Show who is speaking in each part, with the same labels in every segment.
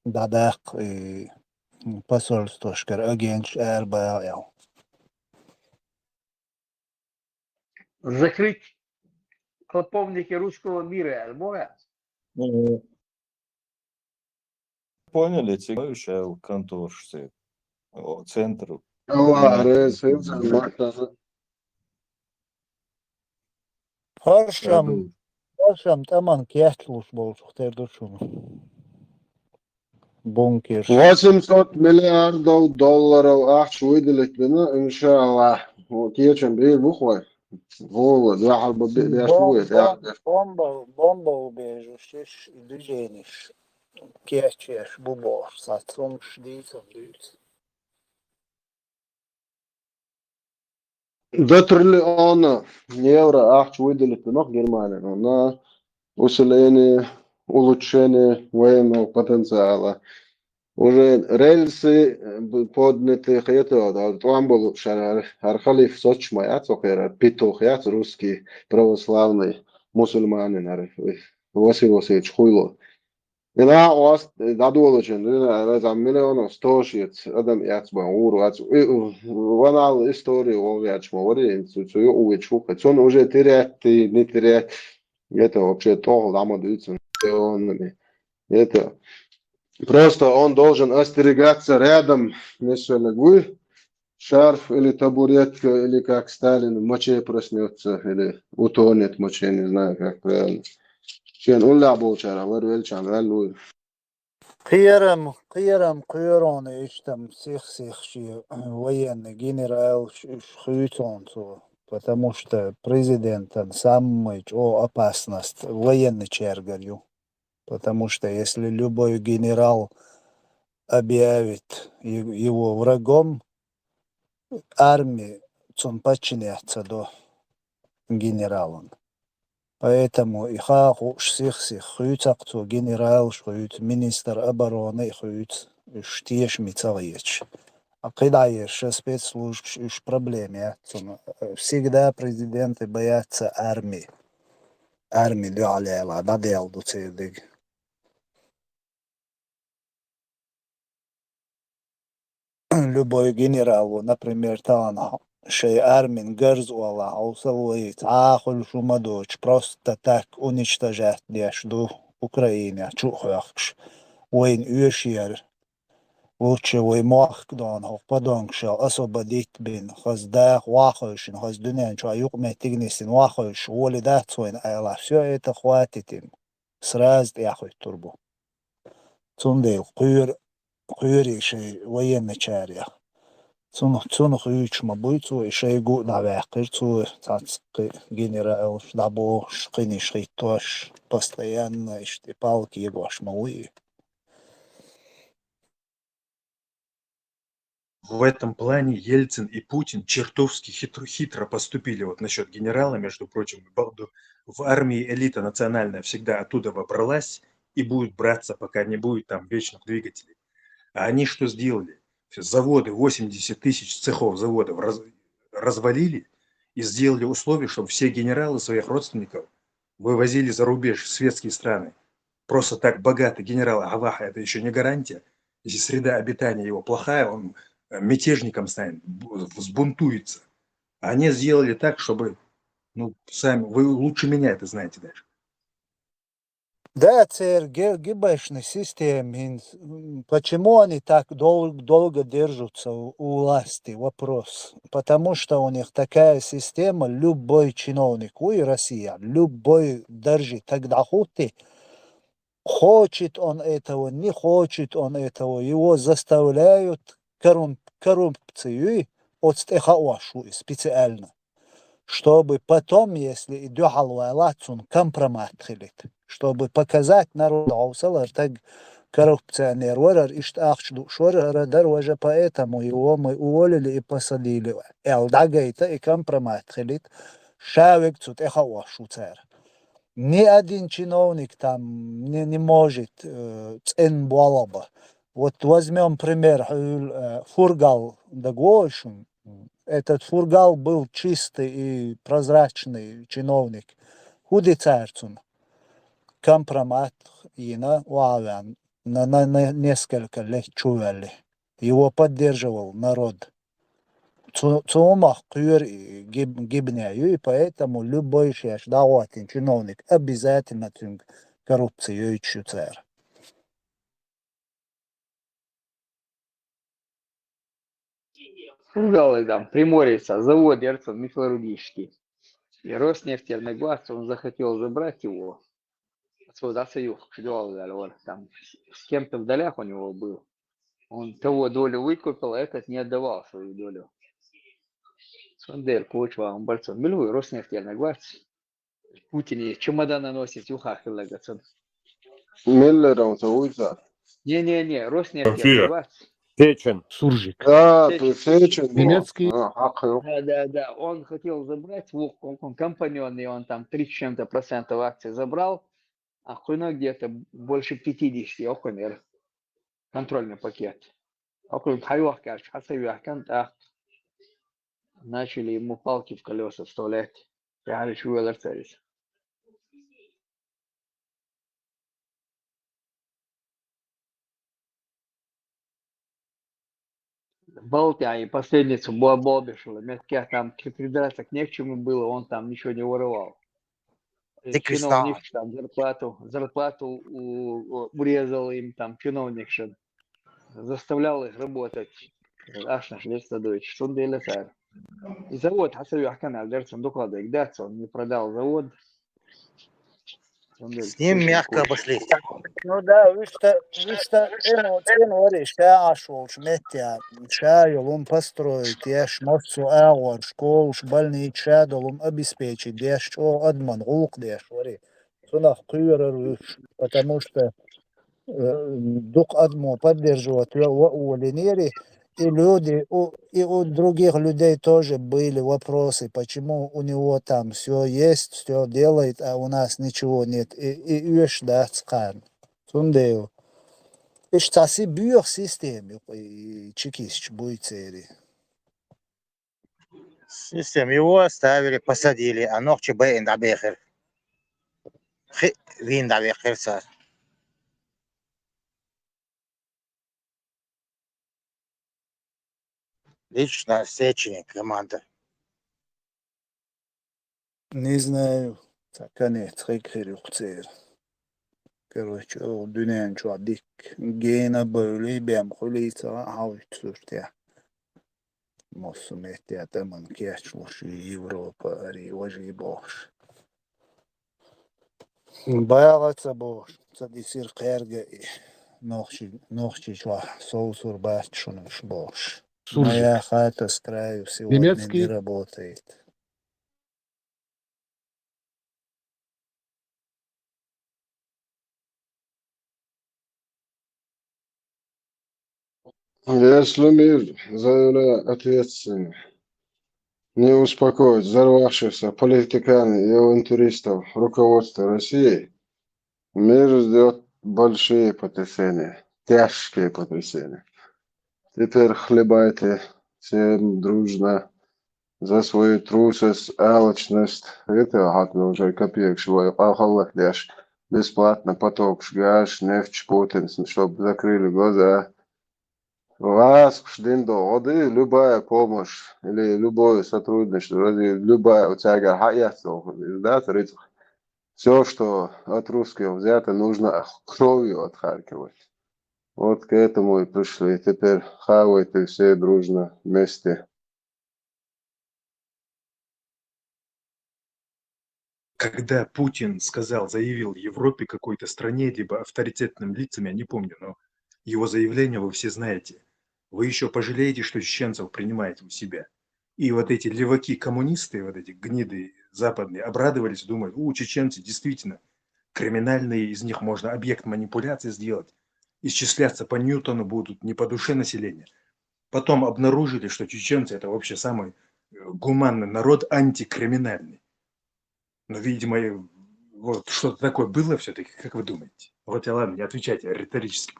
Speaker 1: دادق посольствошкар агенч РБЛ.
Speaker 2: Закрыть клоповники русского мира можно?
Speaker 3: Поняли, цікавіше конторшці, центр.
Speaker 4: Allah reiz ilgāk maksā.
Speaker 1: Haršam taman kietlus bolsu terdušunu. Bunkers.
Speaker 4: 800 miljardov dollarov ahšu выделить иншаллах. Tiečam brīvi buhoj. Vola, zahalba bēšujiet.
Speaker 1: Bomba ubiežu šis движениš. Kiečieš bubors, atsumš dīcam.
Speaker 4: До триллиона евро ahšu выделить Германия. На усиление, улучшение военного потенциала. Уже рельсы подняты, это там был Архалиф Сочма, Петух, русский православный мусульманин, Василий Васильевич Хуйло. И на ост дадулочен, это миллионов стошиц, адам яцба уру, ванал историю овячма, ориентацию увечу, он уже теряет, не теряет, это вообще то, лама даются, это просто он должен остерегаться рядом, если шарф или табуретка, или как Сталин в моче проснется, или утонет в моче, не знаю, как правильно. Чен улла болчара, варвельчан, валуй.
Speaker 1: Кыярам кыяраны иштам сих военный генерал Хьютонцу, потому что президент самый опасность военный чергарю. Потому что если любой генерал объявит его врагом, армии он подчиняется до генерала. Поэтому и всех Хьютакцу генерал, министр обороны, штеш мицалеч. А когда есть спецслужб, проблемы. Всегда президенты боятся армии. Армии дюалела, да делду цедик. Любой генерал, например, там шей армин герзуала, аусалуит, ахуль шумадоч, просто так уничтожать между Украиной, чухахш, войн юшер, лучше вой махкдан, подонкша, освободить бин, хаздах, вахошин, хаздунен, чаюк метигнисин, вахош, воли датсуин, айла, все это хватит им, сразу яхуй турбу. Цундейл, Кuyuri şey военный çağırıyor. Цуну хүйчма буйцу şey gu da векирцу цацкы генерал штабу шкини шхитош постоянно палки его шмауи.
Speaker 5: В этом плане Ельцин и Путин чертовски хитро поступили вот насчет генерала, между прочим. В армии элита национальная всегда оттуда бралась и будет браться, пока не будет там вечных двигателей. А они что сделали? Заводы, 80 тысяч цехов заводов развалили и сделали условия, чтобы все генералы своих родственников вывозили за рубеж в светские страны. Просто так богатый генерал Аваха – это еще не гарантия. Если среда обитания его плохая, он мятежником станет, взбунтуется. А они сделали так, чтобы, сами, вы лучше меня это знаете даже.
Speaker 1: Да, ГБшная система. Почему они так долго держатся у власти? Вопрос. Потому что у них такая система, любой чиновник, и Россия, любой держит тогда хуты. Хочет он этого, не хочет он этого, его заставляют коррупцию отстехауашу специально. Чтобы потом, если идёхалуэлацун компромат хилит, чтобы показать народу, так коррупционер ворор иштахчду шорора дороже, поэтому его мы уволили и посадили. Элдагайта и компромат хилит, шавик цут эхауашу цер. Ни один чиновник там не может цен балаба. Вот возьмем пример Фургал Дагошин. Этот Фургал был чистый и прозрачный чиновник. Худи царцун. Компромат ина вавян. на несколько лет чували. Его поддерживал народ. Цумах кюр гибняю, и поэтому любой даватин чиновник обязательно коррупцию ищут.
Speaker 2: Сказали там, Приморьица, завод Эрцен металлургический. И Роснефть, он захотел забрать его. Отсюда союз, там с кем-то в долях у него был. Он того долю выкупил, а этот не отдавал свою долю. Сундер, Кучва, он борцом. Милую, Роснефть, Путин чемодан наносит, юхах и
Speaker 4: Миллером зовутся.
Speaker 2: Не, Роснефть,
Speaker 6: Сечин.
Speaker 1: Суржик.
Speaker 4: Ты Сечин.
Speaker 1: Немецкий.
Speaker 2: Да. Он хотел забрать, он компаньон, он там 3 с чем-то процентов акций забрал, а хуйно где-то больше 50, окумер. Контрольный пакет. Окумер, хайвах, кажется, хасавях, начали ему палки в колеса вставлять. Я решил верцарить. Балтия и последницу Бобишева. Метке там придраться не к чему было, он там ничего не воровал. Чиновник там зарплату урезал им там чиновник, что заставлял их работать. Аж наш Лестадович, что он делает. И завод, Хасавих канал, Дерцен докладывает, Дерцен, он не продал завод.
Speaker 6: С ним мягко обошлись.
Speaker 1: Ну да, ашол, шметя, он построить, массу ауэр, школ, больница, долум обеспечить, адман, потому что дух адмо поддерживать у Ленери, и у других людей тоже были вопросы, почему у него там все есть, все делает, а у нас ничего нет. И да, скан. Сундею. И что си бьёх системе, и чекист будет цели.
Speaker 6: Систем его оставили, посадили, а ногче бэйн дабехер. Вин дабехер са. Лично Сечень команда.
Speaker 1: Не знаю. Так, конец, цели. Короче, dünyanın şu dik gene böyle ben kulisa havçurtya. Mossum ehtiyatamın geçmiş Avrupa arayıcı boş. Bayağıtsa boş. Sadisir kırgı ногчи шла соусур бачунуш бош. Моя хата с краю сегодня не работает.
Speaker 4: Если мир заявляет ответственно, не успокоить взорвавшихся политикан и авантюристов руководства России, мир ждет большие потрясения, тяжкие потрясения. Теперь хлебайте всем дружно за свою трусость, алчность. Это гатно уже копеек, что алхаллах ляж бесплатно поток, шгаш, нефть, Путин, чтобы закрыли глаза. Вас, воды, любая помощь или любое сотрудничество, любая у тебя все, что от русских взято, нужно кровью отхаркивать. Вот к этому и пришли. Теперь хавайте все дружно вместе.
Speaker 5: Когда Путин заявил Европе, какой-то стране, либо авторитетным лицам, я не помню, но его заявление вы все знаете. Вы еще пожалеете, что чеченцев принимаете у себя. И вот эти леваки-коммунисты, вот эти гниды западные, обрадовались, думают, чеченцы действительно криминальные, из них можно объект манипуляции сделать. Исчисляться по Ньютону будут не по душе населения. Потом обнаружили, что чеченцы это вообще самый гуманный народ, антикриминальный. Но, видимо, вот что-то такое было все-таки, как вы думаете? Вот, ладно, не отвечайте риторически.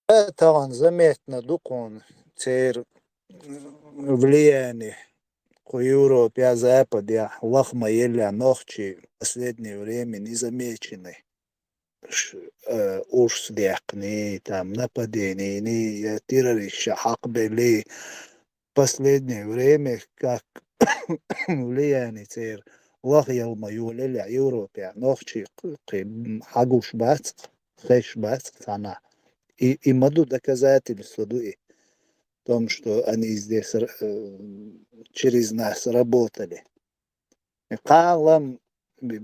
Speaker 1: Это он заметно дукон цер влияние к Европе, а Западе, лахма еля ногчи в последнее время не замечены. Urs диакни, там, нападениями, террористы, были в последнее время, как влияние цер лахьял маюля ля Европе, нохчи хагуш бац, хэш бац, сана. И маду доказательства дуи в том, что они здесь через нас работали. Калам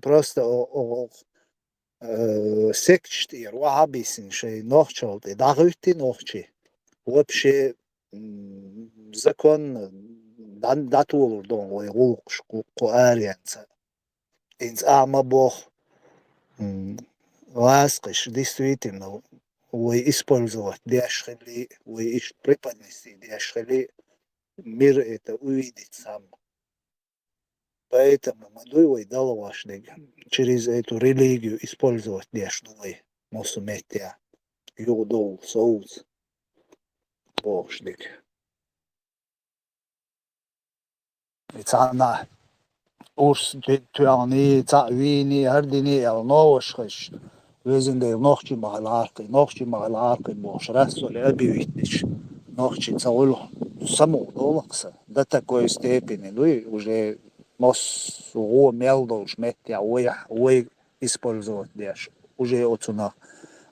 Speaker 1: просто секчтир, вахабисин, шей нохчалты, дагыти нохчи. Вообще закон датулur дон ой гулкш куарианца. Инц ама бог ласкаш действительно ой использовать дешхли, ой преподнести дешхли, мир это увидит сам. Поэтому мадуй далавашник через эту религию использовать дешдуй мусуметия юдол соуз богшник. Ицана urs tuani vini hardini el novoshkhish vezinde nochchi mahalarki bosh rasol abivitnich nochchi цаулу саму долакса до такой степени, ну и уже мос о мелдош метя ой использовать деш уже отсюда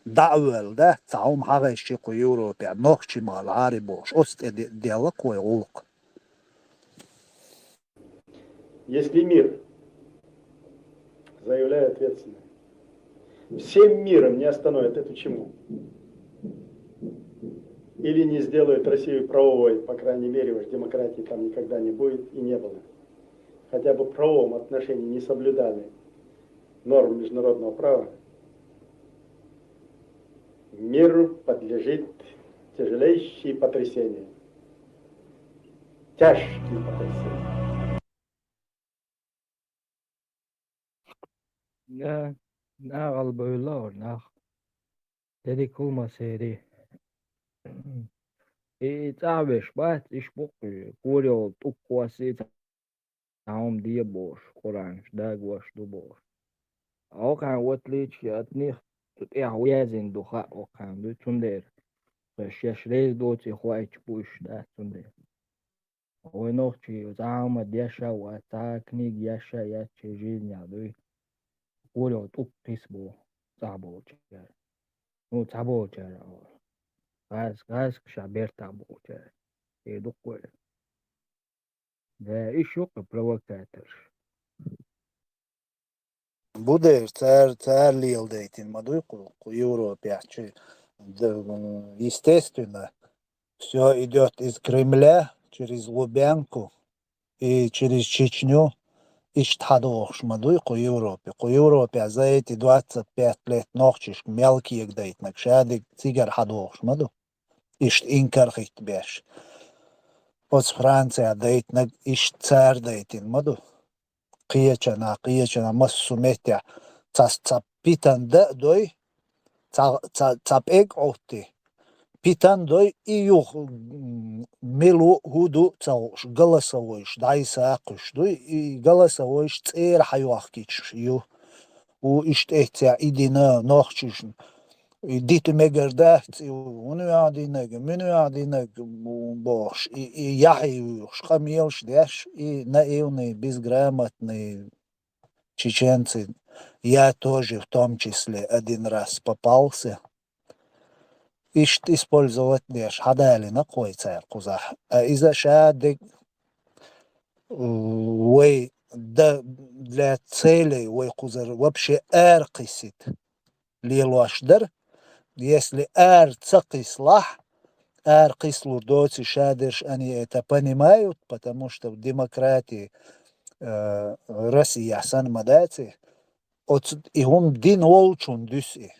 Speaker 1: давел да цаум хагаши ку Европе нохчи малари бош ост дела кой улк.
Speaker 7: Если мир, заявляю ответственно, всем миром не остановит эту чему, или не сделает Россию правовой, по крайней мере, уж демократии там никогда не будет и не было, хотя бы в правовом отношении не соблюдали норм международного права, миру подлежит тяжелейшие потрясения, тяжкие потрясения.
Speaker 2: Nağal böyle or nağ. Dedik olmasaydı. Tabeş bat iş bu. Kuryo tukkuası tamam diye boş. Kur'an dag boş du boş. Okan watlich yatni tut yazin duha okan du tunder. Beş reis doti huayç buş da tunder. Oy nohçi zama yaşa wa ta knig yaşa ya çejin ya du. Kuryo tukkis bu. Zabo çer. Ну, цабо чара. Газ шаберта боча. Дукой. Да еще провокатор.
Speaker 1: Bude царь лилдейтин мадуй ку Европе, естественно, все идет из Кремля через Лубянку и через Чечню. Иштхадош мадуй ку Европе за эти 25 лет нохчиш мелкие гдейт накшадик цигар хадош маду. Ишт инкархит беш. От Франция дейт наг ишт царь дейтин маду. قيتنا مسو ميتيا تصاب بيتان دوي تصاب ايك اوتي بيتان دوي ايوخ ميلو هودو تصاوش غلسويش دايسا قش دوي غلسويش تير حيوخكيش يو و اشت احتيا ايدينا نوخشش ديت ميجردات ونوادينك منوادينك бош и яхи шхамилш деш и наивные безграмотные чеченцы, я тоже в том числе один раз попался. Ишт использовать деш хадали на кой царь кузах. А из-за шадик вы для целей вы кузар вообще эркисит лилуашдер. Если цакислах, кислурдоцы шадерш, они это понимают, потому что в демократии Россия санмадати, и он дин волчун дюси.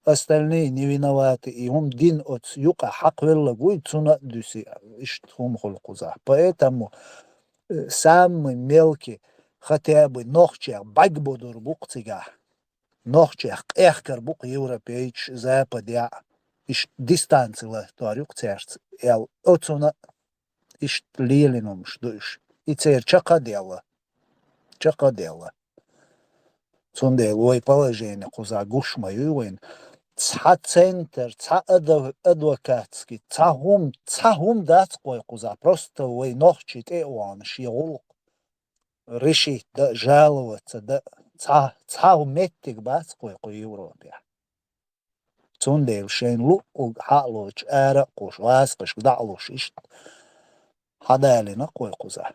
Speaker 1: Остальные не виноваты, и он дин от юка хаквелла будет цуна дюси, иштхум холкуза. Поэтому самый мелкий, хотя бы нохчах багбодур букцига. Нохчах эхкар бук европейч западя иш дистанцила туарюк церц ел оцуна иш лилинум шдуш и цер чакадела цунде лой положение куза гушма юин. Ца центр, ца адвокатский, ца гум дацкой куза. Просто лой нохчит эуан шиул. Решить, да, жаловаться, да. Ца уметтик бацкой ко Европе. Цунде шейн лу халоч эра куш васкаш далуш ишт. Хадалина кой куза.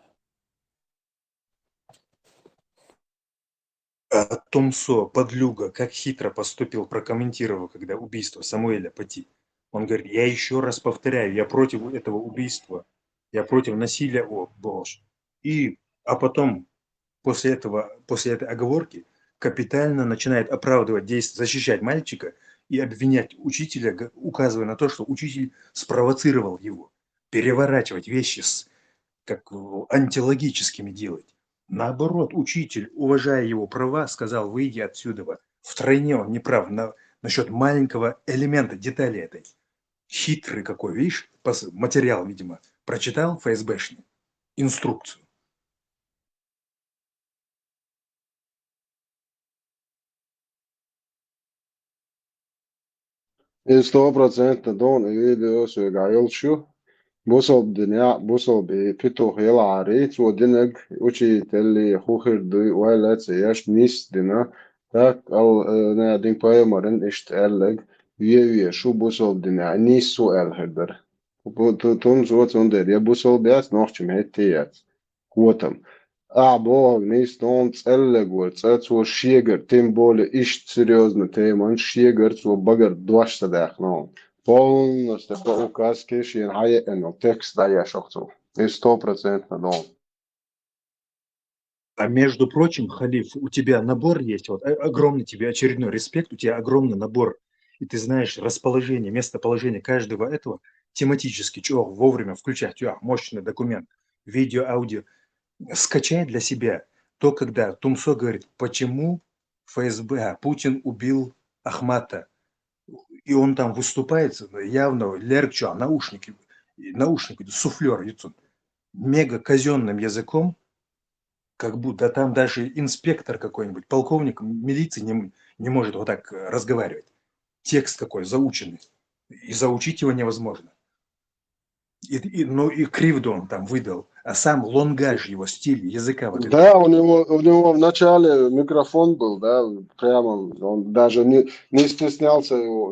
Speaker 5: А Тумсо, подлюга, как хитро поступил, прокомментировал, когда убийство Самуэля Пати. Он говорит, я еще раз повторяю, я против этого убийства, я против насилия, боже. А потом, после этой оговорки, капитально начинает оправдывать действия, защищать мальчика и обвинять учителя, указывая на то, что учитель спровоцировал его, переворачивать вещи как антилогическими делать. Наоборот, учитель, уважая его права, сказал, выйди отсюда. Втройне он неправ насчет маленького элемента, детали этой. Хитрый какой, видишь, материал, видимо, прочитал ФСБшный, инструкцию.
Speaker 4: И 100% دون إيدي أسوي قايلشو بوصل دنيا بوصل بفتو خيال عريت ودنك وشي تلي خوخر دي ولا تسياش نيس دنا تاك أو نادين باي مرن اشتقلق ويه شو بوصل دنيا نيس سؤال هدر تون زوت زندر يا بوصل بياس نوحش مهتيات قوتم أعبوغ نيس دون تسألق وتسأل شيغر تيم بولي إشت سيريوزنا تيمان شيغر تو بغر دوش تداخنون полностью по указке шейн текст да я шохцу. И 100% дом.
Speaker 5: А между прочим, Халиф, у тебя набор есть, вот огромный тебе очередной респект, у тебя огромный набор, и ты знаешь расположение, местоположение каждого этого тематически, чего вовремя включать, мощный документ, видео, аудио. Скачай для себя то, когда Тумсо говорит, почему ФСБ, Путин убил Ахмата, и он там выступает, явно лерчо, наушники, суфлер, мега казенным языком, как будто там даже инспектор какой-нибудь, полковник милиции не может вот так разговаривать. Текст какой заученный. И заучить его невозможно. И кривду он там выдал. А сам лонгаж его, стиль языка. Вот
Speaker 4: Да, у него в начале микрофон был, да, прямо, он даже не стеснялся его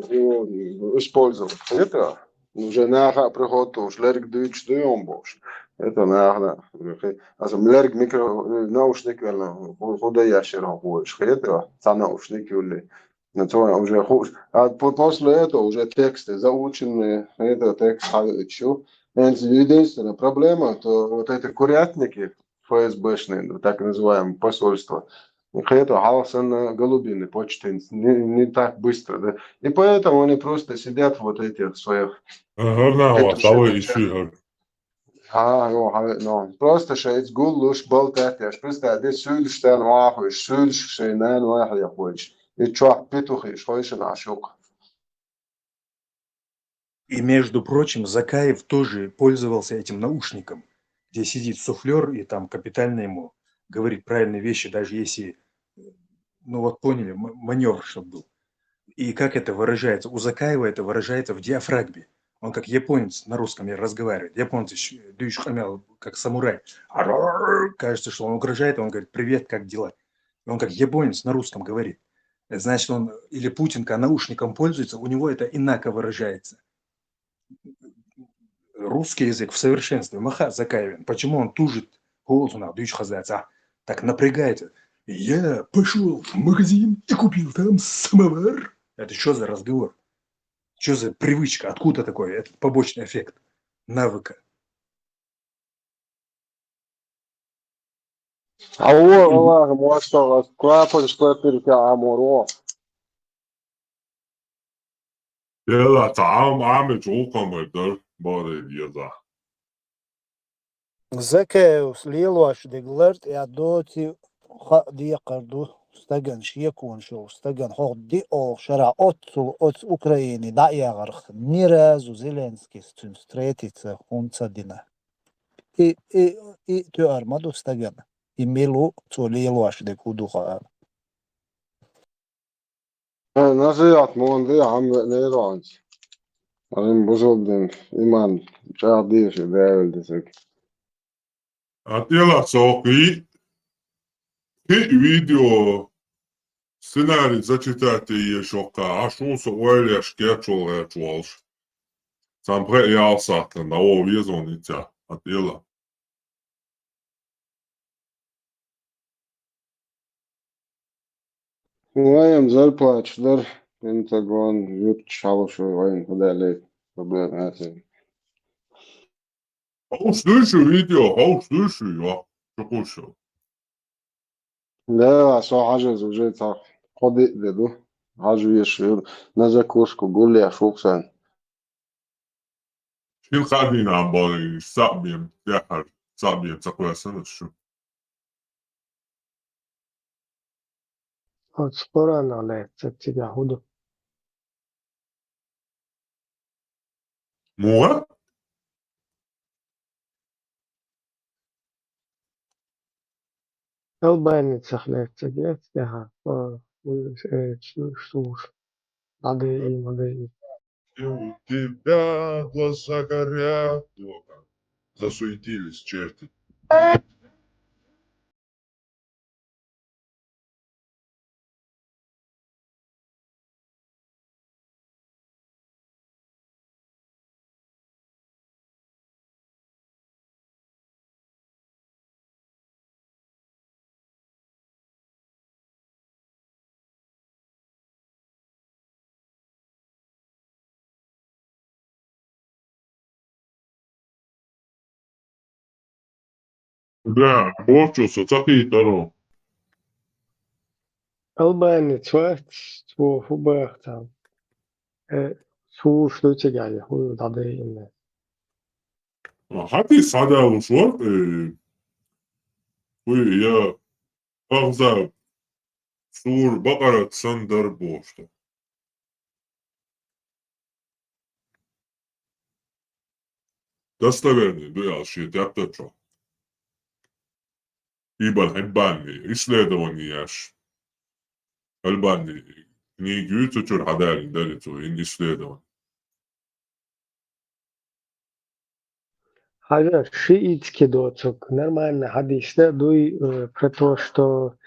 Speaker 4: использовать. Это уже на приход уж лерк дыч дыем больше. Это на лерк наушник верно, куда я широко больше. Это за наушники или на то уже хуже. А после этого уже тексты заученные, это текст еще. Единственная проблема, то вот эти курятники ФСБшные, так называемые посольства, это Галсан голубины почты не так быстро, да. И поэтому они просто сидят вот этих своих. Просто шесть гулуш болтать, я просто здесь сюльштен вахуй, сюльштен вахуй я хочешь. И чё, петухи, что еще нашук.
Speaker 5: И, между прочим, Закаев тоже пользовался этим наушником, где сидит суфлер и там капитально ему говорит правильные вещи, даже если, ну вот поняли, маневр чтобы был. И как это выражается? У Закаева это выражается в диафрагме. Он как японец на русском разговаривает. Японцы дышамял, как самурай. Кажется, что он угрожает, он говорит, привет, как дела? И он как японец на русском говорит. Значит, он или Путинка наушником пользуется, у него это инако выражается. Русский язык в совершенстве. Маха Закаевин. Почему он тужит голосом, так напрягается. Я пошел в магазин и купил там самовар. Это что за разговор? Что за привычка? Откуда такой этот побочный эффект навыка?
Speaker 4: الله مواشطة كوابل شكوابل كعمورو.
Speaker 8: يلا تعال عامل جوقم ويدر باري يلا.
Speaker 1: Zakējus lieloši diglert, ja doti diekardu stagan šiekon šo, stagan hoddi o šara ots Ukraini da jāgarх nirazu Zelenskis tun stretica huncadina. I tu armadu stagan. I milu to lieloši dikuduha.
Speaker 4: نصيحة مواضيع عم نيرانس أنا بزودن إيمان شاديش داول دسك
Speaker 8: Atilla Soki, video scenarij začitati je šokā, un su oilieši kiečulēčuolš. Sam pre jāsaka na ovo viezonica, Atilla.
Speaker 4: وين زلباتش در انت قون يوت شالو شو وين هدا ليك ربنا آسف
Speaker 8: Haus duši, jo, čakušo.
Speaker 4: لا سو عجز وجيت قضي ددو عجو يشير نزا كوشكو قول لي أشوف سان
Speaker 8: Šin hadinām boli sabiem, tehar, sabiem, cakojasanas šo.
Speaker 9: Sporana lät Yahudu.
Speaker 8: Mua?
Speaker 9: Elbainitsah lät jaha, штуш, надо и.
Speaker 8: И у тебя глаза горят. Засуетились черти. Да, почуся, цапитаро.
Speaker 9: Elbainits vart, två hubachtam. Суш лучega Yahudu, надо и.
Speaker 8: Hadi sada ușor, я أغزى سور بقرة سندر بوشتا. Достоверный дуялшие тяптачо. Ибо хеббани, исследованияш. Хеббани, книги ютучур хадалин далицу, ин исследован.
Speaker 9: Хажа шиитский доцок, нормально, хадишта, дуй про то, что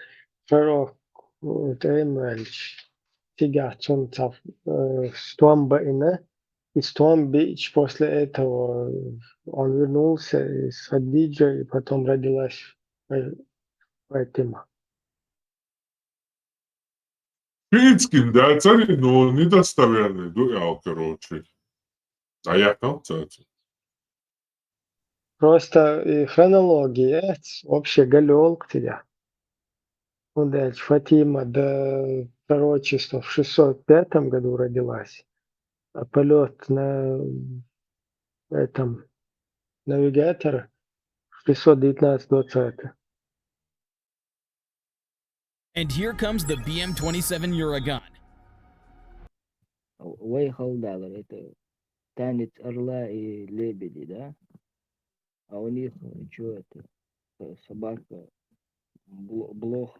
Speaker 9: пророк Таймальч тягачун цав Стуамбаина, и Стуамбич после этого он вернулся с Хадиджей, и потом родилась Фатима.
Speaker 8: Шиитским, да, цари, но недостоверный дуял, короче. А я концерт.
Speaker 9: Просто хронология вообще галёл к тебе. Ну, дальше Фатима до пророчества в 605 году родилась, а полет на этом навигатор в 619-20.
Speaker 10: And here comes the BM-27 Eurogun.
Speaker 11: Выехал дальше, это танец орла и лебеди, да? А у них, что это, собака, блох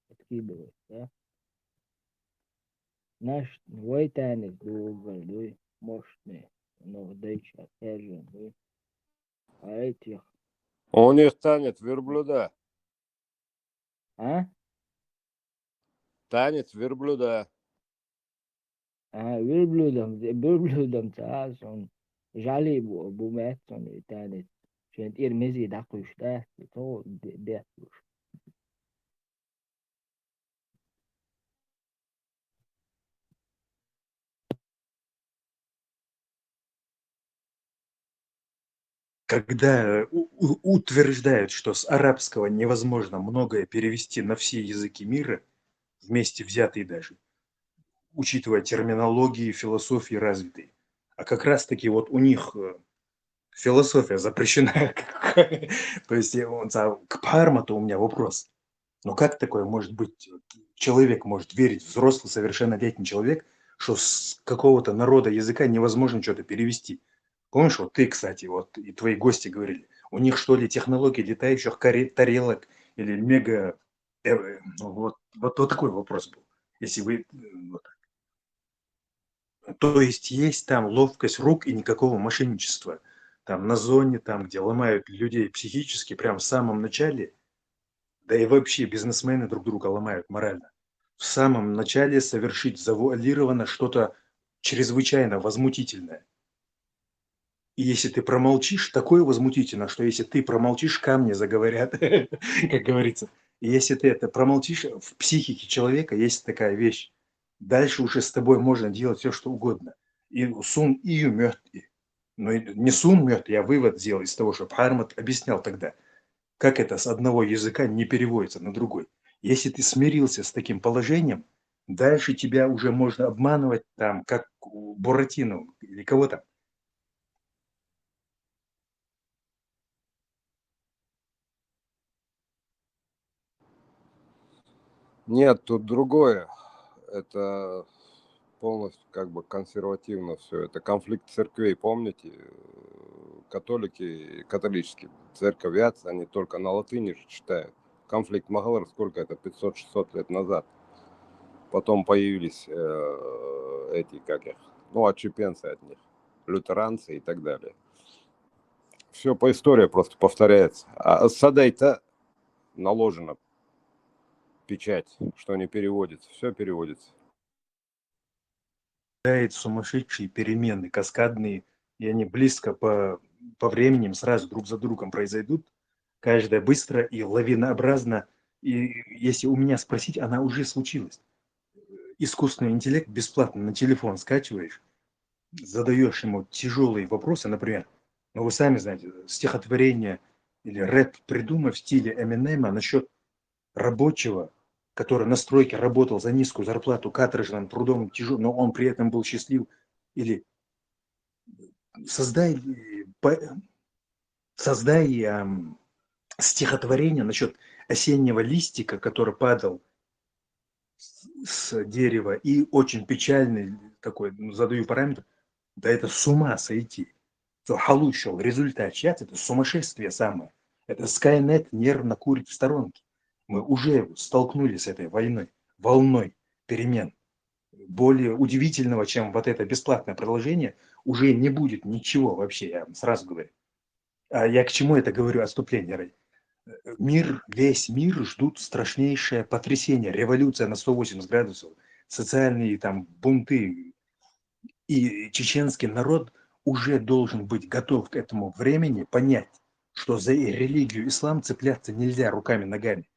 Speaker 11: откидывает, да? Наш вой танец был мощный, но дальше опять же, а этих...
Speaker 12: У них танец верблюда.
Speaker 11: А?
Speaker 12: Танец верблюда.
Speaker 11: А, верблюдом таас он жали бумэтсон и танец. Шент ирмези дакуш, да? То бетуш.
Speaker 5: Когда утверждают, что с арабского невозможно многое перевести на все языки мира, вместе взятые даже, учитывая терминологии, философии развитые, а как раз-таки вот у них философия запрещена. То есть к Пармату у меня вопрос. Но как такое может быть? Человек может верить, взрослый, совершеннолетний человек, что с какого-то народа языка невозможно что-то перевести. Помнишь, вот ты, кстати, вот и твои гости говорили, у них что ли технологии летающих тарелок или мега... Вот такой вопрос был. Если вы вот так. То есть там ловкость рук и никакого мошенничества. Там на зоне, там, где ломают людей психически, прям в самом начале, да и вообще бизнесмены друг друга ломают морально. В самом начале совершить завуалированно что-то чрезвычайно возмутительное. И если ты промолчишь, такое возмутительно, что если ты промолчишь, камни заговорят, как говорится. И если ты это промолчишь, в психике человека есть такая вещь. Дальше уже с тобой можно делать все, что угодно. И сун ию мёртви. Но не сун мёртви, я вывод сделал из того, что Бхармат объяснял тогда, как это с одного языка не переводится на другой. Если ты смирился с таким положением, дальше тебя уже можно обманывать там, как Буратино или кого там.
Speaker 12: Нет, тут другое. Это полностью как бы консервативно все. Это конфликт церквей, помните? Католики, католические церковятся, они только на латыни же читают. Конфликт Махалар, сколько это, 500-600 лет назад. Потом появились эти, как их, ну, отщепенцы от них, лютеранцы и так далее. Все по истории просто повторяется. А Садай-то наложено печать, что не переводится. Все переводится.
Speaker 5: Сумасшедшие перемены, каскадные, и они близко по временем сразу друг за другом произойдут. Каждая быстро и лавинообразно. И если у меня спросить, она уже случилась. Искусственный интеллект бесплатно на телефон скачиваешь, задаешь ему тяжелые вопросы, например, ну вы сами знаете, стихотворение или рэп придумай в стиле Эминема насчет рабочего, который на стройке работал за низкую зарплату, каторжным трудом, тяжелым, но он при этом был счастлив. Или создай, создай стихотворение насчет осеннего листика, который падал с дерева, и очень печальный такой, задаю параметр, да это с ума сойти. Халущел, результат чат, это сумасшествие самое. Это Skynet нервно курит в сторонке. Мы уже столкнулись с этой волной перемен. Более удивительного, чем вот это бесплатное приложение, уже не будет ничего вообще, я вам сразу говорю. А я к чему это говорю, отступление ради? Весь мир ждут страшнейшее потрясение, революция на 180 градусов, социальные там бунты. И чеченский народ уже должен быть готов к этому времени, понять, что за религию ислам цепляться нельзя руками-ногами.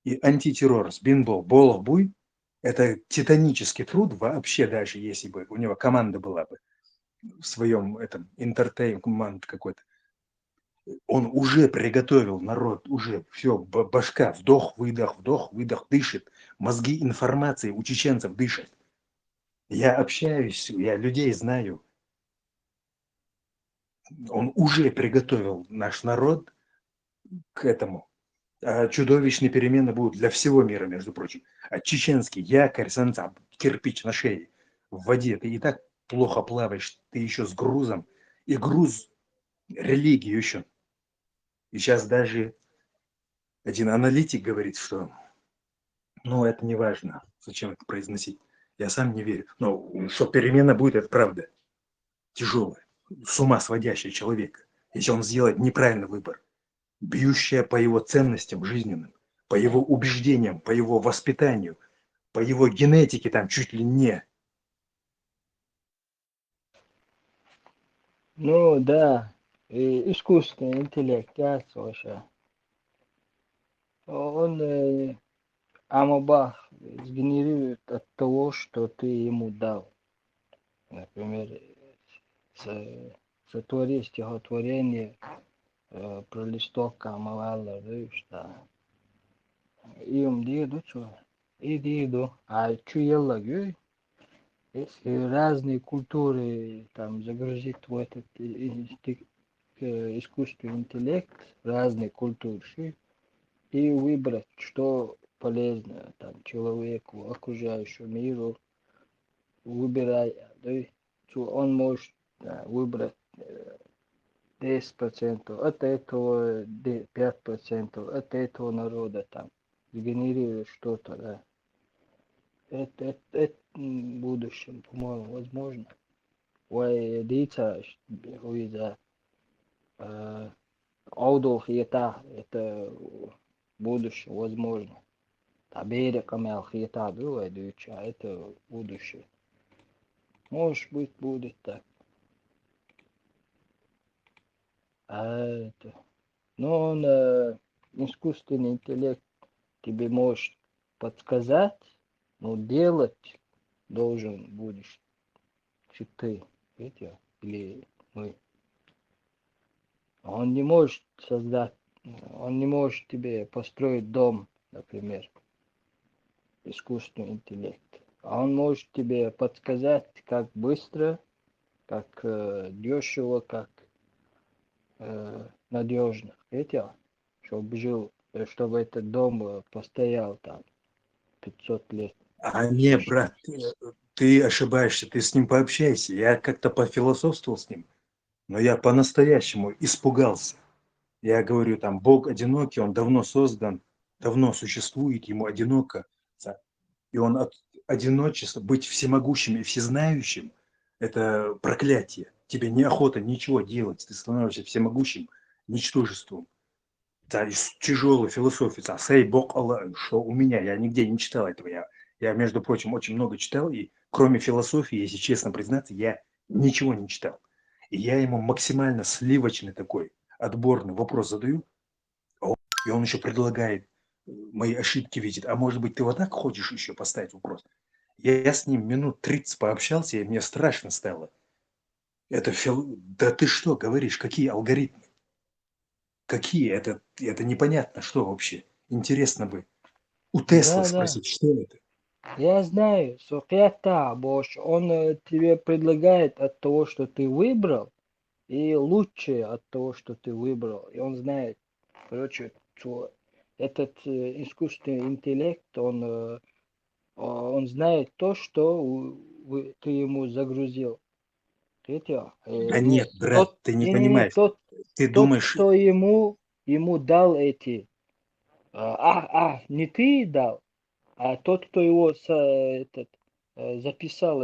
Speaker 5: И антитеррор с Бинбол, Болох Буй – это титанический труд вообще, даже если бы у него команда была бы в своем этом интертеймент какой-то. Он уже приготовил народ, уже все, башка, вдох, выдох, дышит. Мозги информации у чеченцев дышат. Я общаюсь, я людей знаю. Он уже приготовил наш народ к этому. А чудовищные перемены будут для всего мира, между прочим. А чеченский якорь, санцап, кирпич на шее, в воде. Ты и так плохо плаваешь, ты еще с грузом. И груз религии еще. И сейчас даже один аналитик говорит, что ну это не важно, зачем это произносить. Я сам не верю. Но что перемена будет, это правда. Тяжелая, с ума сводящая человека, если он сделает неправильный выбор. Бьющая по его ценностям жизненным, по его убеждениям, по его воспитанию, по его генетике там чуть ли не.
Speaker 11: Ну да, и искусственный интеллект, я слышал. Он Амобах сгенерирует от того, что ты ему дал. Например, сотвори стихотворение про листок Амалала, что им диду, что и диду, а чуела гюй, если разные культуры там загрузить в этот искусственный интеллект, разные культуры, и выбрать, что полезно там человеку, окружающему миру, выбирая, да, он может выбрать 10% от этого, 5% от этого народа там, сгенерирует что-то, да. это в будущем, по-моему, возможно. Ой, дитя, хуиза, аудох это в будущем, возможно. Табере камел хиета было, дича, это в будущем. Может быть, будет так. А это... Но он, искусственный интеллект тебе может подсказать, но делать должен будешь ты, видите, или мы. Он не может создать, он не может тебе построить дом, например, искусственный интеллект. А он может тебе подсказать, как быстро, как дешево, как надежно, видите, чтобы жил, чтобы этот дом постоял там 500 лет.
Speaker 5: А не, брат, ты ошибаешься, ты с ним пообщайся. Я как-то пофилософствовал с ним, но я по-настоящему испугался. Я говорю, там, Бог одинокий, он давно создан, давно существует, ему одиноко. И он от одиночества, быть всемогущим и всезнающим, это проклятие. Тебе неохота ничего делать, ты становишься всемогущим ничтожеством. Да, из тяжелой философии, сей Бог Аллах, что у меня, я нигде не читал этого. Я, между прочим, очень много читал, и кроме философии, если честно признаться, я ничего не читал. И я ему максимально сливочный такой, отборный вопрос задаю, и он еще предлагает мои ошибки видит. А может быть, ты вот так хочешь еще поставить вопрос? Я с ним минут 30 пообщался, и мне страшно стало. Да ты что говоришь, какие алгоритмы? Какие? Это непонятно, что вообще. Интересно бы у Тесла
Speaker 11: Да,
Speaker 5: спросить, что это.
Speaker 11: я знаю, Сокета, Бош, он тебе предлагает от того, что ты выбрал, и лучше от того, что ты выбрал. И он знает, короче, этот искусственный интеллект, он знает то, что ты ему загрузил. Видите?
Speaker 5: Да нет, брат,
Speaker 11: Тот,
Speaker 5: ты не
Speaker 11: не,
Speaker 5: понимаешь.
Speaker 11: тот,
Speaker 5: Ты
Speaker 11: тот,
Speaker 5: думаешь,
Speaker 11: кто ему дал эти, не ты дал, а тот, кто его записал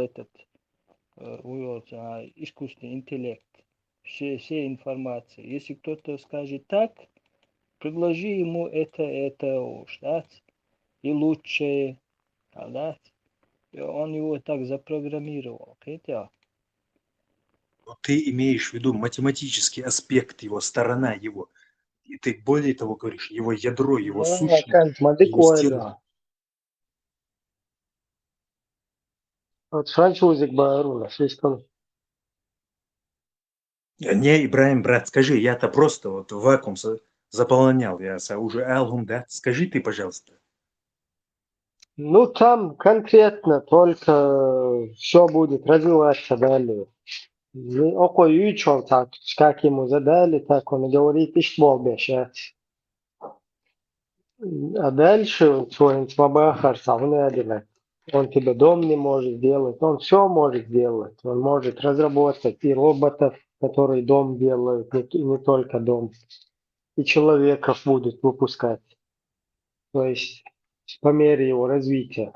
Speaker 11: искусственный интеллект, все информации. Если кто-то скажет так, предложи ему это, да, и лучше, да, и он его так запрограммировал, видите?
Speaker 5: ты имеешь в виду математический аспект его, сторона его. И ты более того говоришь, его ядро, его сущность,
Speaker 9: كانت
Speaker 5: его
Speaker 9: مديك
Speaker 5: стержень.
Speaker 9: تفرنشوزك بارولا شيستون.
Speaker 5: Не, Ибраим, брат, скажи, я-то просто вот вакуум заполонял, я уже алгум, да? Скажи ты, пожалуйста.
Speaker 9: Ну, там конкретно только все будет развиваться далее. Окоючон так, как ему задали, так он и говорит, ищ обещать. А дальше своим слабахарца он тебе дом не может сделать, он все может сделать. Он может разработать и роботов, которые дом делают, не только дом, и человеков будет выпускать. То есть по мере его развития.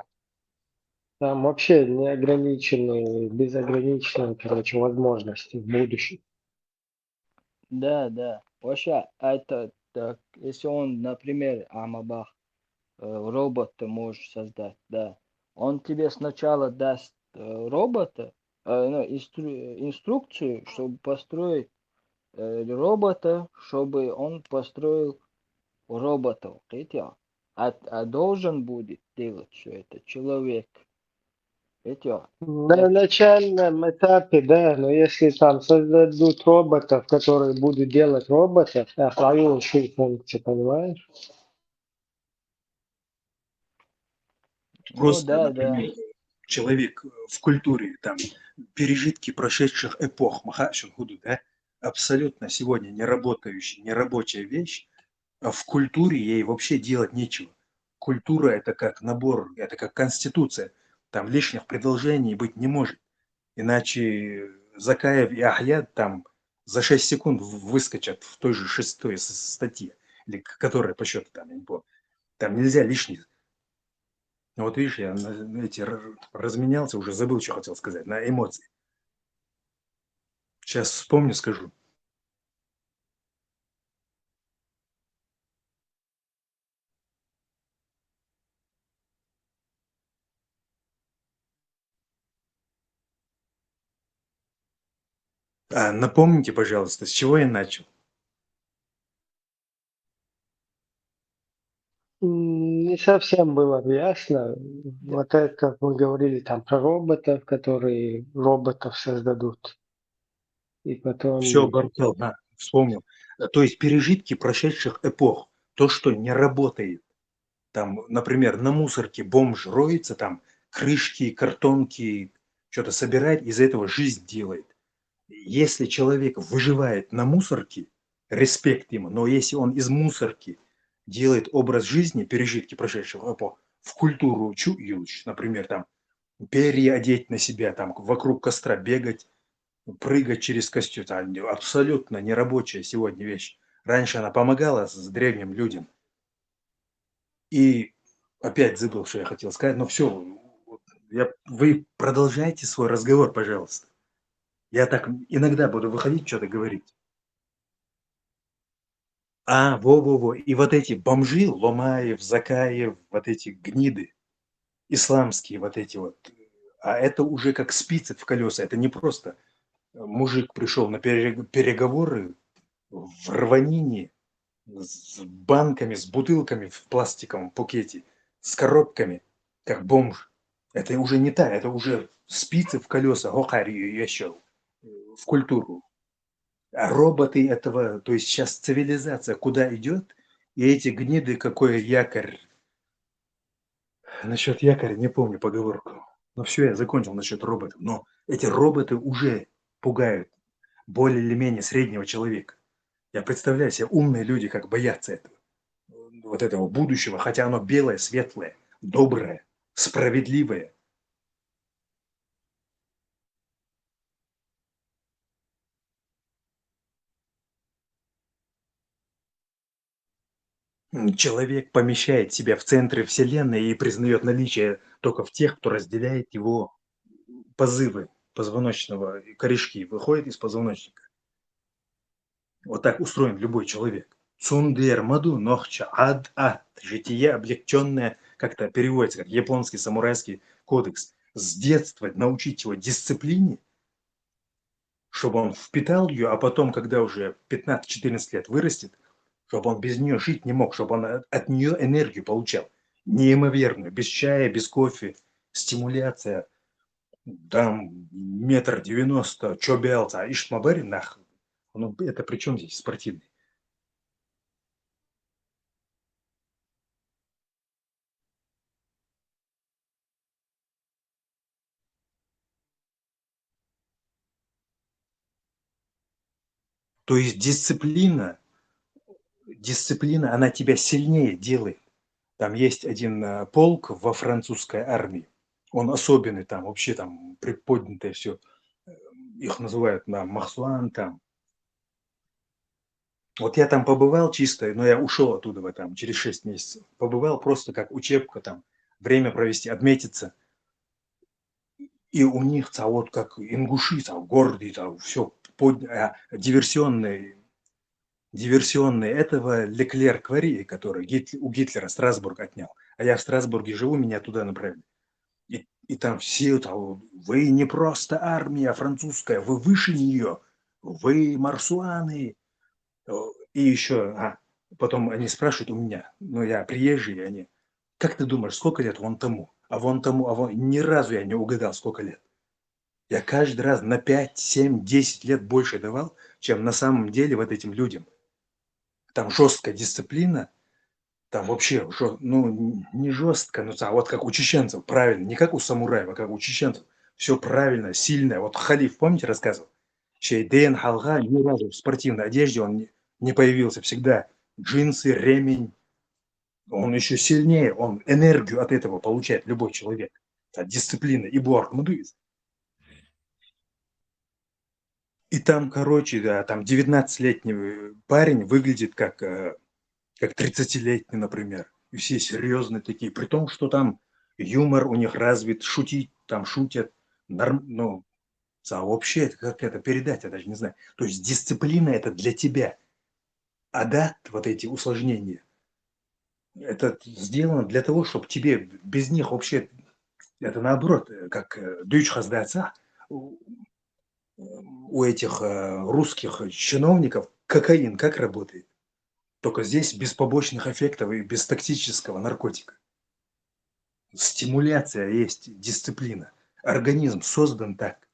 Speaker 9: Там вообще неограниченные, безограниченные, короче, возможности в будущем.
Speaker 11: Да. Вообще, это так, если он, например, Амабах, робота можешь создать, да, он тебе сначала даст робота, инструкцию, чтобы построить робота, чтобы он построил роботов, видите? А должен будет делать все это человек, видите?
Speaker 9: На начальном этапе, да, но если там создадут роботов, которые будут делать роботов, охраняющие функции, понимаешь?
Speaker 5: Просто,
Speaker 11: Да.
Speaker 5: например, человек в культуре, там, пережитки прошедших эпох, Махашин Худу, да, абсолютно сегодня нерабочая вещь, а в культуре ей вообще делать нечего. Культура – это как набор, это как конституция. Там лишних предложений быть не может. Иначе Закаев и Ахьяд там за 6 секунд выскочат в той же 6 статье, или которая по счету там, я не помню. Там нельзя лишних. Ну, вот видишь, я разменялся, уже забыл, что хотел сказать, на эмоции. Сейчас вспомню, скажу. Напомните, пожалуйста, с чего я начал?
Speaker 9: Не совсем было ясно. Вот это, как мы говорили, там про роботов, которые роботов создадут. И
Speaker 5: Все,
Speaker 9: потом...
Speaker 5: Баркал, вспомнил. То есть пережитки прошедших эпох. То, что не работает. Там, например, на мусорке бомж роется, там крышки, картонки, что-то собирает, из этого жизнь делает. Если человек выживает на мусорке, респект ему, но если он из мусорки делает образ жизни, пережитки прошедших эпох, в культуру чующ, например, там перья одеть на себя, там вокруг костра бегать, прыгать через костюм, абсолютно нерабочая сегодня вещь. Раньше она помогала с древним людям. И опять забыл, что я хотел сказать, но все, вы продолжайте свой разговор, пожалуйста. Я так иногда буду выходить, что-то говорить. Во-во-во. И вот эти бомжи, Ломаев, Закаев, вот эти гниды, исламские вот эти вот, это уже как спицы в колеса. Это не просто мужик пришел на переговоры в рванине, с банками, с бутылками в пластиковом пакете, с коробками, как бомж. Это уже не та, это уже спицы в колеса, гохарию еще в культуру. А роботы этого, то есть сейчас цивилизация куда идет, и эти гниды, какой якорь. Насчет якоря не помню поговорку. Но все, я закончил насчет роботов. Но эти роботы уже пугают более или менее среднего человека. Я представляю себе, умные люди как боятся этого. Вот этого будущего, хотя оно белое, светлое, доброе, справедливое. Человек помещает себя в центре Вселенной и признает наличие только в тех, кто разделяет его позывы позвоночного, корешки выходят из позвоночника. Вот так устроен любой человек. Цундер, маду, нохча, ад, житие облегченное, как-то переводится, как японский самурайский кодекс. С детства научить его дисциплине, чтобы он впитал ее, а потом, когда уже 15-14 лет вырастет, чтобы он без нее жить не мог, чтобы он от нее энергию получал. Неимоверную, без чая, без кофе, стимуляция. Там 1,90 м, чё белца, а ишмабари нах. Ну, это при чем здесь спортивный? То есть дисциплина, она тебя сильнее делает. Там есть один полк во французской армии. Он особенный, там вообще там приподнятое все. Их называют на Махсуан там. Вот я там побывал чисто, но я ушел оттуда там через 6 месяцев. Побывал просто как учебка там, время провести, отметиться. И у них вот как ингуши, гордые, все диверсионные. Этого Леклер Квари, который у Гитлера Страсбург отнял. А я в Страсбурге живу, меня туда направили. И там все, вы не просто армия французская, вы выше нее, вы марсуаны. И еще, потом они спрашивают у меня, ну я приезжий, они, как ты думаешь, сколько лет вон тому? А вон тому, ни разу я не угадал, сколько лет. Я каждый раз на 5, 7, 10 лет больше давал, чем на самом деле вот этим людям. Там жесткая дисциплина, там вообще, не жестко, вот как у чеченцев, правильно, не как у самураев, а как у чеченцев. Все правильно, сильное. Вот Халиф, помните, рассказывал? Шейден Халга ни разу в спортивной одежде он не появился. Всегда джинсы, ремень. Он еще сильнее, он энергию от этого получает, любой человек. От дисциплины. И Буарк Мудуиз. И там, короче, да, там 19-летний парень выглядит как 30-летний, например. И все серьезные такие. При том, что там юмор у них развит, шутить там шутят, ну, вообще, как это передать, я даже не знаю. То есть дисциплина это для тебя, а да, вот эти усложнения, это сделано для того, чтобы тебе без них вообще, это наоборот, как Deutsch has у этих русских чиновников кокаин как работает? Только здесь без побочных эффектов и без токсического наркотика. Стимуляция есть, дисциплина. Организм создан так.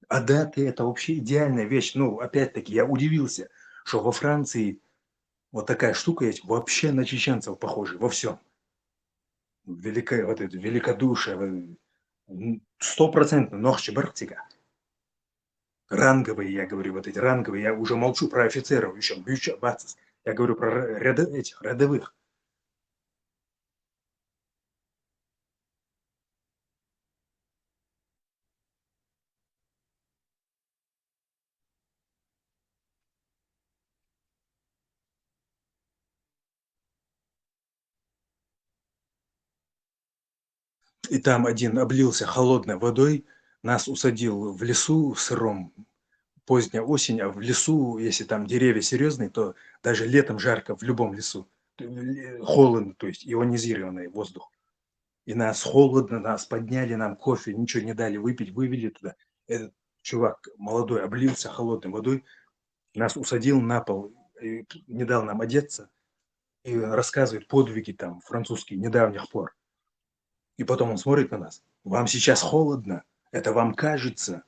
Speaker 5: А даты – это вообще идеальная вещь. Ну, опять-таки, я удивился, что во Франции вот такая штука есть, вообще на чеченцев похожи во всем. Великое, вот это великодушие, 100% нохчебартика. Ранговые, я говорю, вот эти ранговые, я уже молчу про офицеров, еще бюча, бацис. Я говорю про этих рядовых. И там один облился холодной водой, нас усадил в лесу сыром, поздняя осень, а в лесу, если там деревья серьезные, то даже летом жарко в любом лесу. Холодно, то есть ионизированный воздух. И нас холодно, нас подняли, нам кофе, ничего не дали выпить, вывели туда. Этот чувак молодой облился холодной водой, нас усадил на пол, и не дал нам одеться и рассказывает подвиги там французские недавних пор. И потом он смотрит на нас. Вам сейчас холодно, это вам кажется.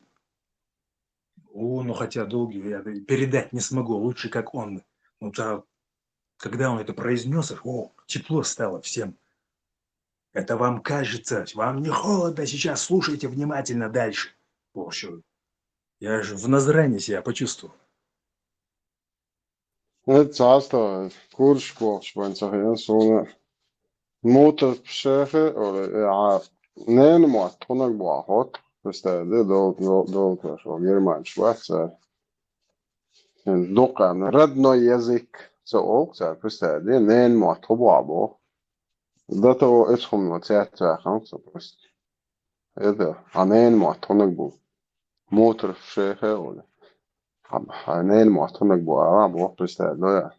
Speaker 5: Ну хотя долгий, я передать не смогу, лучше как он. Ну, когда он это произнес, тепло стало всем. Это вам кажется, вам не холодно сейчас, слушайте внимательно дальше. Я же в Назране себя почувствовал.
Speaker 4: Царство, kurš kopš man saka, un muuta šefe, neenomat kunagi vahet, sest det dolga så german schwarza. Dokan radno jezik så också, sest det neenomat hobabo. Det to iskom no teatra kansa sest. Det neenomat kunagi bu. Muuta šefe, neenomat kunagi bu arabo, sest det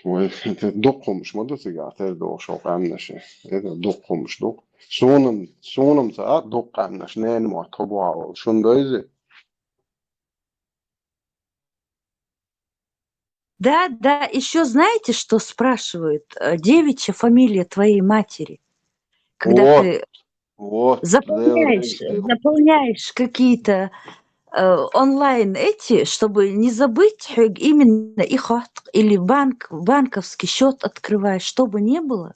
Speaker 4: دقهم مش مدة قاعد دو شو قامناش إذا دقهم مش دق سونم ساعات دق قامناش نين ما طبعا شون دايزي
Speaker 13: Да, да, еще знаете, что спрашивают? Девичья фамилия твоей матери. Когда ты заполняешь какие-то онлайн эти, чтобы не забыть именно их или банковский счет открываешь, чтобы не было.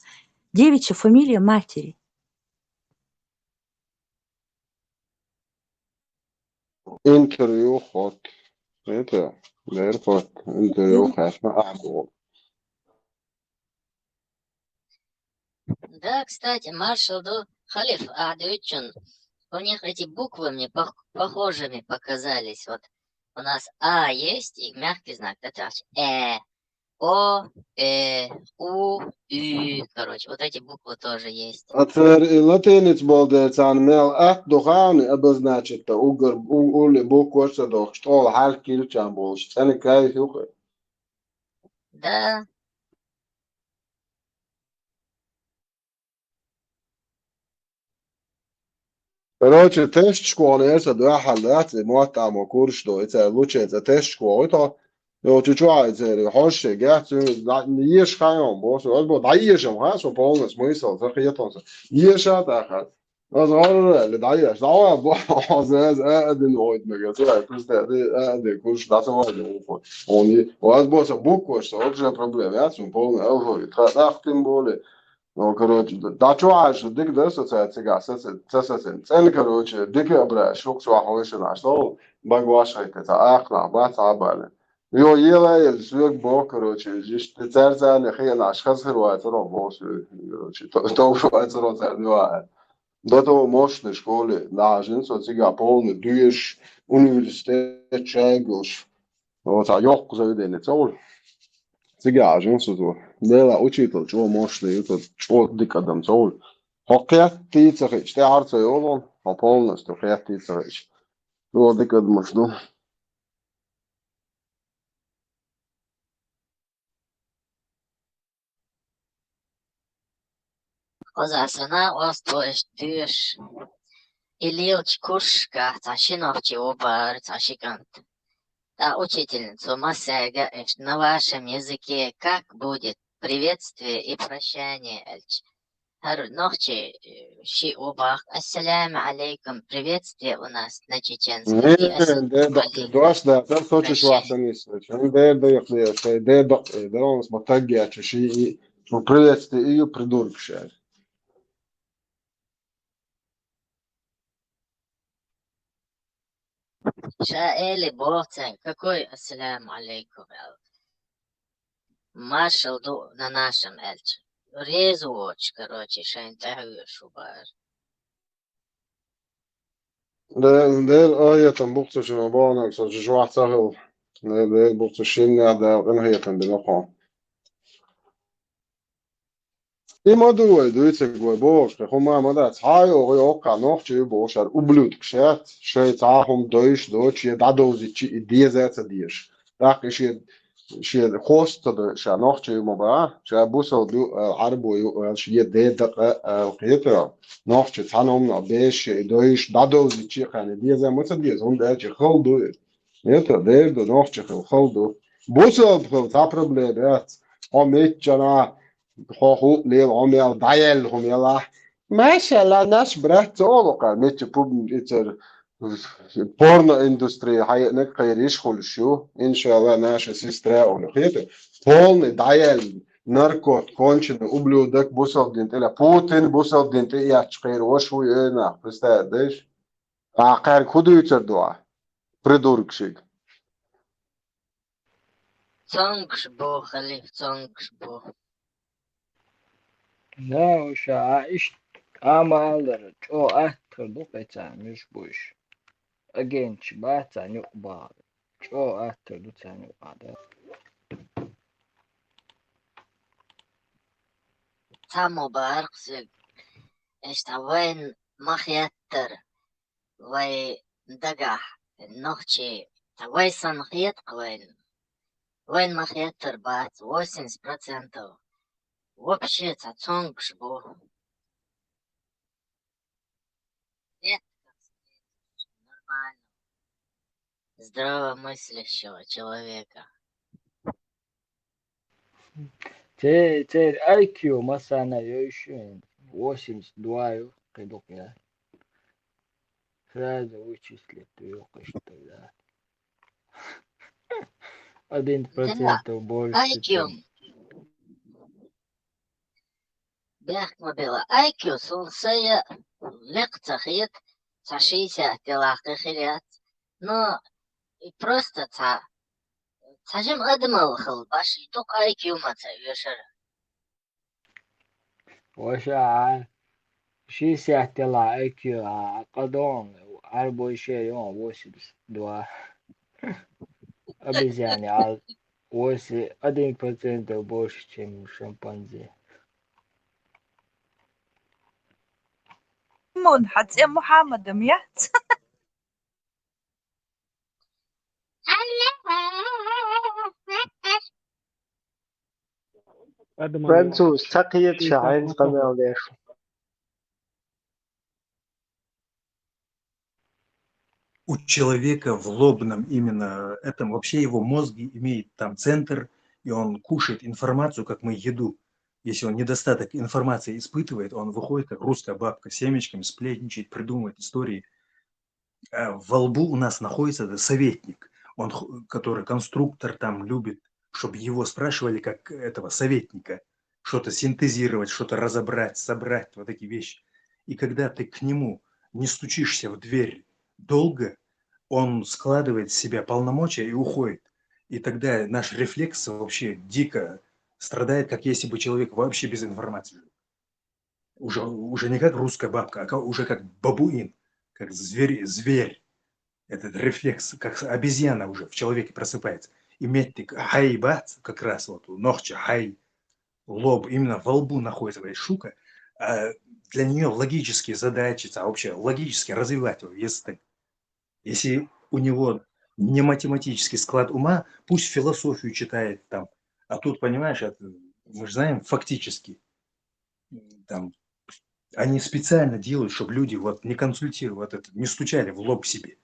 Speaker 13: Девичья фамилия матери.
Speaker 4: интервью ход. Это дерхот интервью хашма ахбо.
Speaker 14: Да, кстати, маршал Халиф Ахдовичун, у них эти буквы мне похожими показались. Вот у нас А есть и мягкий знак, это О, У, Ü, короче, вот эти буквы тоже есть.
Speaker 4: Латинец болдец ан мел духани обозначит угор ули букву что до что хал килчан больше. Цены кайф юха.
Speaker 14: Да.
Speaker 4: Короче, тест школы это два халат, موقع ما كورش دو это лучше это тест школы то يو تشوع это хош гят ниеш хаем бос вот бо даешем ха что полный смысл за хиятонса еша так азар le даеш да бо азаз аден ойд мега то просто это курс да само он вот бос буква что уже проблема я сум полный алфавит так тем более. Ну, короче, да что, дик да ассоциация, цен, короче, дик обра, шок сваховыше наш, ну, багвашай, это ахна, бац абале. Йо ела, свек бог, короче, здесь ты царца, нехай наш хасхируется, но босс, короче, то шуается, но царца. До того мощной школы, да, женство цига полный, дуешь, университет, чайгуш, вот, а ёхку заведение, цол. Цыгажин сузу. Дела учитель, чего мощный, это чего дикадам цол. Хоккет тицахич, те арца йолон, а полностью хоккет тицахич. Чего дикад мощну.
Speaker 14: Озасына остоиш тюш. Илилч кушка, ташиновчи обар, ташикант. Да, учительница Масяга, на вашем языке как будет приветствие и прощание, Эльч? Нохчи, ши обах, ассаляму алейкум, приветствие у нас на чеченском. И
Speaker 4: ده دقيقة دواش ده ده صوتش واحسن يسوي ده دقيقة شيء ده دقيقة ده он смотрит شيء شو приветствие ее придурок шер.
Speaker 14: Шаэли Бохтен, какой ассаляму алейкум, Маршал на нашем, Эльч. Резуоч, короче, шайнтагу шубар.
Speaker 4: ده آية بوقت شنو بانا صوت شو واحد سهل ده بوقت شيني ده إنها بنقطع. Има дуе, дуице го бош, хома мада цай ого ока нохче бошар ублюдк шет, шет ахум дойш доч je dadozi chi die zetse dies. Dak is je host de sha nохче mo ba, sha busol du arbo je de da qetra. Nохче tanom na besh doish dadozi chi khane die ze mot die on da chi khol do. Это der do nохче khol do. Busol ta problem dat. Omet jana خو ليه عمل دايل هم يلا ما شاء الله ناس برات أولوكا ميت بوب إتر بورن إندستري هاي نكير يشخل شو إن شاء الله ناس سيسترا أو خيته بورن دايل ناركو كونشن أبلو دك بوسال دينت إلا بوتين بوسال دينت إياه تشقير وشو ينا بستادش عقار كودو يتر دوا بريدورك شيء
Speaker 14: Цонгш бо, халиф, цонгш бо.
Speaker 11: لا وش عايش عمال جو أهتر دوقيتا مش بوش أجين شباتا نقبا جو أهتر دوتا نقبا
Speaker 14: Тамо барксик. Esta وين مخيتر. وي دقح. نوخشي. وي صنخيت قوين. وين مخيتر بات 80%. Вообще, цонгш бо. Нет, нормально. Здравомыслящего человека.
Speaker 11: Теперь IQ масана еще 82 кидок я. Сразу вычислить ее, что да. 1% больше.
Speaker 14: IQ. بيحكموا بلا IQ سلسية لقطخيت تشيسة تلاقي خيات но и просто цажим адмал хал баш и ток IQ маца вешер.
Speaker 11: وشاع شي ساعة طلع IQ قدون عربو شي يوم وسبس دوا обезьяне а 1% больше чем у шимпанзе.
Speaker 13: مون حتى محمد ميات
Speaker 9: فранцуз تقيت شعين قمال ديش.
Speaker 5: У человека в лобном именно этом вообще его мозги имеет там центр, и он кушает информацию, как мы еду. Если он недостаток информации испытывает, он выходит как русская бабка семечками, сплетничает, придумывает истории. А во лбу у нас находится этот советник, он, который конструктор там любит, чтобы его спрашивали как этого советника, что-то синтезировать, что-то разобрать, собрать, вот такие вещи. И когда ты к нему не стучишься в дверь долго, он складывает в себя полномочия и уходит. И тогда наш рефлекс вообще дико страдает, как если бы человек вообще без информации. Уже не как русская бабка, а уже как бабуин, как зверь. Этот рефлекс, как обезьяна уже в человеке просыпается. иметь хай бац, как раз вот ногча хай, лоб, именно во лбу находится эта штука, для нее логические задачи, вообще логически развивать его, если у него не математический склад ума, пусть философию читает там, а тут, понимаешь, мы же знаем фактически, там, они специально делают, чтобы люди вот не консультировали, не стучали в лоб себе.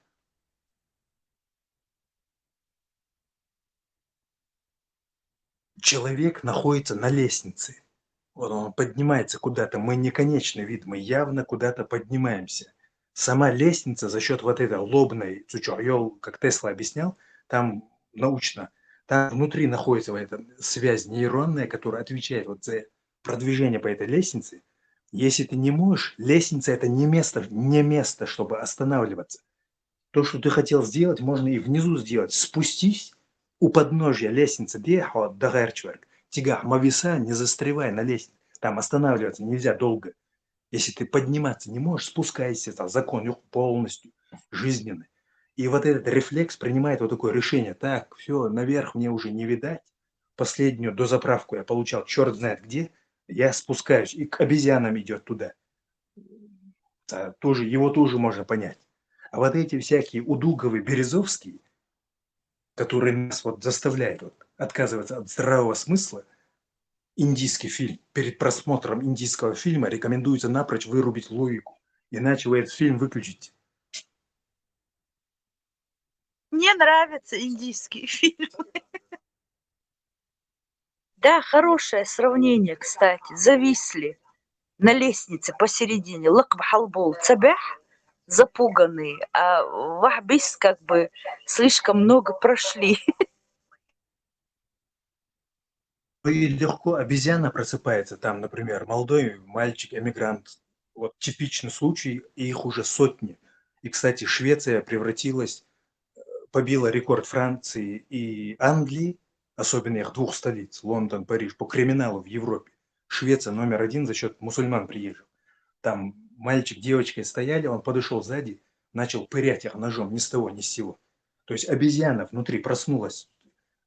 Speaker 5: Человек находится на лестнице. Вот он поднимается куда-то. Мы не конечный вид, мы явно куда-то поднимаемся. Сама лестница за счет вот этой лобной цучойол, как Тесла объяснял, там научно, там внутри находится вот эта связь нейронная, которая отвечает вот за продвижение по этой лестнице. Если ты не можешь, лестница это не место, чтобы останавливаться. То, что ты хотел сделать, можно и внизу сделать. Спустись у подножья лестницы, тягах мависа, не застревай на лестнице. Там останавливаться нельзя долго. Если ты подниматься не можешь, спускайся, это закон полностью жизненный. И вот этот рефлекс принимает вот такое решение. Так, все, наверх мне уже не видать. Последнюю дозаправку я получал черт знает где. Я спускаюсь, и к обезьянам идет туда. Его тоже можно понять. А вот эти всякие удуговые, березовские, которые нас вот заставляют отказываться от здравого смысла, индийский фильм. Перед просмотром индийского фильма рекомендуется напрочь вырубить логику, иначе вы этот фильм выключите.
Speaker 13: Мне нравятся индийские фильмы. Да, хорошее сравнение, кстати. Зависли на лестнице посередине. Лакбхалбул цабях, запуганные, а вахбис как бы слишком много прошли.
Speaker 5: И легко обезьяна просыпается, там, например, молодой мальчик, эмигрант. Вот типичный случай, и их уже сотни. И, кстати, Швеция побила рекорд Франции и Англии, особенно их двух столиц, Лондон, Париж, по криминалу в Европе. Швеция номер 1 за счет мусульман приезжих. Там мальчик, девочка стояли, он подошел сзади, начал пырять их ножом ни с того, ни с сего. То есть обезьяна внутри проснулась.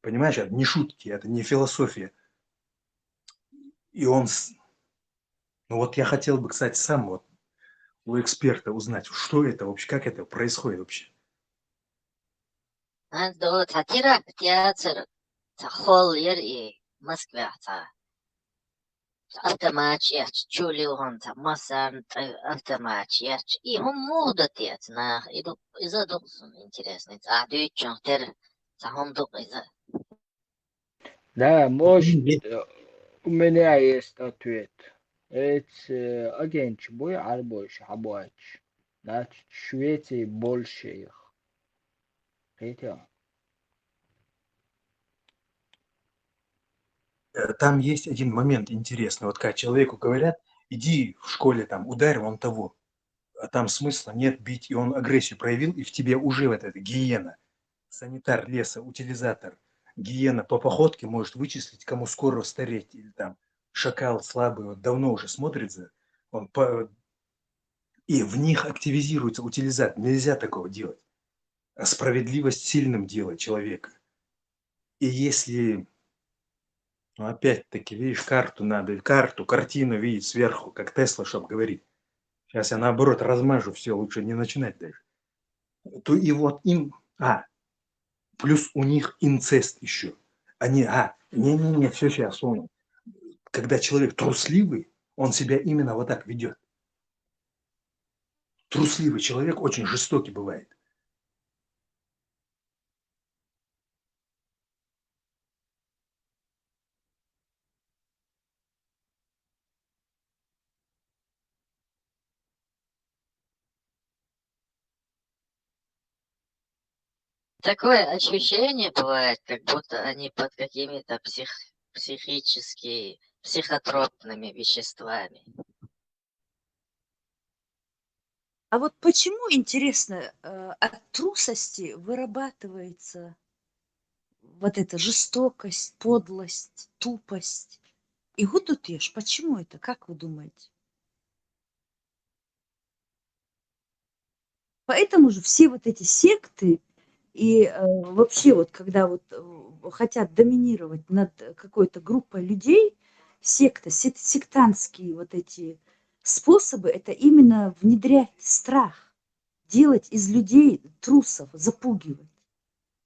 Speaker 5: Понимаешь, это не шутки, это не философия. И он... Ну вот я хотел бы, кстати, сам вот у эксперта узнать, что это вообще, как это происходит вообще.
Speaker 14: عنده تيرا تياتر تخول يري مسكبع تا автоматч яч чули он та масан автоматч яч и он мода тет на иду иза доксон интересный а дючон тер та он док иза
Speaker 11: Да, может, у меня есть ответ. Это агенч бой арбош хабач. Значит, в Швеции больше их. Хотя.
Speaker 5: Там есть один момент интересный. Вот когда человеку говорят, иди в школе там, ударь вон того. А там смысла нет бить, и он агрессию проявил, и в тебе уже вот эта гиена. Санитар леса, утилизатор. Гиена по походке может вычислить, кому скоро стареть. Или там шакал слабый, вот давно уже смотрит и в них активизируется утилизатор. Нельзя такого делать. А справедливость сильным делает человека. И если, ну опять-таки, видишь, картину видеть сверху, как Тесла, чтобы говорить. Сейчас я наоборот размажу все, лучше не начинать даже. То и вот им, плюс у них инцест еще. Они, не-не-не, все сейчас понял. Когда человек трусливый, он себя именно вот так ведет. Трусливый человек очень жестокий бывает.
Speaker 14: такое ощущение бывает, как будто они под какими-то психотропными веществами.
Speaker 13: А вот почему, интересно, от трусости вырабатывается вот эта жестокость, подлость, тупость? И гудутеш, почему это, как вы думаете? Поэтому же все вот эти секты и вообще вот когда вот хотят доминировать над какой-то группой людей, сектантские вот эти способы, это именно внедрять страх, делать из людей трусов, запугивать.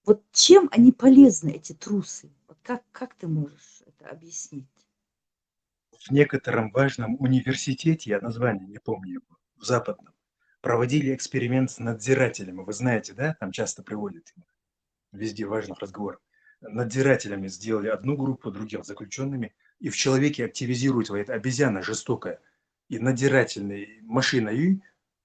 Speaker 13: Вот чем они полезны, эти трусы? Вот как ты можешь это объяснить?
Speaker 5: В некотором важном университете, я название не помню, его, в Западном, проводили эксперимент с надзирателями. Вы знаете, да, там часто приводят везде в важных разговорах. Надзирателями сделали одну группу, других заключенными, и в человеке активизируется эта обезьяна жестокая. И надзирательной машиной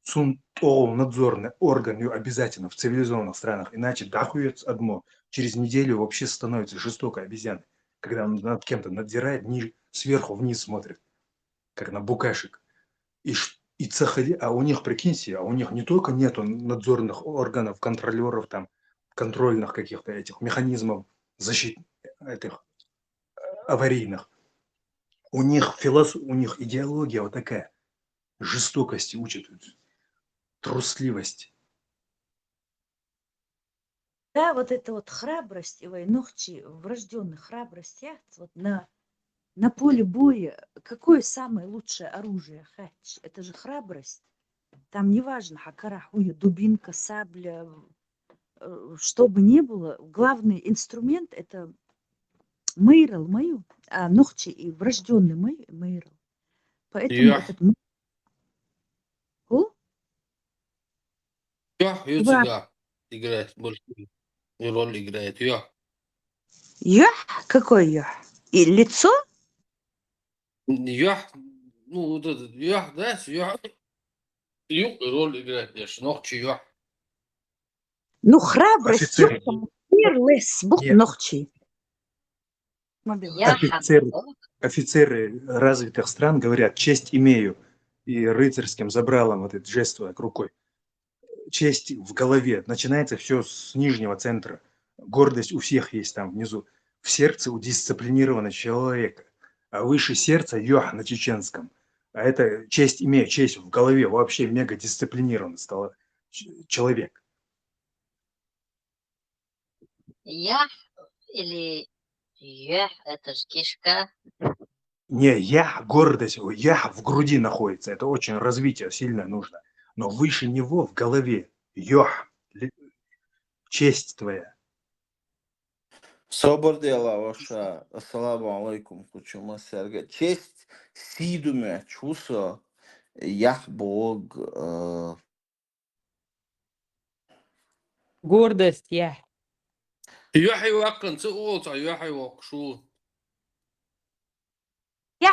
Speaker 5: надзорный орган ее обязательно в цивилизованных странах, иначе дахует одно. Через неделю вообще становится жестокой обезьяной, когда он над кем-то надзирает, сверху вниз смотрит, как на букашек. А у них, прикиньте, у них не только нету надзорных органов, контролеров, там, контрольных каких-то этих механизмов защит этих аварийных. У них идеология вот такая. Жестокости учат, трусливость.
Speaker 13: Да, вот эта вот храбрость, и ногти врожденная храбрость, вот на поле боя, какое самое лучшее оружие, хач? Это же храбрость. Там неважно, хакарахуя, дубинка, сабля, что бы ни было, главный инструмент это мейрал, а ногти и врожденный мейрал. Поэтому этот
Speaker 15: всегда играет большую роль играет.
Speaker 13: Какой я? И лицо?
Speaker 15: Ну вот этот да, роль играет, ногти
Speaker 13: Ну, храбрость,
Speaker 5: Офицеры.
Speaker 13: ногти.
Speaker 5: Офицеры развитых стран говорят: честь имею, и рыцарским забралом вот этот жест рукой. Честь в голове. Начинается все с нижнего центра. Гордость у всех есть там внизу. В сердце у дисциплинированного человека. А выше сердца на чеченском. А это честь имею, честь в голове. Вообще мега дисциплинированный стал человек.
Speaker 14: Или это же кишка.
Speaker 5: Не, гордость, в груди находится. Это очень развитие сильно нужно. Но выше него в голове. Честь твоя.
Speaker 16: Sobordela vaša, assalamu alaikum, kučuma serga. Čest sidume čuso, Bog.
Speaker 11: Гордость,
Speaker 15: يوحي تقوط يوحي وقشو
Speaker 14: Ты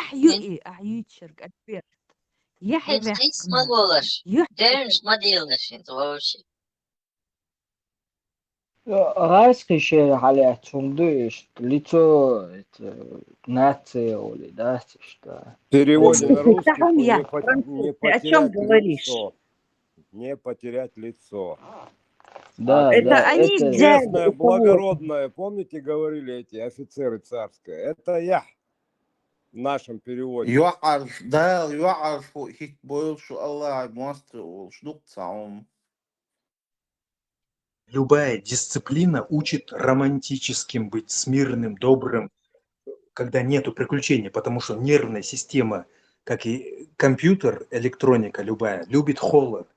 Speaker 14: смололаш. Дернш вообще.
Speaker 11: райский шер халят чундуешь, лицо это нация или да, что.
Speaker 12: В переводе на русский не
Speaker 13: О чем говоришь?
Speaker 12: Не потерять лицо.
Speaker 11: Да,
Speaker 13: это они
Speaker 12: честное, благородное, помните, говорили эти офицеры царские? Это я в нашем переводе.
Speaker 5: Любая дисциплина учит романтическим быть, смиренным, добрым, когда нету приключений, потому что нервная система, как и компьютер, электроника любая, любит холод.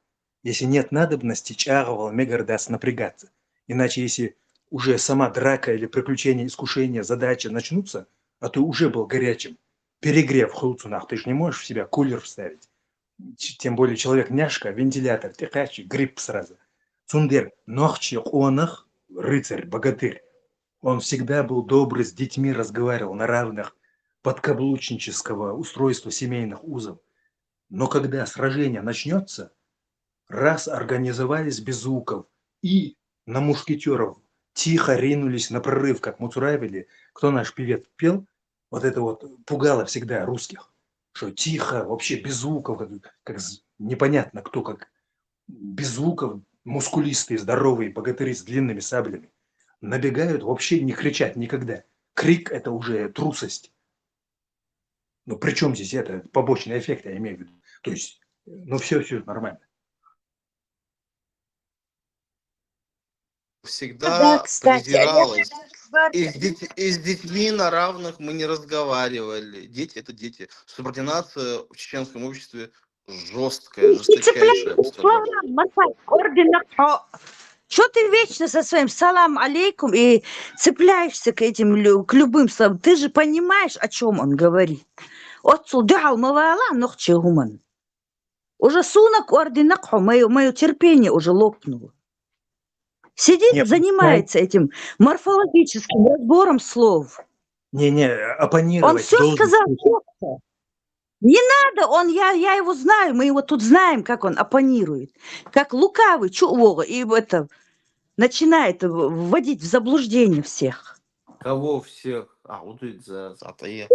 Speaker 5: Если нет надобности, чарвал, мегардаст напрягаться. Иначе, если уже сама драка или приключения, искушения, задача начнутся, а ты уже был горячим, перегрев хлуцунах, ты же не можешь в себя кулер вставить. Тем более человек няшка, вентилятор, тихачий, грипп сразу. Цундер, нохчи, онах, рыцарь, богатырь. Он всегда был добрый, с детьми разговаривал на равных, подкаблучнического устройства семейных узов. Но когда сражение начнется, раз организовались без звуков и на мушкетеров тихо ринулись на прорыв, как Муцуравели, кто наш певец пел, вот это вот пугало всегда русских, что тихо, вообще без звуков, как непонятно кто, как без звуков, мускулистые, здоровые богатыри с длинными саблями набегают, вообще не кричат никогда. Крик – это уже трусость. Ну, при чем здесь это? Побочный эффект, я имею в виду. То есть, ну, все нормально.
Speaker 16: Всегда
Speaker 13: кстати,
Speaker 16: презиралось. И с детьми на равных мы не разговаривали. Дети — это дети. Субординация в чеченском обществе жесткая,
Speaker 13: Не
Speaker 16: жесточайшая, я бы
Speaker 13: цепляйся к
Speaker 16: сказал.
Speaker 13: словам, мотать ордена. Что ты вечно со своим салам алейкум и цепляешься к этим, к любым словам? Ты же понимаешь, о чем он говорит. Уже сунок ордена, мое терпение уже лопнуло. Сидит,
Speaker 5: Не,
Speaker 13: занимается этим морфологическим разбором слов. Он
Speaker 5: оппонировать
Speaker 13: все
Speaker 5: должен.
Speaker 13: сказал четко. Не надо, я его знаю, мы его тут знаем, как он оппонирует. Как лукавый, и это начинает вводить в заблуждение всех.
Speaker 16: Кого всех? Вот за Атае.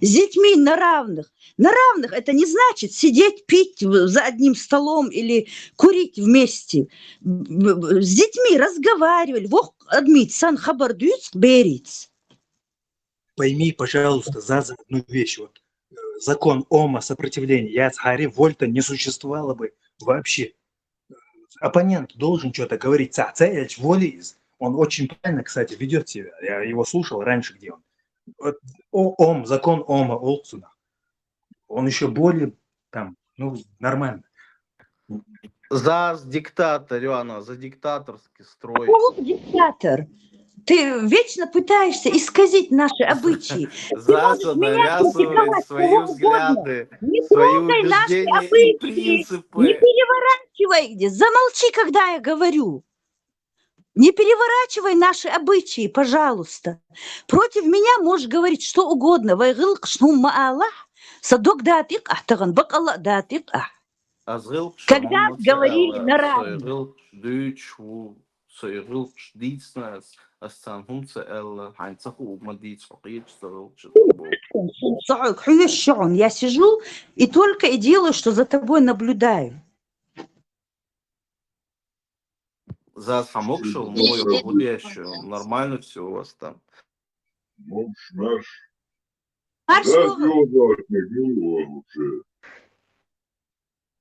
Speaker 13: С детьми на равных. На равных это не значит сидеть, пить за одним столом или курить вместе. С детьми разговаривали.
Speaker 5: Пойми, пожалуйста, за одну вещь. Вот, закон Ома, сопротивления, Яцхари, Вольта не существовало бы вообще. Оппонент должен что-то говорить. Цаэльч Волиз, он очень правильно, кстати, ведет себя. Я его слушал раньше, где он. Вот, закон Ома, Олцуна. Он еще более там, нормально.
Speaker 16: За диктатор, Иоанна, за диктаторский строй.
Speaker 13: Диктатор. Ты вечно пытаешься исказить наши обычаи.
Speaker 16: Заса навязывает свои взгляды, свои убеждения и принципы.
Speaker 13: Не переворачивай, замолчи, когда я говорю. Не переворачивай наши обычаи, пожалуйста. Против меня можешь говорить что угодно. Когда говорили на равных. Я сижу и только и делаю, что за тобой наблюдаю.
Speaker 16: За самокшел, мой гудящую. Нормально все у вас там.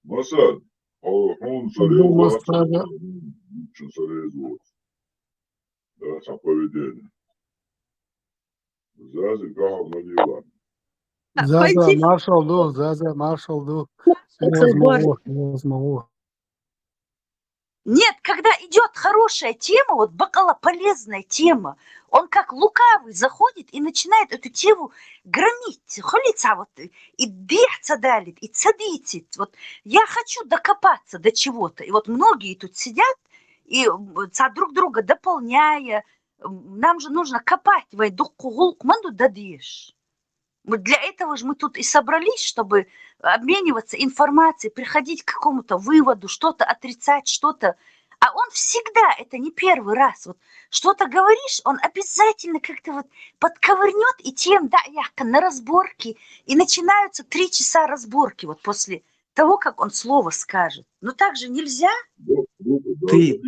Speaker 8: Масад, он соревновался, да, сам поведение. Зази гахал на диван.
Speaker 17: Заза, маршал ду. Невозможно.
Speaker 13: Нет, когда идет хорошая тема, вот бакала полезная тема, он как лукавый заходит и начинает эту тему громить, холиться вот, и бьется далит, и цадитит. Вот я хочу докопаться до чего-то. И вот многие тут сидят и друг друга дополняя. Нам же нужно копать. Для этого же мы тут и собрались, чтобы обмениваться информацией, приходить к какому-то выводу, что-то отрицать, что-то. А он всегда, это не первый раз, вот что-то говоришь, он обязательно как-то вот подковырнет и тем, да, на разборки. И начинаются 3 часа разборки вот после того, как он слово скажет. Но так же нельзя.
Speaker 5: Ты,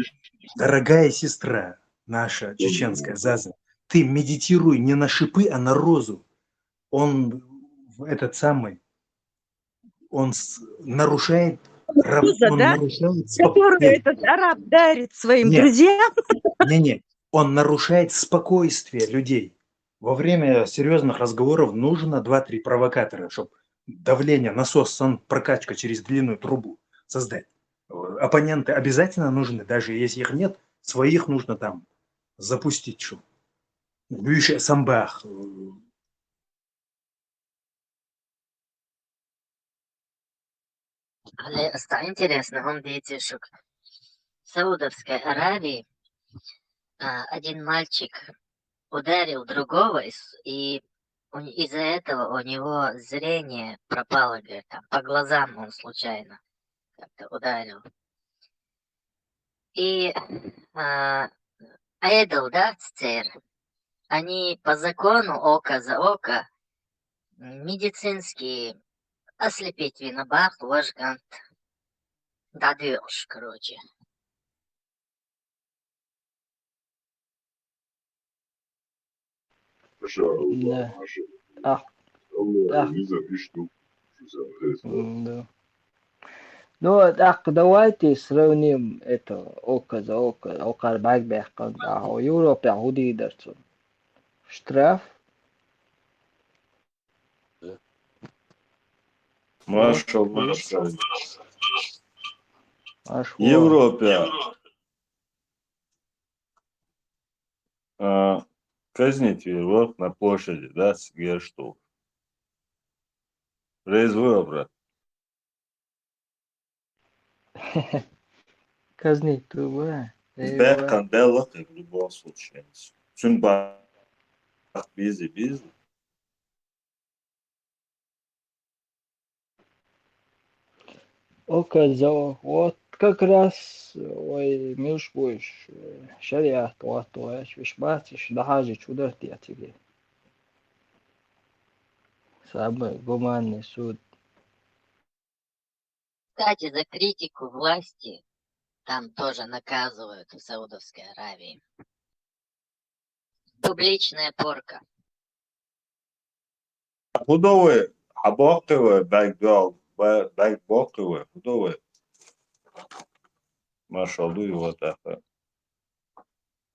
Speaker 5: дорогая сестра наша, чеченская Заза, ты медитируй не на шипы, а на розу. Он нарушает...
Speaker 13: Которую этот араб дарит своим друзьям.
Speaker 5: Он нарушает спокойствие людей. Во время серьезных разговоров нужно 2-3 провокатора, чтобы давление, насос, прокачка через длинную трубу создать. Оппоненты обязательно нужны, даже если их нет, своих нужно там запустить. Бюйше самбах.
Speaker 14: Але стало интересно, он видите, что в Саудовской Аравии один мальчик ударил другого, и из-за этого у него зрение пропало, говорит, там, по глазам он случайно как-то ударил. И Айдл, да, Цер, они по закону око за око медицинские ослепить винобах, ложгант, дадешь, короче.
Speaker 11: Да. Да. Ну, так давайте сравним это око за око. Окар Бакбехкан, да, у Европе Худидерсон. Штраф.
Speaker 3: Maşallah.
Speaker 11: Аж во.
Speaker 3: Европе казнить его на площади, да, где что. Резвый, брат.
Speaker 11: Казнить труба.
Speaker 3: Бэкан делать в любом случае. Çünkü biz
Speaker 11: Око за око. Вот как раз, ой, миш будешь шариат, вот, виш бачишь, да хажи чудо ты тебе. Самый гуманный суд.
Speaker 14: Кстати, за критику власти там тоже наказывают в Саудовской Аравии. Публичная порка.
Speaker 3: худовые, хабоковые, бэкбоковые, худовые. Машаллах его так.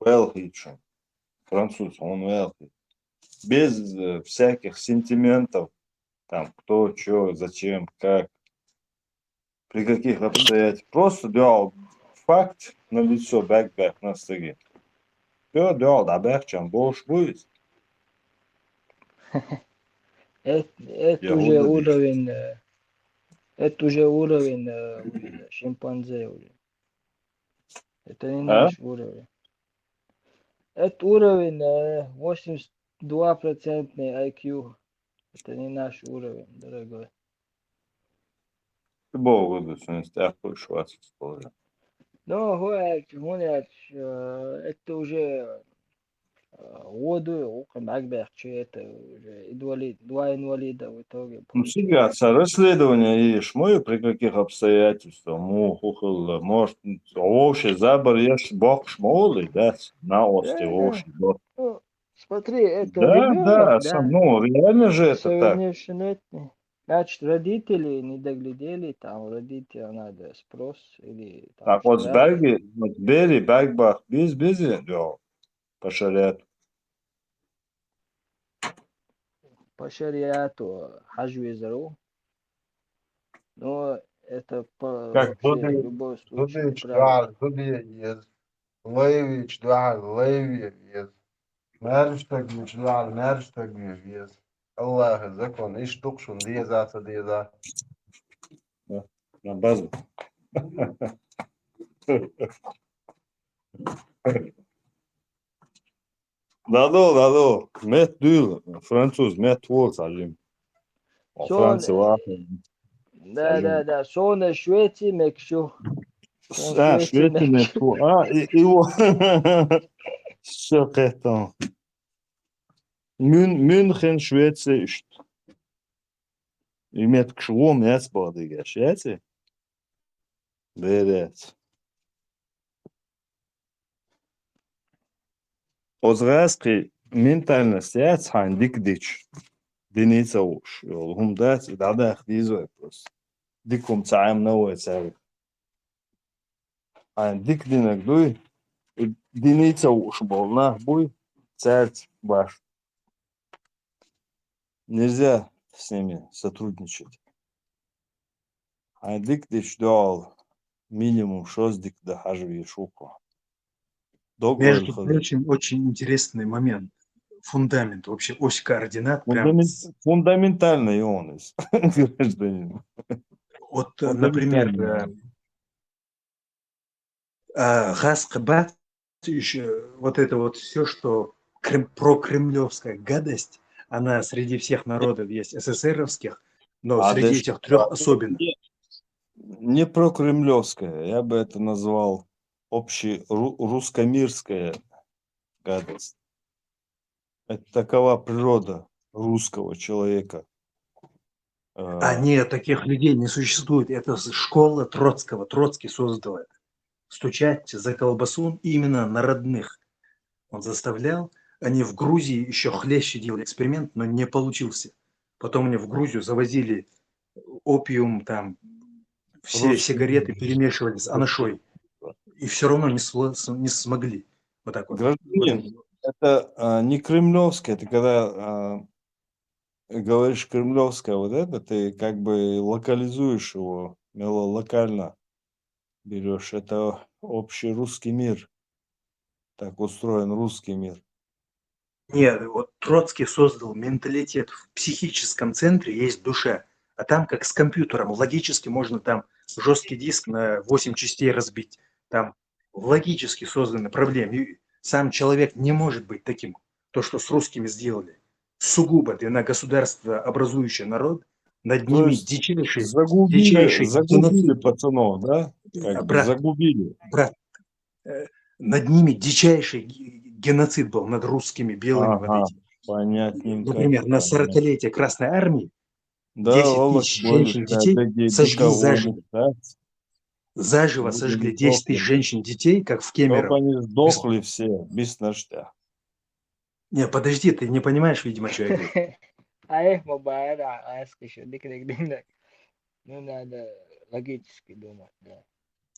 Speaker 3: Велхичен. Француз, он велхич. Без всяких сентиментов. Там, кто, что, зачем, как. При каких обстоятельствах. Просто делал факт на лицо, бэк на стыге. Все делал, да бэкчем больше будет.
Speaker 11: Это уже уровень, это уже уровень шимпанзе уже. Это не наш уровень. Это уровень 82% IQ. Это не наш уровень, дорогой.
Speaker 3: Богу, да, такой швадский положение.
Speaker 11: Но, это уже воду, окон Бакбехчи, это уже инвалид, 2 инвалида в итоге.
Speaker 3: Ну, сега, расследование видишь, мы при каких обстоятельствах, может, вообще забор ешь бог шмолы, да, на осте вообще.
Speaker 11: Ну, смотри, это
Speaker 3: Да,
Speaker 11: ребенок,
Speaker 3: да,
Speaker 11: да,
Speaker 3: ну, реально же это так.
Speaker 11: несовершеннолетний. Значит, родители не доглядели, там родителям надо спрос или там
Speaker 3: Так, вот
Speaker 11: штраф.
Speaker 3: бери, бакбах, без, да, по шариату.
Speaker 11: По шариату хажвизару. Но это
Speaker 4: Как
Speaker 11: вообще в любом случае
Speaker 4: Дудич,
Speaker 11: неправильно.
Speaker 4: Дудич, Левич, Левич, Merstagmiş, Merstagmiş. Allah'ı zakon, iş tukşun diye za.
Speaker 3: На базу. Да, мет дюл, француз, мет вол, сажим. Франция,
Speaker 11: Да. Сон Швеции мекшу.
Speaker 3: Швеция мет вол. Его. Все это. München, Швеция, işte. Имет кшвом, ясбадыга, Швеция. Берет. Озгайский ментальность, яц хайн дик-дич. Деница уж. Хум дать, и да, дизой просто. Дикум цаем новое царь. Хайн дик динек дуй. Деница уж был, на, буй, царь ваш. Нельзя с ними сотрудничать. А дик дич дал минимум 6 дик да хажви шуку.
Speaker 5: Между прочим, очень интересный момент. Фундамент, вообще ось координат. Прям...
Speaker 3: Фундаментальный он из гражданин.
Speaker 5: Вот, например, газ, кабат, вот это вот все, что прокремлевская гадость, она среди всех народов есть, СССРовских, но среди этих трех особенно.
Speaker 3: Не прокремлевская, я бы это назвал общерусско-мирская гадость. Это такова природа русского человека.
Speaker 5: А нет, таких людей не существует. Это школа Троцкого. Троцкий создал это. Стучать за колбасу именно на родных. Он заставлял. Они в Грузии еще хлеще делали эксперимент, но не получился. Потом они в Грузию завозили опиум, там все
Speaker 3: Русский
Speaker 5: сигареты
Speaker 3: мир.
Speaker 5: перемешивали с анашой. И все равно не смогли. Вот так вот.
Speaker 3: Гражданин, это не кремлевское, это когда говоришь кремлевское, вот это ты как бы локализуешь его, локально берешь. Это общий русский мир. Так устроен русский мир.
Speaker 5: Нет, вот Троцкий создал менталитет. В психическом центре есть душа. А там как с компьютером. Логически можно там жесткий диск на 8 частей разбить. Там логически созданы проблемы. И сам человек не может быть таким. То, что с русскими сделали. Сугубо ты на государство образующий народ. Над
Speaker 3: То
Speaker 5: ними
Speaker 3: есть
Speaker 5: дичайший
Speaker 3: загубили
Speaker 5: геноцид.
Speaker 3: пацанов, да? Как бы
Speaker 5: Брат,
Speaker 3: загубили.
Speaker 5: над ними дичайший геноцид был над русскими белыми вот
Speaker 3: Ага,
Speaker 5: этими.
Speaker 3: понятненько.
Speaker 5: Например, на
Speaker 3: понятно.
Speaker 5: 40-летие Красной Армии
Speaker 3: Да,
Speaker 5: 10
Speaker 3: Волок,
Speaker 5: тысяч
Speaker 3: более
Speaker 5: женщин, детей сожгли заживо.
Speaker 3: да?
Speaker 5: Заживо
Speaker 3: Чтобы
Speaker 5: сожгли
Speaker 3: они
Speaker 5: 10 тысяч
Speaker 3: сдохли.
Speaker 5: женщин, детей, как в
Speaker 3: Чтобы
Speaker 5: Кемерово.
Speaker 3: они сдохли все, без ножа.
Speaker 5: Не, подожди, ты не понимаешь, видимо, что я говорю.
Speaker 11: Аэх, мабара, аэскишо, дик-дик-дик-дик. Ну, надо логически думать, да.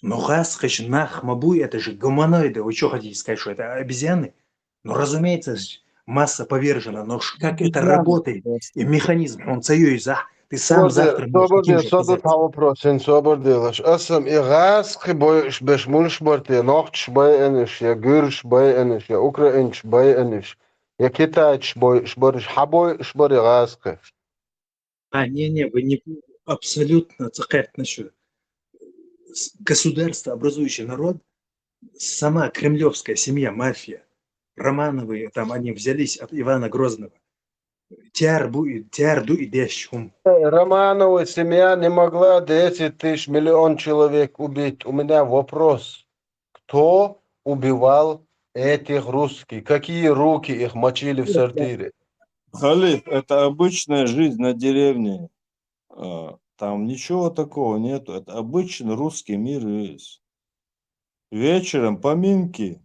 Speaker 5: Но Хасхач, Нах, Мабуй, это же гуманоиды. Вы что хотите сказать, что это обезьяны? Ну, разумеется, масса повержена, но как это работает? И механизм, он цаюсь, ты сам завтра можешь таким же
Speaker 4: Soda
Speaker 5: оказаться.
Speaker 4: 100% soberdelig. Asam igas geboy besmulsh morte nachts bei enish ya gürsh bei enish ya ukrainch bei enish ya kitach boy shborish haboy shbor igas.
Speaker 5: Не, вы не абсолютно цакать насчет. Государство, образующий народ, сама кремлевская семья, мафия, Романовы, там они взялись от Ивана Грозного. Тярду и дещум.
Speaker 4: Романова семья не могла 10 тысяч миллион человек убить. У меня вопрос. Кто убивал этих русских? Какие руки их мочили в сортире?
Speaker 3: Халиф, это обычная жизнь на деревне. Там ничего такого нету. Это обычный русский мир есть. Вечером поминки,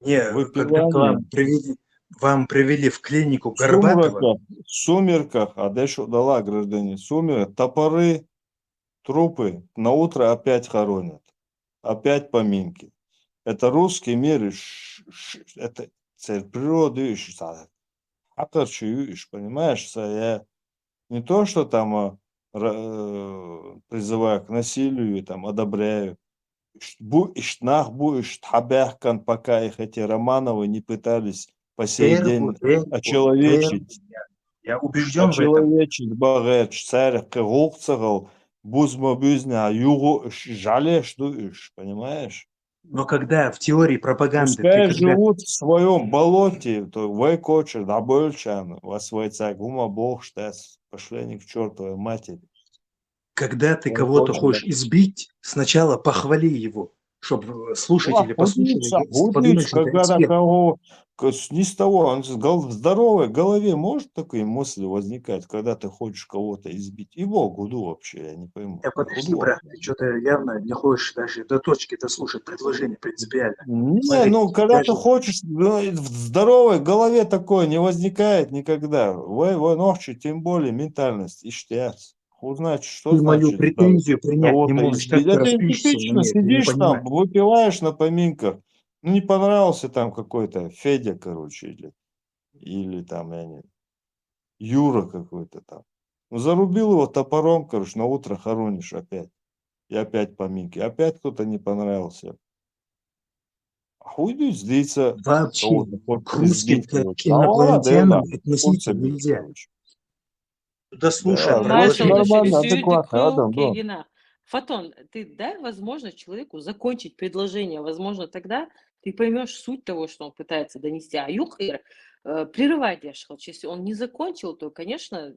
Speaker 5: Не, когда
Speaker 3: выпивание.
Speaker 5: вам привели в клинику
Speaker 3: В
Speaker 5: Горбатова,
Speaker 3: сумерках, а дальше дала граждане, сумерки, топоры, трупы, на утро опять хоронят. Опять поминки. Это русский мир, это цель природы, понимаешь, я не то, что там призываю к насилию, там одобряю. Пока их эти Романовы не пытались по сей день очеловечить.
Speaker 5: Я убежден в этом.
Speaker 3: Очеловечить багач, царь, кыгулцагал, бузма бюзня, югу жалеешь, дуешь, понимаешь?
Speaker 5: Но когда в теории пропаганды
Speaker 3: Пускай живут в своем болоте, то вы кочер, да больчан, вас войцак, ума бог штас, пошли они к чертовой матери.
Speaker 5: Когда ты кого-то хочешь избить, сначала похвали его, чтобы слушатели послушали и подумали, что это
Speaker 3: когда
Speaker 5: эксперт.
Speaker 3: кого не с того, он в здоровой голове может такие мысли возникать, когда ты хочешь кого-то избить? И Богу вообще, я не пойму.
Speaker 5: Я подожди, брат, ты что-то явно не хочешь даже до точки дослушать предложение принципиально.
Speaker 3: Не,
Speaker 5: Смотри,
Speaker 3: ну когда
Speaker 5: даже
Speaker 3: ты хочешь, в здоровой голове такое не возникает никогда. Вы ночью, тем более ментальность, ищтяц. Узнать, что
Speaker 5: ты мою
Speaker 3: значит
Speaker 5: претензию принять не
Speaker 3: кого-то
Speaker 5: можешь, как
Speaker 3: избить.
Speaker 5: ты
Speaker 3: Это
Speaker 5: распишешься на
Speaker 3: типично,
Speaker 5: ней, ты не
Speaker 3: сидишь там,
Speaker 5: понимаешь.
Speaker 3: выпиваешь на поминках. Ну, не понравился там какой-то Федя, короче, или там, я не Юра какой-то там. Ну, зарубил его топором, короче, на утро хоронишь опять. И опять поминки. Опять кто-то не понравился. А хуй злиться.
Speaker 5: Вообще к русским,
Speaker 3: Избить,
Speaker 5: как к
Speaker 3: короче. А ладно, да,
Speaker 5: инопланетянам
Speaker 3: хуй
Speaker 5: относиться
Speaker 3: себе,
Speaker 5: нельзя.
Speaker 3: короче.
Speaker 5: Дослушай
Speaker 3: Да,
Speaker 18: Маршал,
Speaker 5: предложение.
Speaker 3: нормально,
Speaker 18: сюди
Speaker 3: адекватно, Адам, да.
Speaker 18: Кевина. Фотон, ты дай возможность человеку закончить предложение. Возможно, тогда ты поймешь суть того, что он пытается донести. А Юхер прерывай Дешхалч. Если он не закончил, то, конечно,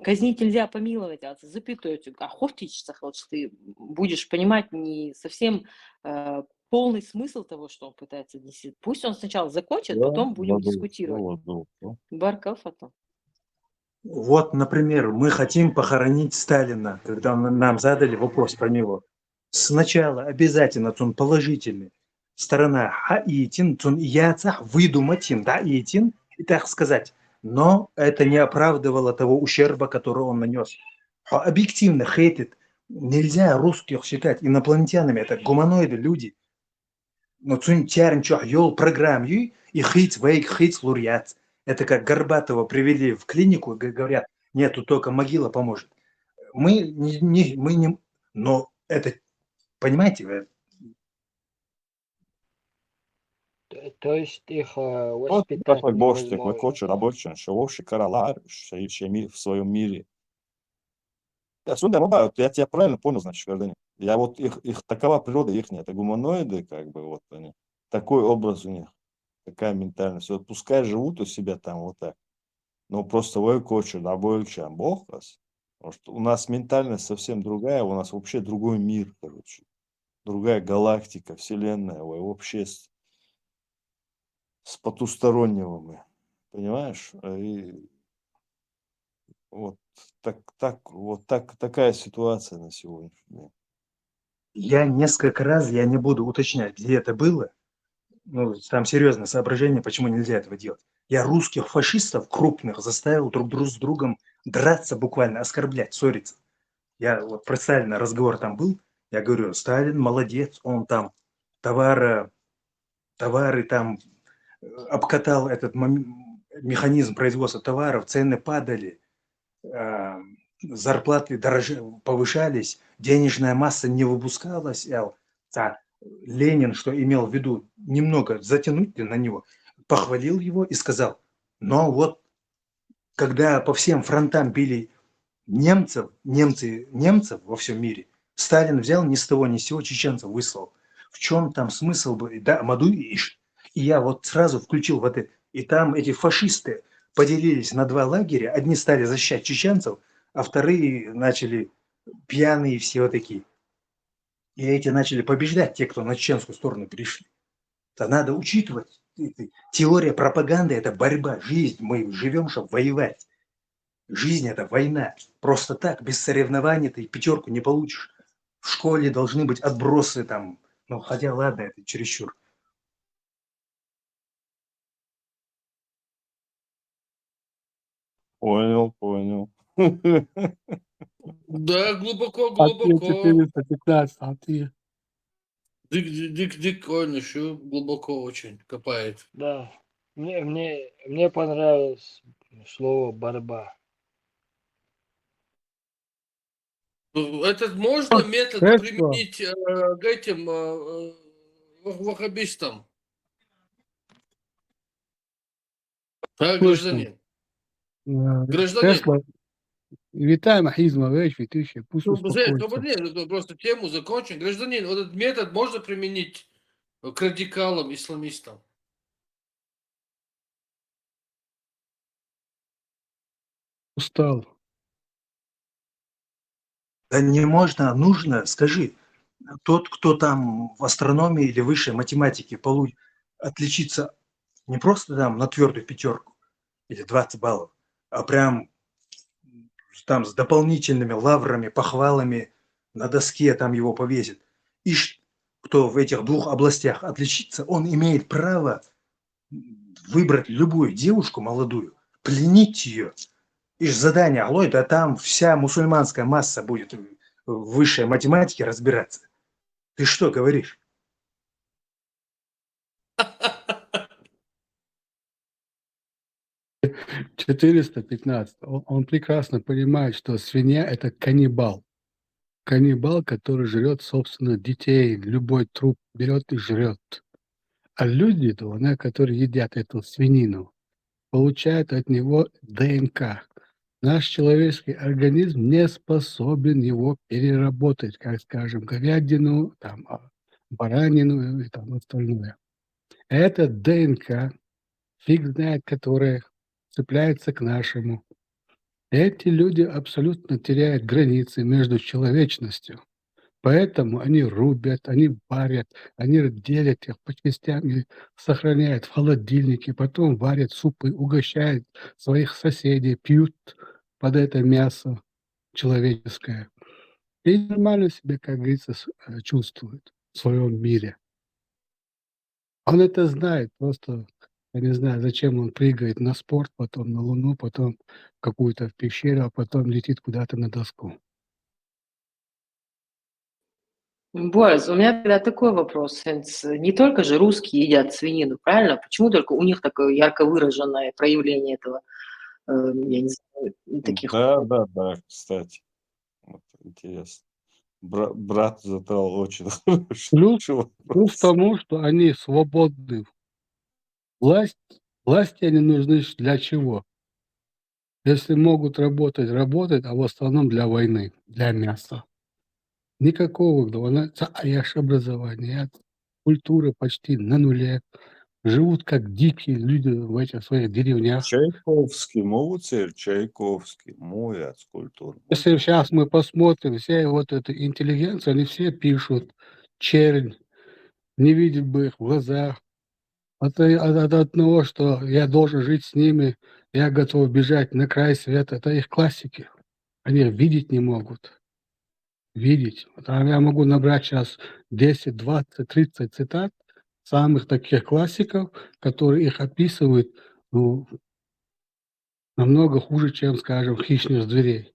Speaker 18: казнить нельзя, помиловать, а запятой. Охотич, ты будешь понимать не совсем полный смысл того, что он пытается донести. Пусть он сначала закончит,
Speaker 3: Да,
Speaker 18: потом будем
Speaker 3: ладно,
Speaker 18: дискутировать.
Speaker 3: да.
Speaker 18: Барка, Фотон.
Speaker 5: Вот, например, мы хотим похоронить Сталина, когда нам задали вопрос про него. Сначала обязательно он положительный. Сторона хаитин, он яцах выдуматин, да, итин, и так сказать. Но это не оправдывало того ущерба, который он нанес. Объективно хейтит. Нельзя русских считать инопланетянами. Это гуманоиды, люди. Но цунь тярн чох ёл программу и хейт вейк хейт лурьят. Это как Горбатова привели в клинику, говорят, нет, тут только могила поможет. Мы не, но это, понимаете,
Speaker 11: То есть их
Speaker 3: Вот
Speaker 11: воспитать
Speaker 3: такой бошник,
Speaker 11: невозможно.
Speaker 3: выкочу рабочий, что вовсе каралар, в своем мире. Отсюда, я тебя правильно понял, значит, Гордыня. Я вот их такова природа их, это гуманоиды, как бы, вот они. Такой образ у них, такая ментальность. Вот пускай живут у себя там вот так. Но просто выкочу, да больше, бог вас. Потому что у нас ментальность совсем другая, у нас вообще другой мир, короче. Другая галактика, вселенная, вообще с потустороннего мы. Понимаешь? И вот такая ситуация на сегодняшний день.
Speaker 5: я несколько раз, я не буду уточнять, где это было, ну, там серьезное соображение, почему нельзя этого делать. Я русских фашистов крупных заставил друг с другом драться буквально, оскорблять, ссориться. Я вот про Сталина разговор там был, я говорю, Сталин молодец, он там товары там обкатал этот механизм производства товаров, цены падали, зарплаты повышались, денежная масса не выпускалась. Ленин, что имел в виду, немного затянуть на него, похвалил его и сказал, но вот когда по всем фронтам били немцев во всем мире, Сталин взял ни с того ни с сего чеченцев выслал. В чем там смысл был? Да, Мадуиш. И я вот сразу включил вот это. И там эти фашисты поделились на два лагеря. Одни стали защищать чеченцев, а вторые начали пьяные все вот такие. И эти начали побеждать, те, кто на чеченскую сторону перешли. Это надо учитывать. Теория пропаганды – это борьба, жизнь. Мы живем, чтобы воевать. Жизнь – это война. Просто так, без соревнований ты пятерку не получишь. В школе должны быть отбросы там. Ну, хотя ладно, это чересчур.
Speaker 3: Понял.
Speaker 15: Да, глубоко,
Speaker 17: А ты
Speaker 15: глубоко.
Speaker 17: 415, а ты?
Speaker 15: Дик, он еще глубоко очень копает.
Speaker 11: Да. Мне понравилось слово борьба.
Speaker 15: Этот можно метод
Speaker 17: Хорошо.
Speaker 15: применить к этим ваххабистам? А,
Speaker 17: Слышно.
Speaker 15: гражданин?
Speaker 17: Тесла. Витаем Ахизма, вещи, тысячи, пусть
Speaker 15: Ну,
Speaker 17: успокоится.
Speaker 15: нет, просто тему закончим. Гражданин, вот этот метод можно применить к радикалам, исламистам?
Speaker 17: Устал.
Speaker 5: Да не можно, нужно, скажи, тот, кто там в астрономии или высшей математике отличится не просто там на твердую пятерку или 20 баллов, а прям там с дополнительными лаврами, похвалами на доске там его повесит. И кто в этих двух областях отличится, он имеет право выбрать любую девушку молодую, пленить ее. И задание Аллой, да там вся мусульманская масса будет в высшей математике разбираться. Ты что говоришь?
Speaker 17: — 415. Он прекрасно понимает, что свинья – это каннибал. Каннибал, который жрет, собственно, детей. Любой труп берет и жрет. А люди, которые едят эту свинину, получают от него ДНК. Наш человеческий организм не способен его переработать, как, скажем, говядину, там, баранину и там остальное. Это ДНК, фиг знает, которая цепляется к нашему. Эти люди абсолютно теряют границы между человечностью. Поэтому они рубят, они варят, они делят их по частям и сохраняют в холодильнике, потом варят супы, угощают своих соседей, пьют под это мясо человеческое. И нормально себя, как говорится, чувствуют в своем мире. Он это знает, просто Я не знаю, зачем он прыгает на спорт, потом на Луну, потом в какую-то в пещеру, а потом летит куда-то на доску.
Speaker 18: Борис, у меня тогда такой вопрос. Не только же русские едят свинину, правильно? Почему только у них такое ярко выраженное проявление этого, я не знаю, таких...
Speaker 3: Да, кстати. Вот интересно. Брат задал очень
Speaker 17: Плюс
Speaker 3: хороший
Speaker 17: к
Speaker 3: вопрос.
Speaker 17: тому, что они свободны. Власти они нужны для чего? Если могут работать, работают, а в основном для войны, для мяса. Никакого образования, культуры почти на нуле. Живут как дикие люди в этих своих деревнях.
Speaker 3: Чайковский, Чайковский, мой скульптур.
Speaker 17: Если сейчас мы посмотрим, вся вот эта интеллигенция, они все пишут чернь, не видеть бы их в глазах. От одного, что я должен жить с ними, я готов бежать на край света. Это их классики. Они видеть не могут. Видеть. Вот, а я могу набрать сейчас 10, 20, 30 цитат самых таких классиков, которые их описывают, ну, намного хуже, чем, скажем, «Хищных зверей».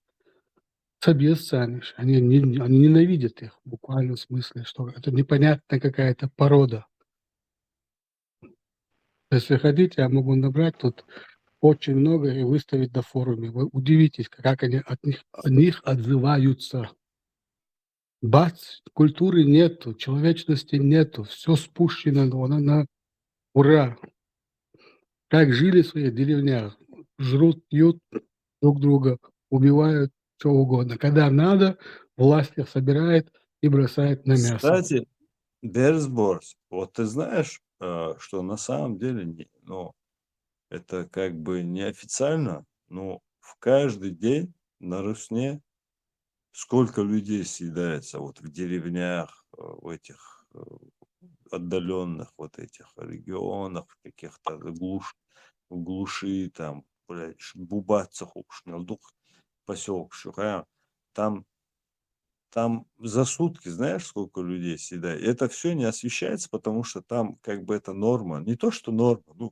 Speaker 17: Собес сами ж, они ненавидят их в буквальном смысле, что это непонятная какая-то порода. Если хотите, я могу набрать тут очень много и выставить на форуме. Вы удивитесь, как они о них отзываются. Бац! Культуры нету, человечности нету, все спущено на ура. Как жили в своих деревнях. Жрут, пьют друг друга, убивают, что угодно. Когда надо, власть их собирает и бросает на мясо.
Speaker 3: Кстати, Берсборс, вот ты знаешь, что на самом деле, это как бы неофициально, но в каждый день на Русне сколько людей съедается вот в деревнях, в этих отдаленных вот этих регионах, в каких-то в глуши, там, блядь, Бубацах, Ушнелдух, поселок Шухая, там за сутки, знаешь, сколько людей съедает? И это все не освещается, потому что там как бы это норма. Не то, что норма,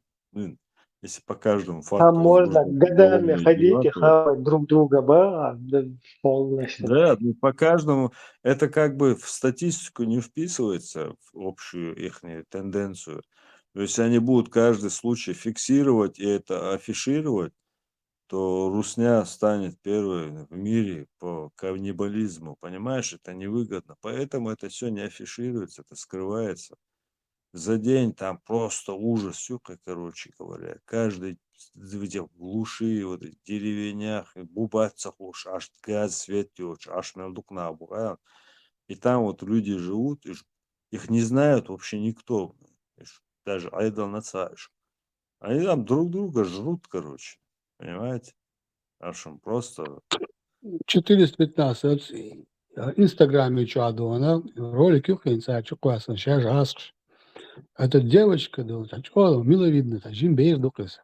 Speaker 3: если по каждому
Speaker 9: Там
Speaker 3: факту
Speaker 9: можно
Speaker 3: возбуждать
Speaker 9: годами
Speaker 3: уголовные
Speaker 9: ходить
Speaker 3: дела,
Speaker 9: и
Speaker 3: то
Speaker 9: хавать друг друга, да, полностью.
Speaker 3: да, по каждому, это как бы в статистику не вписывается, в общую их тенденцию. То есть они будут каждый случай фиксировать и это афишировать, то Русня станет первой в мире по каннибализму. Понимаешь, это невыгодно. Поэтому это все не афишируется, это скрывается. За день там просто ужас, все, короче говоря. Каждый в этих глуши, вот этих деревнях, бубацах уж, аж газ светит, аж мелдукна буган. И там вот люди живут, их не знают вообще никто. Даже айдал нацаешь. Они там друг друга жрут, короче. Понимаете? В общем, просто
Speaker 17: 415. Инстаграме чаду, она ролик юхинца, что классно, сейчас жаск. Эта девочка, да, а что, миловидно, Жимбейр дукас.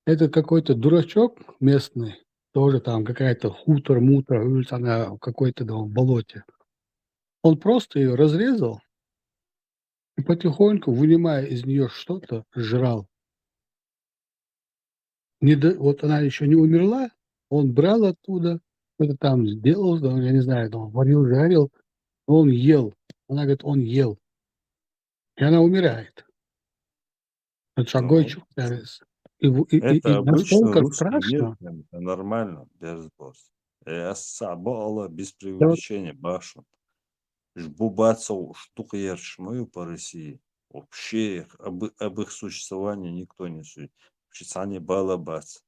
Speaker 17: Это какой-то дурачок местный, тоже там какая-то хутор-мутор, она в какой-то в болоте. Он просто ее разрезал и потихоньку, вынимая из нее что-то, жрал. Вот она еще не умерла, он брал оттуда, что-то там сделал, я не знаю, варил, жарил, он ел. Она говорит, он ел. И она умирает. Это шагойчик.
Speaker 3: это
Speaker 17: И
Speaker 3: обычно
Speaker 17: настолько
Speaker 3: русский язык,
Speaker 17: страшно.
Speaker 3: это нормально, без бос. Сабала без
Speaker 17: Я вот
Speaker 3: преувеличения башен. Бубацал штука яршмою по России. Вообще об их существовании никто не судит. Они балабац.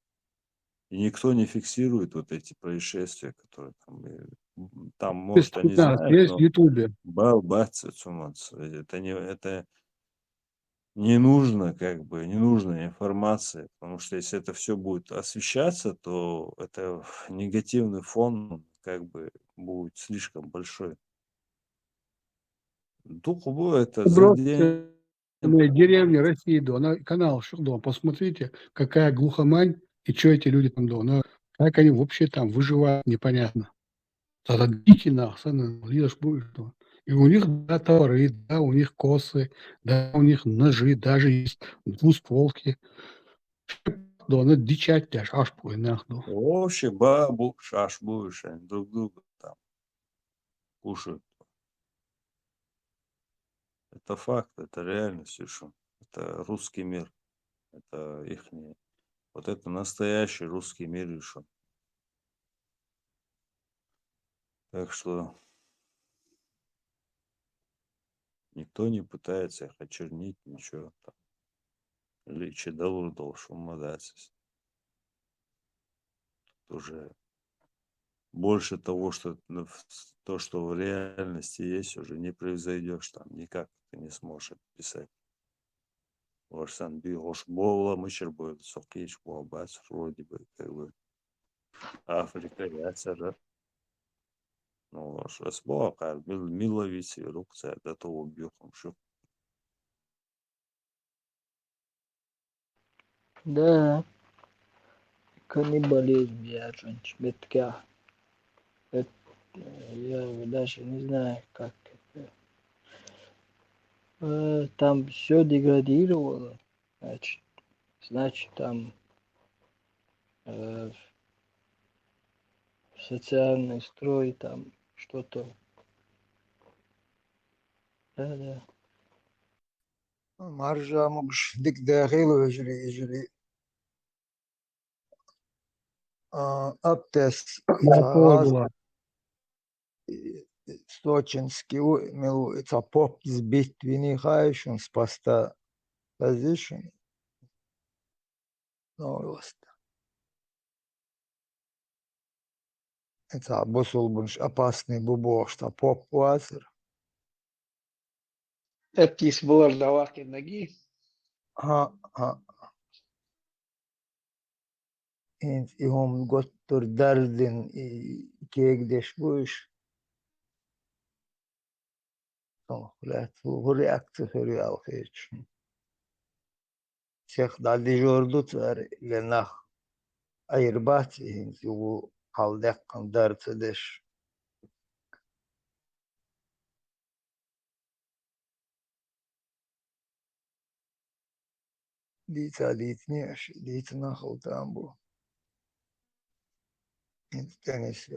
Speaker 3: И никто не фиксирует вот эти происшествия, которые там может, они
Speaker 17: 15
Speaker 3: знают,
Speaker 17: есть в
Speaker 3: но
Speaker 17: Ютубе.
Speaker 3: балбац, это не нужно, как бы, ненужная информация, потому что если это все будет освещаться, то это негативный фон, как бы, будет слишком большой. Духу это за день.
Speaker 17: Заброшенные деревни России, да, канал Шурдон, посмотрите, какая глухомань и что эти люди там, да, как они вообще там выживают, непонятно. Тогда дикий нах, видишь, будешь, да. И у них, да, топоры, да, у них косы, да, у них ножи, даже есть двустволки. Да, она дичать даже, аж нахуй.
Speaker 3: Вообще бабу, шашбуешь, они друг друга там кушают. Это факт, это реальность, что это русский мир, это ихний. Вот это настоящий русский мир еще. Так что никто не пытается их очернить, ничего там. Личи долу шумодацис. Уже больше того, что то, что в реальности есть, уже не превзойдешь там, никак ты не сможешь это писать. Варсан би бола мышер будет сокич бабац вроде бы как бы Африка ясера. Ну, расбо, как миловицы рукца до того бьюхом шо.
Speaker 11: Да, каннибализм, я женщин, бедка. Я даже не знаю, как это. Там все деградировало, значит там социальный строй, там что-то. Да.
Speaker 19: Маржа могш дик дагилу ежели аптес
Speaker 17: Молоко
Speaker 19: газ
Speaker 17: была.
Speaker 19: сочинский милу это поп сбить вини хайшун спаста позишн новость. Это босулбунш опасный бубо, что поп уазер.
Speaker 9: Эптис булардаваки ноги.
Speaker 19: Ha и он готтур дардин и кегдеш буш. لا هو reakция реал хеч. Всех дали жордут ленах айрбат и его халдек кандарцедеш. Дитнеш, нахал там был. Теннис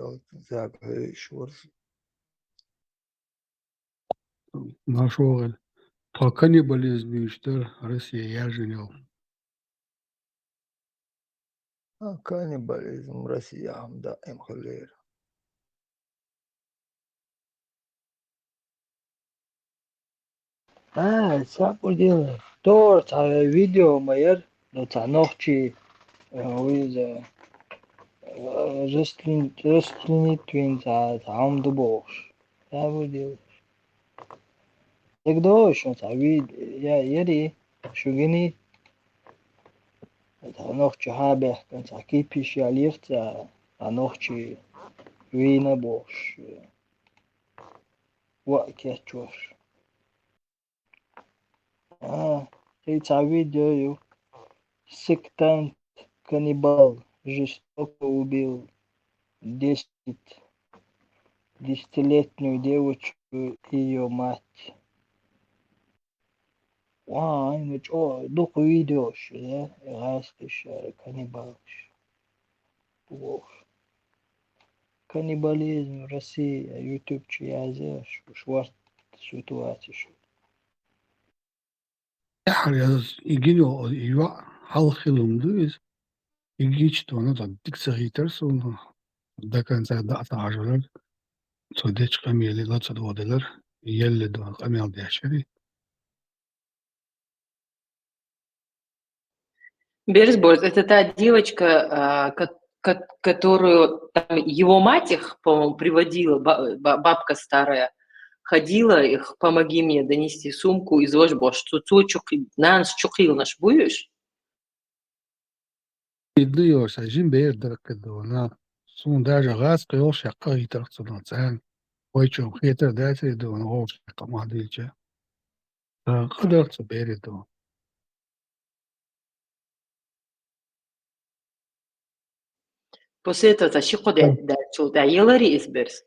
Speaker 19: зак шурс.
Speaker 17: Нашел. По каннибализму, что Россия, я женил.
Speaker 19: Каннибализм Россия, да, холер.
Speaker 11: Сапу дело. То, видео майер, но ночи, with Röstling twins عم دبوش تعبدي تقدوش تعبيد يا يري شو جني نوخشي هابه كان تعكي بيش ياليفت نوخشي وينا بوش وقت يتشوش هي تعبيد يو сектант каннибал жестоко убил 10-летнюю девочку и ее мать. Вау, что, дух видеош, да? Растешь, каннибалш. Каннибализм в России, YouTube чьязеш, шварт ситуация.
Speaker 17: Yaz ilgili yuva halkılımdı. İlginç onu da dik sayıtır sonra. Da kan da ataşlar. Sodeç kamiyeli la çadvadeler. Yelle de kamiyel değişeri.
Speaker 18: Берсборд — это та девочка, которую там его мать их, по-моему, приводила, бабка старая, ходила их, помоги мне донести сумку из Вошбош. Нанс чухил наш будешь?
Speaker 17: Diyorsa jin beyer dakika ona. Son derece gaz kıyol şaka yitar sonra sen. Oy çok yeter derse de ona o şaka madilce. Kadar beri de.
Speaker 18: После этого тащи куда дальше, да, Елари изберс.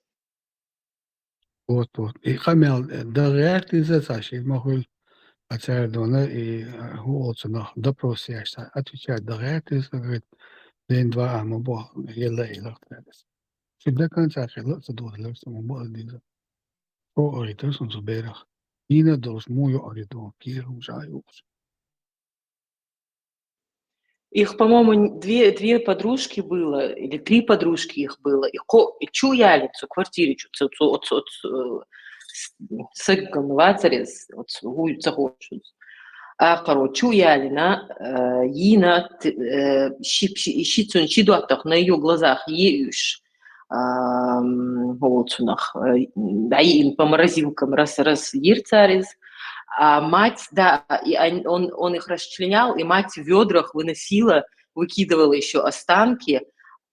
Speaker 17: Вот. И хамял, дагер ты зацаши, махуль, дона, и голцу на допрос яшта. Отвечает, дагер ты, говорит, день два, мы бог, елей, лахтадес. Всегда конца хило, задух, лерсу, мы бог, диза. Про оритер, сон зуберах. Ина долж мую ориту, киру, жаю.
Speaker 18: Их, по-моему, две подружки было, или 3 подружки их было. И чу ялицу, квартире чу, от сыгган вацарес, от улица Гошуц. А короче, чу ялина, ина, щицун, чидуатах на ее глазах еюш. Голцунах, да, и по морозилкам раз ерцарис. А мать, да, и он их расчленял, и мать в ведрах выносила, выкидывала еще останки,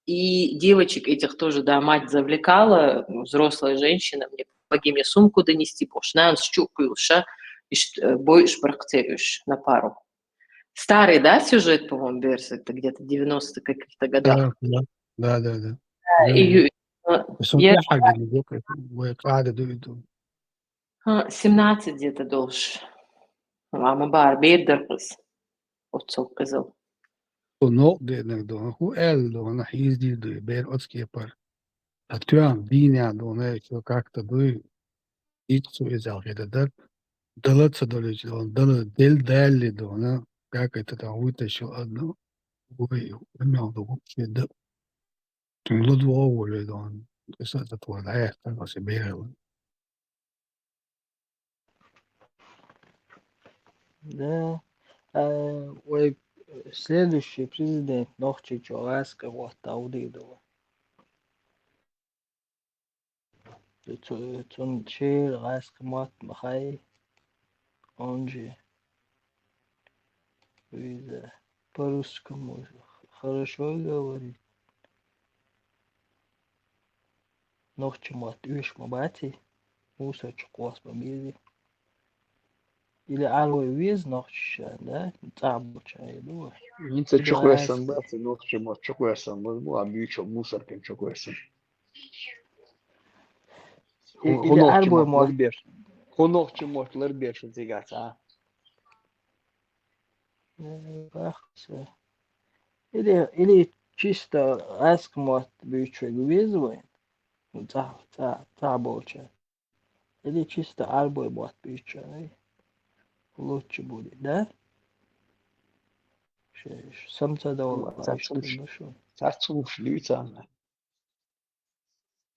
Speaker 18: и девочек этих тоже, да, мать завлекала, взрослая женщина, мне помоги мне сумку донести, пошна, щукаюша, и боишь практикуешь на пару. Старый, да, сюжет, по-моему, Берс, это где-то 90 каких-то годах.
Speaker 17: Да.
Speaker 18: И, я 17 где-то должен. Мама бар, бейдеркыз. Отцов кызыл.
Speaker 17: No, denek dona, hu el dona, hizdi du, ber otskepar. Atüam, bina dona, как-то du, иксу изал, это далаться долечь, дала дель дона, как это там вытащил одну, ой, имел до вообще, да. Тюнло два воли, дон. Это твой, да, я так себе.
Speaker 11: Да. Ой, следующий президент Нохчичо Ласка вот Таудидова. Цунчир Ласка Мат Махай. Он же по-русскому хорошо говорит. Нохчимат Уиш Мабати. Мусач Кос Мабизи. Или алой виз нохчиша, да? Цабуча, я думаю.
Speaker 2: Ница чухуэсан, бацы, нохчимо, чухуэсан, а бьючо мусоркин чухуэсан.
Speaker 11: Или арбой мот.
Speaker 2: Хонохчимо, лербеш, зигаца.
Speaker 11: Или чисто аскмот бьючо визвоин. Цабуча. Или чисто арбой мот бьючо, лучше будет, да? Самца дала.
Speaker 2: Царцуш, лица.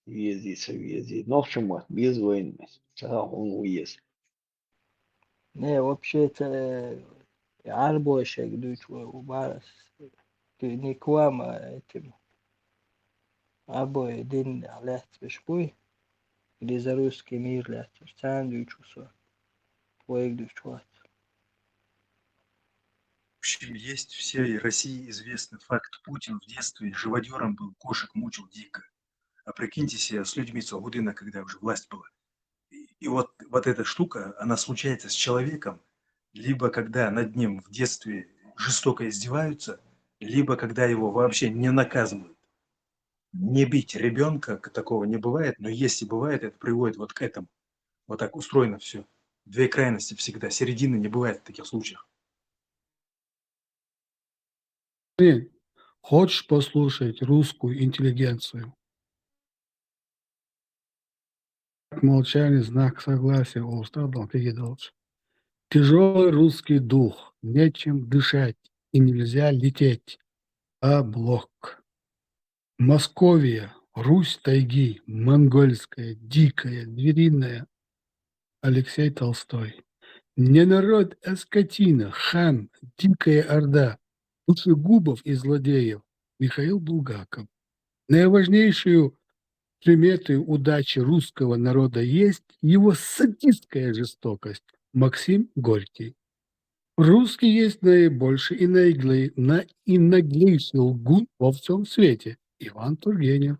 Speaker 2: Везит. Нохчимо, без войны. Царал он уезд.
Speaker 11: Не, вообще-то арбойшек дуть у барас. Ты не к вам этим. Арбой день лет бешкуй. Или за русский мир лет. Сам дучуса. Твоих дучуат.
Speaker 5: В общем, есть всей России известный факт. Путин в детстве живодером был, кошек мучил дико. А прикиньте себе, с людьми Цогудына, когда уже власть была. И вот эта штука, она случается с человеком, либо когда над ним в детстве жестоко издеваются, либо когда его вообще не наказывают. Не бить ребенка, такого не бывает, но если бывает, это приводит вот к этому. Вот так устроено все. Две крайности всегда. Середины не бывает в таких случаях.
Speaker 17: Хочешь послушать русскую интеллигенцию? Молчание, знак согласия, устал, ты едешь. Тяжелый русский дух, нечем дышать и нельзя лететь. А блок. Московия, Русь тайги, монгольская, дикая, звериная. Алексей Толстой. Не народ, а скотина, хам, дикая орда. Душегубов и злодеев. Михаил Булгаков. Наиважнейшую приметой удачи русского народа есть его садистская жестокость. Максим Горький. Русский есть наибольший и наинаглейший лгун во всем свете. Иван Тургенев.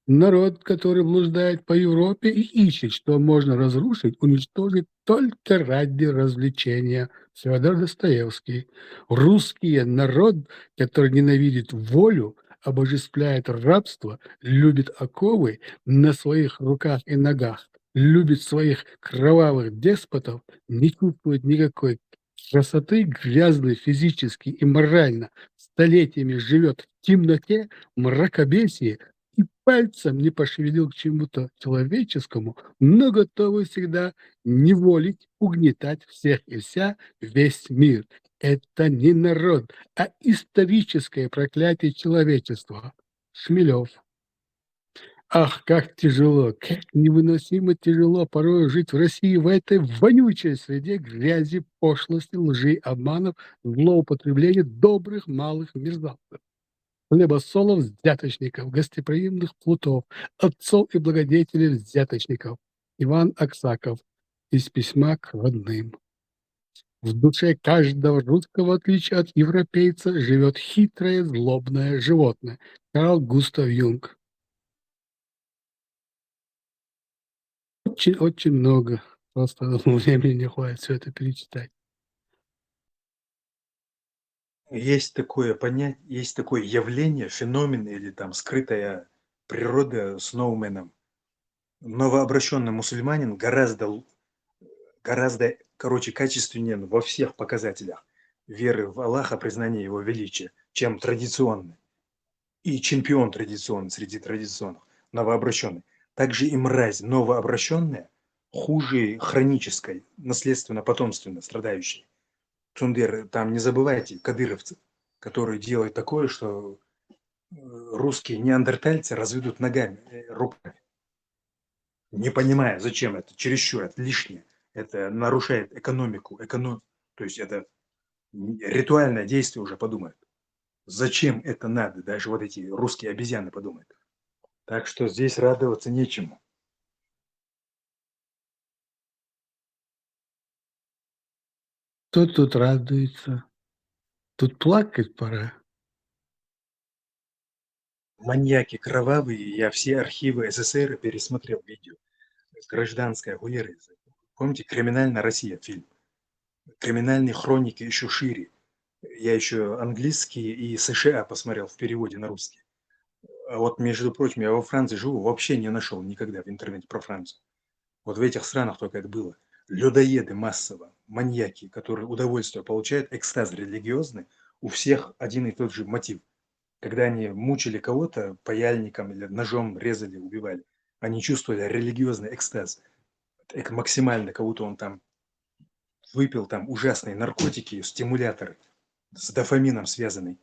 Speaker 17: Народ, который блуждает по Европе и ищет, что можно разрушить, уничтожить только ради развлечения. Федор Достоевский. Русский народ, который ненавидит волю, обожествляет рабство, любит оковы на своих руках и ногах. любит своих кровавых деспотов, не чувствует никакой красоты, грязный физически и морально, столетиями живет в темноте, мракобесии и пальцем не пошевелил к чему-то человеческому, но готовы всегда неволить, угнетать всех и вся, весь мир. Это не народ, а историческое проклятие человечества. Шмелев. Ах, как тяжело, как невыносимо тяжело порою жить в России в этой вонючей среде грязи, пошлости, лжи, обманов, злоупотребления добрых малых мерзавцев, хлебосолов, взяточников, гостеприимных плутов, отцов и благодетелей взяточников. Иван Аксаков из письма к родным. В душе каждого русского, в отличие от европейца, живет хитрое, злобное животное. Карл Густав Юнг. Очень много. Просто времени не хватит все это перечитать.
Speaker 5: Есть такое понятие, есть такое явление, феномен или там скрытая природа сноуменом. Новообращенный мусульманин гораздо, короче, качественнее во всех показателях веры в Аллаха, признания его величия, чем традиционный. И чемпион традиционный среди традиционных, новообращенный. Также и мразь новообращенная хуже хронической, наследственно-потомственно страдающей. Цундер, там не забывайте, кадыровцы, которые делают такое, что русские неандертальцы разведут ногами, руками. Не понимая, зачем это, чересчур, это лишнее. Это нарушает экономику, то есть это ритуальное действие уже подумают. Зачем это надо? Даже вот эти русские обезьяны подумают. Так что здесь радоваться нечему.
Speaker 17: Кто тут радуется? Тут плакать пора.
Speaker 5: Маньяки кровавые, я все архивы СССР пересмотрел видео. Гражданская хуеры. Помните, «Криминальная Россия» фильм? «Криминальные хроники» еще шире. Я еще английский и США посмотрел в переводе на русский. А вот, между прочим, я во Франции живу, вообще не нашел никогда в интернете про Францию. Вот в этих странах только это было. Людоеды массово, маньяки, которые удовольствие получают, экстаз религиозный, у всех один и тот же мотив. Когда они мучили кого-то паяльником или ножом резали, убивали, они чувствовали религиозный экстаз. Максимально кого-то он там выпил там ужасные наркотики, стимуляторы с дофамином связанный.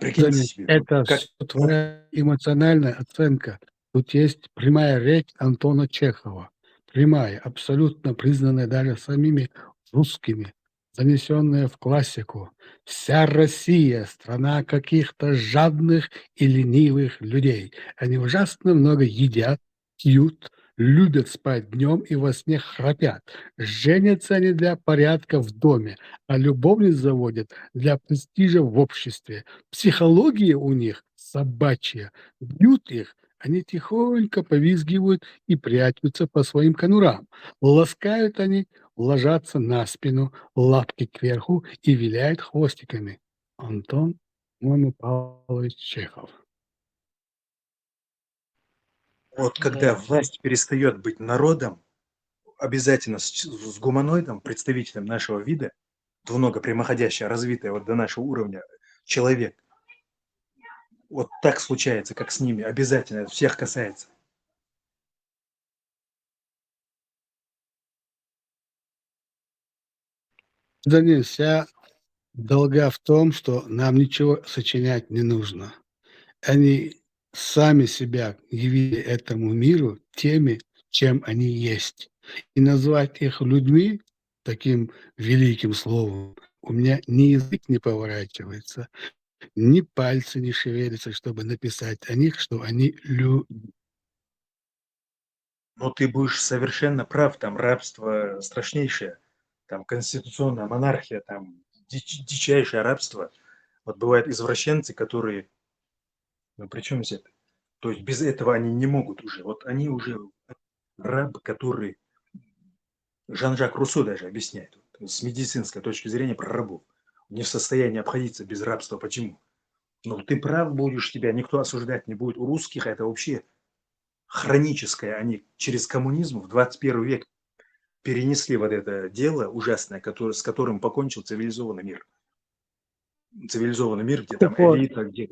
Speaker 5: Прикиньте
Speaker 17: Денис,
Speaker 5: себе,
Speaker 17: это
Speaker 5: как
Speaker 17: твоя эмоциональная оценка. Тут есть прямая речь Антона Чехова. Прямая, абсолютно признанная даже самими русскими, занесенная в классику. Вся Россия – страна каких-то жадных и ленивых людей. Они ужасно много едят, пьют, любят спать днем и во сне храпят. Женятся они для порядка в доме, а любовниц заводят для престижа в обществе. Психология у них собачья. Бьют их, они тихонько повизгивают и прячутся по своим конурам. Ласкают они, ложатся на спину, лапки кверху и виляют хвостиками. Антон Павлович Чехов.
Speaker 5: вот когда
Speaker 11: Да.
Speaker 5: власть перестает быть народом, обязательно с гуманоидом, представителем нашего вида, двунога прямоходящая, развитая вот до нашего уровня, человек, вот так случается, как с ними, обязательно, это всех касается.
Speaker 17: Денис, вся долга в том, что нам ничего сочинять не нужно. Они сами себя явили этому миру теми, чем они есть. И назвать их людьми таким великим словом у меня ни язык не поворачивается, ни пальцы не шевелятся, чтобы написать о них, что они люди.
Speaker 5: Но ты будешь совершенно прав, там рабство страшнейшее, там конституционная монархия, там дичайшее рабство. Вот бывают извращенцы, которые, ну при чем здесь это? То есть без этого они не могут уже. Вот они уже рабы, которые Жан-Жак Руссо даже объясняет с медицинской точки зрения про рабов. Не в состоянии обходиться без рабства. Почему? Ну ты прав будешь, тебя никто осуждать не будет. У русских это вообще хроническое, они через коммунизм в 21 век перенесли вот это дело ужасное, с которым покончил цивилизованный мир. Цивилизованный мир, где там
Speaker 11: Так вот,
Speaker 5: элита, где...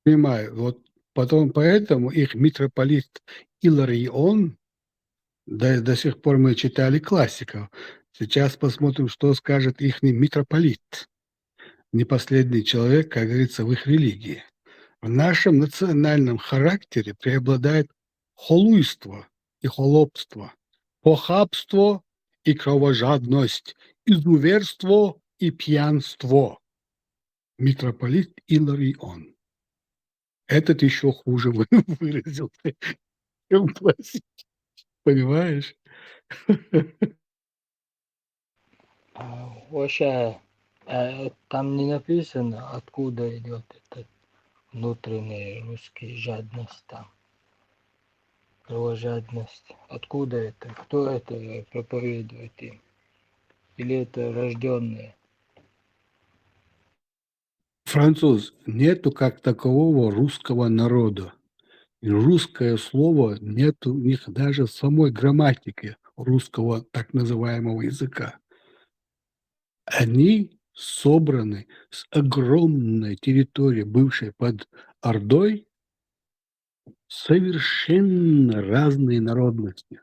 Speaker 17: Понимаю. Вот потом поэтому их митрополит Иларион, до сих пор мы читали классиков. Сейчас посмотрим, что скажет их митрополит. Не последний человек, как говорится, в их религии. В нашем национальном характере преобладает холуйство и холопство, похабство и кровожадность, изуверство и пьянство. Митрополит Иларион. Этот еще хуже выразился, чем классик. Понимаешь?
Speaker 11: Вообще, там не написано, откуда идет этот внутренний русский жадность там, кровожадность. Откуда это? Кто это проповедует им? Или это рожденные?
Speaker 17: Француз, нету как такового русского народа. И русское слово нету у них даже в самой грамматике русского так называемого языка. Они собраны с огромной территории, бывшей под Ордой, совершенно разные народности.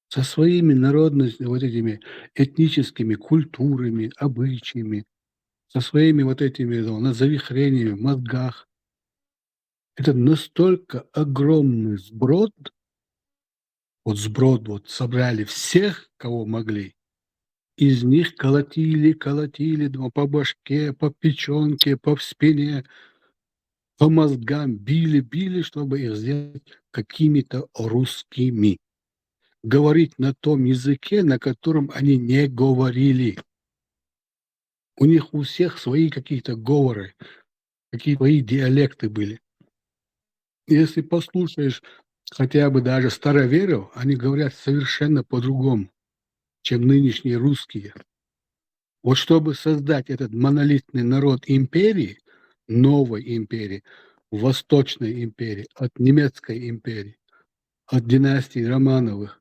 Speaker 17: Со своими народностями, вот этими этническими культурами, обычаями, со своими вот этими завихрениями в мозгах. Это настолько огромный сброд, вот собрали всех, кого могли, из них колотили по башке, по печенке, по спине, по мозгам, били, чтобы их сделать какими-то русскими. Говорить на том языке, на котором они не говорили. У них у всех свои какие-то говоры, какие-то свои диалекты были. Если послушаешь хотя бы даже староверов, они говорят совершенно по-другому, чем нынешние русские. Вот чтобы создать этот монолитный народ империи, новой империи, Восточной империи, от немецкой империи, от династии Романовых,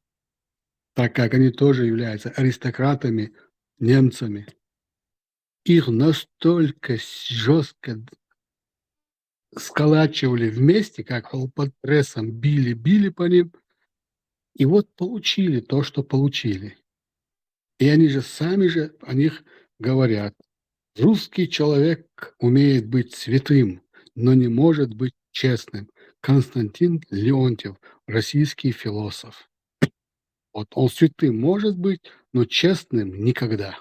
Speaker 17: так как они тоже являются аристократами, немцами, их настолько жестко сколачивали вместе, как под прессом били по ним, и вот получили то, что получили. И они же сами же о них говорят. Русский человек умеет быть святым, но не может быть честным. Константин Леонтьев, российский философ. Вот он святым может быть, но честным никогда.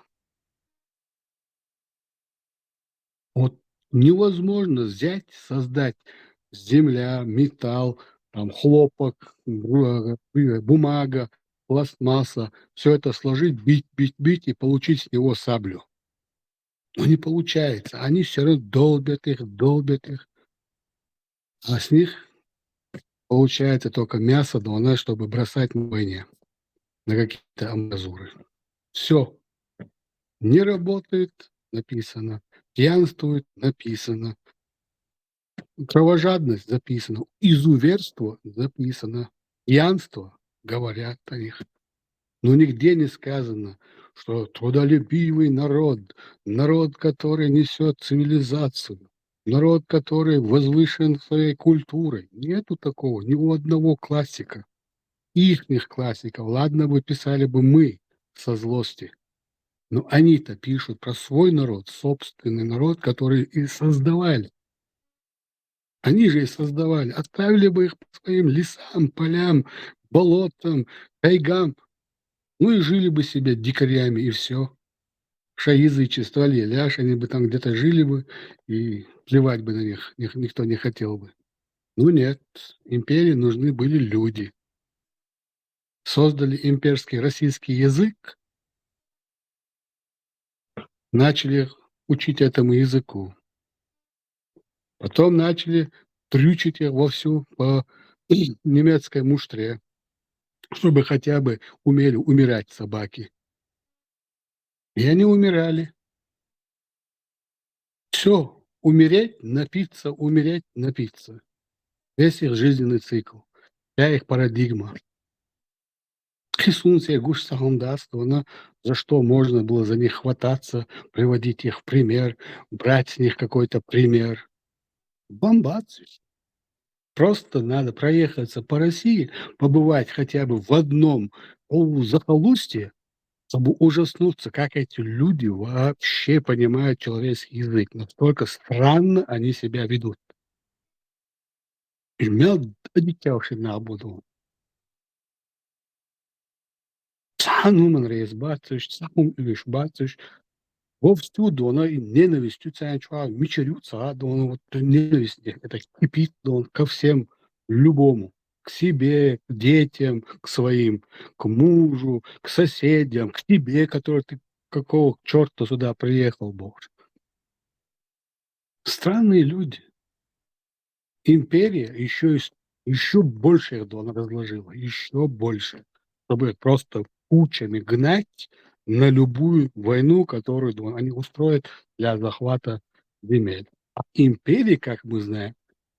Speaker 17: Вот невозможно взять, создать земля, металл, там, хлопок, бумага, пластмасса, все это сложить, бить и получить с него саблю. Но не получается. Они все равно долбят их, а с них получается только мясо, да, чтобы бросать на войне, на какие-то амбразуры. Все. Не работает, написано. Пьянствует, написано. Кровожадность записано. Изуверство записано. Пьянство говорят о них. Но нигде не сказано, что трудолюбивый народ, который несет цивилизацию, народ, который возвышен своей культурой. Нету такого ни у одного классика. Ихних классиков, ладно бы писали бы мы со злости, но они-то пишут про свой народ, собственный народ, который и создавали. Они же и создавали. Оставили бы их по своим лесам, полям, болотам, тайгам. Ну и жили бы себе дикарями, и все. Шаязычество, ляж, они бы там где-то жили бы, и плевать бы на них никто не хотел бы. Ну нет, империи нужны были люди. Создали имперский российский язык, начали учить этому языку. Потом начали трючить их вовсю по немецкой муштре, чтобы хотя бы умели умирать собаки. И они умирали. Все, умереть, напиться, умереть, напиться. весь их жизненный цикл, вся их парадигма. Рисунки гуш сахандаство, за что можно было за них хвататься, приводить их в пример, брать с них какой-то пример. Бомбацию. Просто надо проехаться по России, побывать хотя бы в одном захолустье, чтобы ужаснуться, как эти люди вообще понимают человеческий язык. Настолько странно они себя ведут. Имел дитявший на буду. Сануман рейсбациш, сахум бациш. Вовсюду она и ненавистью цянчуа, мичерются, он вот ненависть, это кипит он ко всем, любому. К себе, к детям, к своим, к мужу, к соседям, к тебе, который ты какого черта сюда приехал, боже. Странные люди. Империя еще больше их она разложила, еще больше, чтобы их просто кучами гнать на любую войну, которую они устроят для захвата земель. А империя, как мы знаем,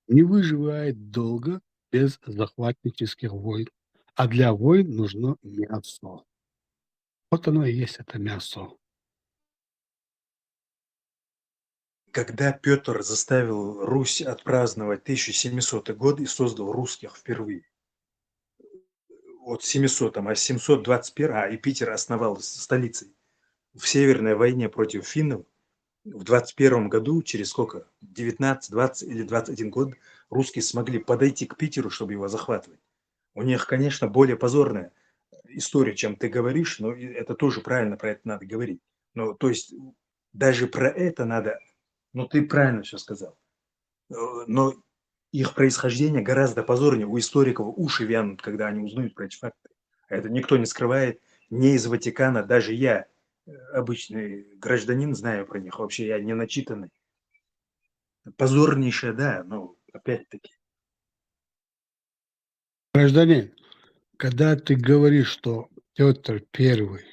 Speaker 17: не выживает долго без захватнических войн. А для войн нужно мясо. Вот оно и есть это мясо.
Speaker 5: Когда Петр заставил Русь отпраздновать 1700 год и создал русских впервые, вот 700, а 721, и Питер основал столицей в Северной войне против финнов, в 21 году, через сколько, 19, 20 или 21 год, русские смогли подойти к Питеру, чтобы его захватывать. У них, конечно, более позорная история, чем ты говоришь, но это тоже правильно, про это надо говорить. Но, то есть, даже про это надо, ну, ты правильно все сказал. Но их происхождение гораздо позорнее. У историков уши вянут, когда они узнают про эти факты. Это никто не скрывает, не из Ватикана, даже я, обычный гражданин, знаю про них, вообще я не начитанный. Позорнейшее, да, но опять-таки.
Speaker 17: Гражданин, когда ты говоришь, что Петр I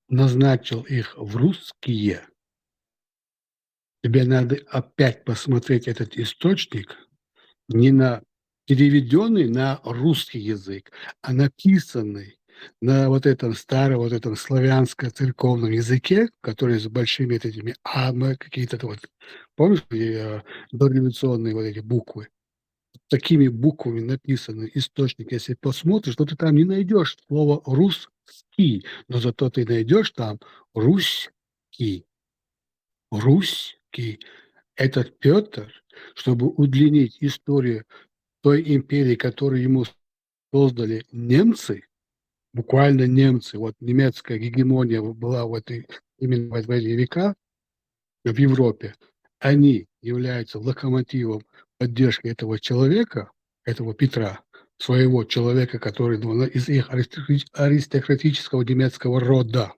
Speaker 17: назначил их в русские, тебе надо опять посмотреть этот источник не на переведенный на русский язык, а написанный на вот этом старом, вот этом славянско-церковном языке, который с большими этими какие-то вот, помнишь, дореволюционные вот эти буквы? Такими буквами написаны источник. Если посмотришь, то ты там не найдешь слово «русский», но зато ты найдешь там «руський». Руський. Этот Петр, чтобы удлинить историю той империи, которую ему создали немцы, буквально немцы, вот немецкая гегемония была именно в эти века в Европе, они являются локомотивом поддержки этого человека, этого Петра, своего человека, который из их аристократического немецкого рода.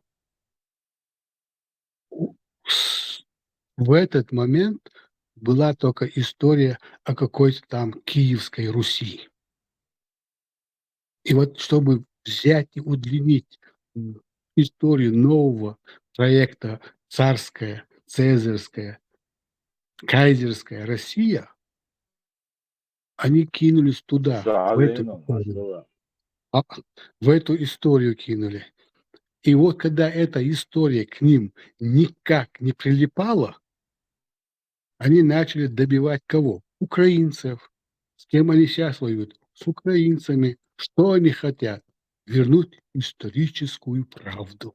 Speaker 17: В этот момент была только история о какой-то там Киевской Руси. И вот чтобы взять и удлинить историю нового проекта царская, цезарская, кайзерская Россия, они кинулись туда, в эту историю кинули. И вот когда эта история к ним никак не прилипала, они начали добивать кого? Украинцев. С кем они сейчас воюют? С украинцами. Что они хотят? Вернуть историческую правду.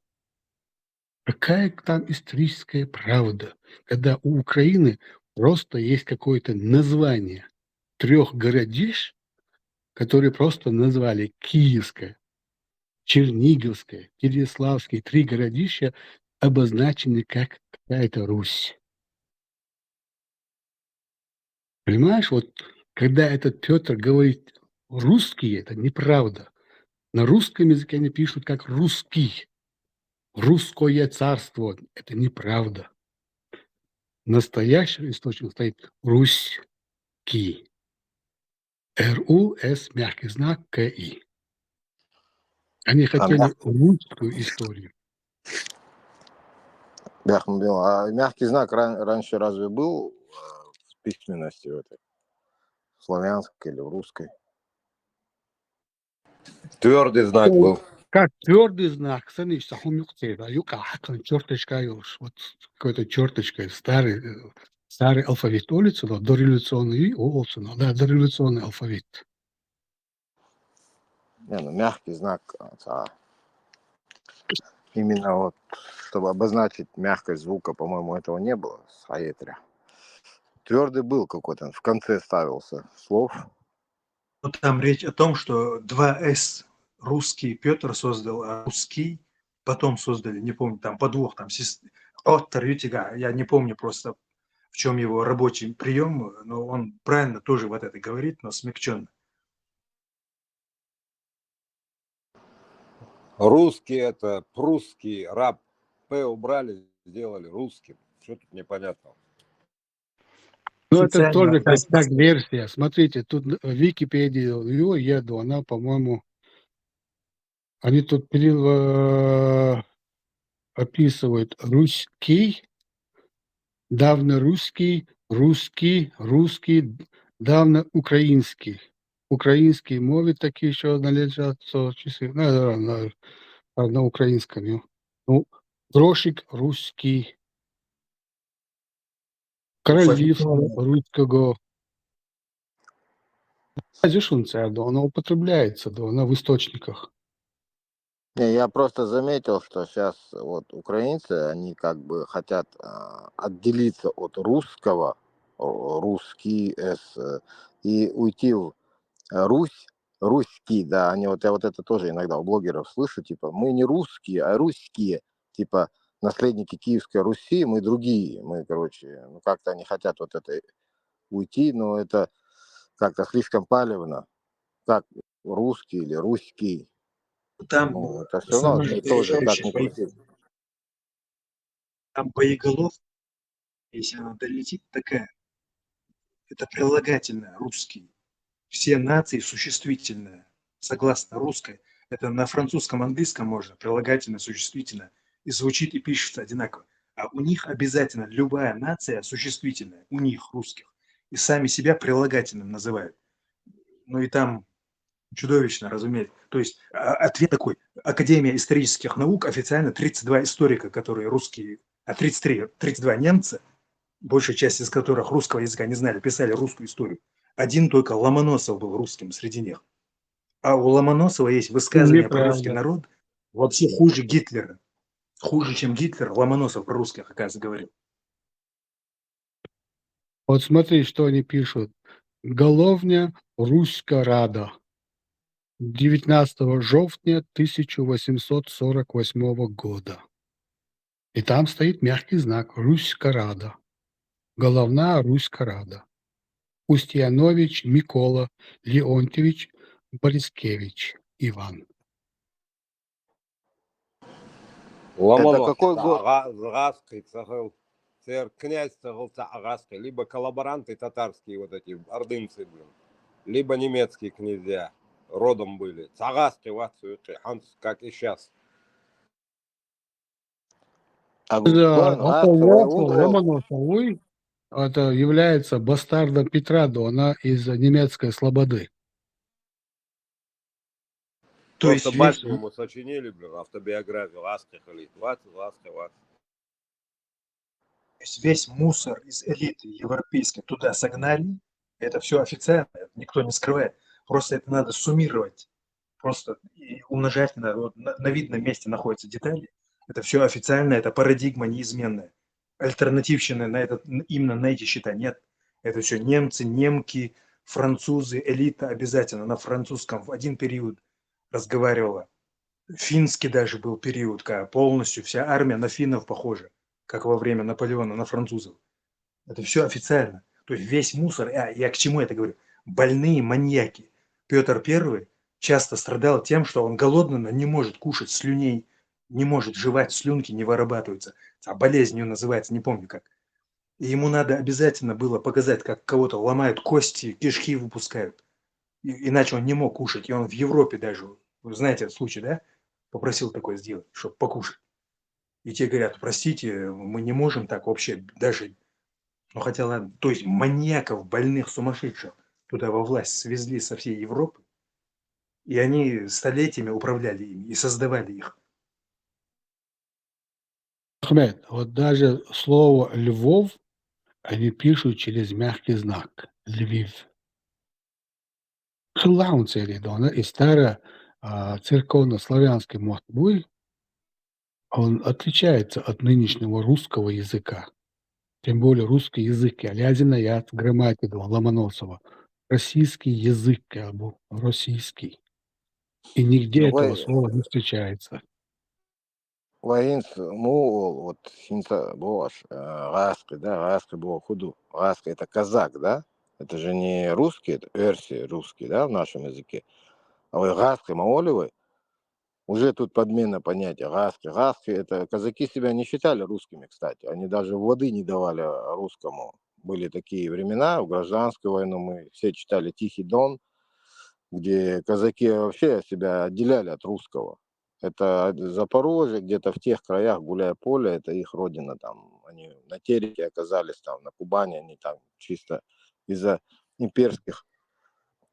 Speaker 17: Какая там историческая правда, когда у Украины просто есть какое-то название 3 городищ, которые просто назвали Киевская, Черниговская, Переяславская, 3 городища обозначены как какая-то Русь. Понимаешь, вот когда этот Петр говорит русские, это неправда. На русском языке они пишут как русский. Русское царство – это неправда. Настоящий источник стоит Русь-ки. РУС, мягкий знак, КИ. Они хотели русскую историю.
Speaker 12: А мягкий знак раньше разве был в письменности в этой? славянской или в русской. Твердый знак был.
Speaker 17: Как твердый знак, смотри, черточка, вот какой-то черточкой старый алфавит улицы, но дореволюционный да, дореволюционный алфавит.
Speaker 12: Не, ну, мягкий знак, именно вот, чтобы обозначить мягкость звука, по-моему, этого не было с Аэтря. Твердый был какой-то, в конце ставился слов.
Speaker 5: Ну, там речь о том, что два «с» русский Петр создал, а русский потом создали, не помню, там подвох, там Оттер Ютига, я не помню просто, в чем его рабочий прием, но он правильно тоже вот это говорит, но смягченно.
Speaker 12: Русский это прусский, раб, П убрали, сделали русским. Что тут непонятно?
Speaker 17: Ну, это
Speaker 5: Официально
Speaker 17: тоже как
Speaker 5: российский.
Speaker 17: версия. Смотрите, тут в Википедии еду, она, по-моему, они тут описывают русский, давнорусский, русский, давноукраинский. Українській мові такі, що належать часи, на українському. Ну, грошик русский, королівство руського. Она употребляется, она в источниках.
Speaker 12: Не, я просто заметил, что сейчас вот украинцы, они как бы хотят отделиться от русского, русский, и уйти в Русь, русский, да, они вот, я вот это тоже иногда у блогеров слышу, типа, мы не русские, а русские, типа, наследники Киевской Руси, мы другие, мы, короче, ну, как-то они хотят вот это уйти, но это как-то слишком палевно, как русский или русский.
Speaker 5: Там
Speaker 12: Ну, это все равно
Speaker 5: основная
Speaker 12: тоже как
Speaker 5: составляющая
Speaker 12: ни крути.
Speaker 5: там боеголовка, если она долетит, такая. Это прилагательное русский. Все нации существительное. Согласно русской. Это на французском, английском можно. Прилагательное, существительное. И звучит, и пишется одинаково. А у них обязательно любая нация существительная. У них, русских. И сами себя прилагательным называют. Ну и там чудовищно, разумеется. То есть ответ такой. Академия исторических наук официально 32 историка, которые русские, а 32 немца, большая часть из которых русского языка не знали, писали русскую историю. Один только Ломоносов был русским среди них. А у Ломоносова есть высказывание про русский
Speaker 17: Неправда.
Speaker 5: народ вообще хуже Гитлера. Хуже, чем Гитлер, Ломоносов про русских, оказывается, говорил.
Speaker 17: Вот смотри, что они пишут. Головня Руська Рада. 19 жовтня 1848 года. И там стоит мягкий знак Руська Рада. Головна Руська Рада. Устьянович Микола Леонтьевич Борискевич Иван.
Speaker 12: Это какой год? Князь Цагалцагаский, либо коллаборанты татарские вот эти, ордынцы, блин, либо немецкие князья родом были. Цагаский, как и сейчас.
Speaker 17: Ломоносовой это является бастардом Петра, она из немецкой слободы.
Speaker 5: То
Speaker 12: Просто
Speaker 5: есть
Speaker 12: батю ему сочинили, блин, автобиографию,
Speaker 5: весь мусор из элиты европейской туда согнали. Это все официально, это никто не скрывает. Просто это надо суммировать. Просто и умножать не надо. Вот на видном месте находятся детали. Это все официально, это парадигма неизменная. Альтернативщины на это, именно на эти счета нет. Это все немцы, немки, французы, элита обязательно на французском в один период разговаривала. Финский даже был период, когда полностью вся армия на финнов похожа, как во время Наполеона на французов. Это все официально. То есть весь мусор, я к чему это говорю? Больные маньяки. Петр I часто страдал тем, что он голодный, но не может кушать слюней, не может жевать, слюнки не вырабатываются. А болезнь ее называется, не помню как. И ему надо обязательно было показать, как кого-то ломают кости, кишки выпускают. Иначе он не мог кушать. И он в Европе даже, вы знаете этот случай, да? Попросил такое сделать, чтобы покушать. И те говорят, простите, мы не можем так вообще даже, ну хотя ладно, то есть маньяков, больных, сумасшедших туда во власть свезли со всей Европы, и они столетиями управляли ими и создавали их.
Speaker 17: Ахмед, вот даже слово Львов они пишут через мягкий знак. Львив. Хлаунцеридона и старый церковно-славянский мостбуй, он отличается от нынешнего русского языка. Тем более русский язык, Алязина, я грамматику Ломоносова. Российский язык, как бы, российский. И нигде
Speaker 12: Ну,
Speaker 17: этого слова не встречается.
Speaker 12: Ваинс, вот синца бош, раска, да, раска было худу. Раска это казак, да? Это же не русский, это версия русский, да, в нашем языке. А вы раска, маолевы, уже тут подмена понятия. Раски, это казаки себя не считали русскими, кстати. Они даже воды не давали русскому. Были такие времена, в гражданскую войну мы все читали «Тихий Дон», где казаки вообще себя отделяли от русского. Это Запорожье, где-то в тех краях, Гуляй-Поле, это их родина там. Они на Тереке оказались там, на Кубани, они там чисто из-за имперских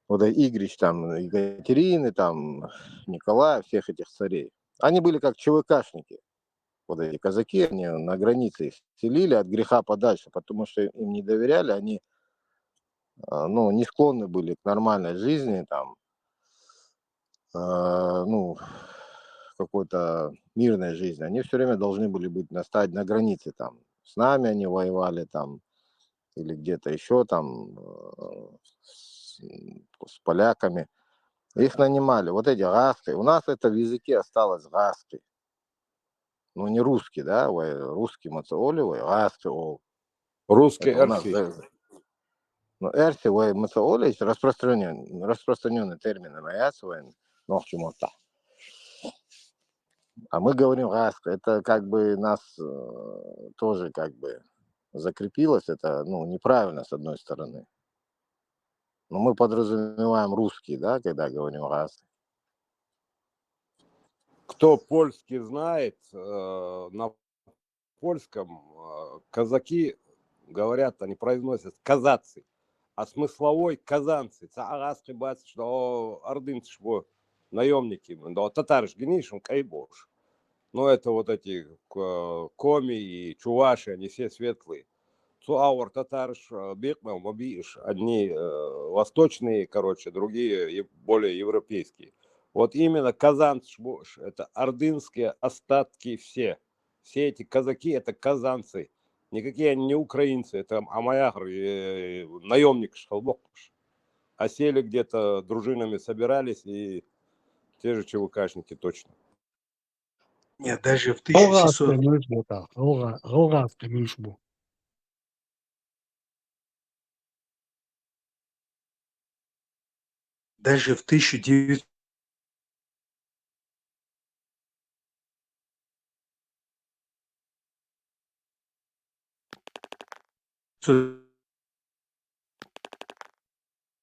Speaker 12: вот игрищ там Екатерины, там Николая, всех этих царей. Они были как ЧВКшники. Вот эти казаки, они на границе их селили от греха подальше, потому что им не доверяли, они ну, не склонны были к нормальной жизни, там, ну, какой-то мирной жизни. Они все время должны были быть стать на границе там. С нами они воевали там или где-то еще там с поляками. Их нанимали. Вот эти раски. У нас это в языке осталось раски. Ну, не русский, да? Русский мацаолевый, раски ол. Русский Это у нас. эрси. Ну, эрси, мацаолевый распространенный термин. Но к чему-то. А мы говорим раска. Это как бы нас тоже как бы закрепилось. Это ну, неправильно с одной стороны. Но мы подразумеваем русский, да, когда говорим раска.
Speaker 20: Кто польский знает, на польском казаки говорят, они произносят казацы, а смысловой казанцы. Цаараски бац, что ордынцы, что наемники, да татарш генишем кайбош. Но это вот эти коми и чуваши, они все светлые. Цуаур татарш бекмел мобиш, одни восточные, короче, другие более европейские. Вот именно казанцы, это ордынские остатки все. Все эти казаки это казанцы. Никакие они не украинцы, это амаяхр, наемник шалбок. А сели где-то дружинами собирались и те же ЧВКшники точно.
Speaker 5: Нет, даже в
Speaker 17: Ролгасская
Speaker 5: 1700...
Speaker 17: мышбу, так. Ролгасская мышбу.
Speaker 5: Даже в 1900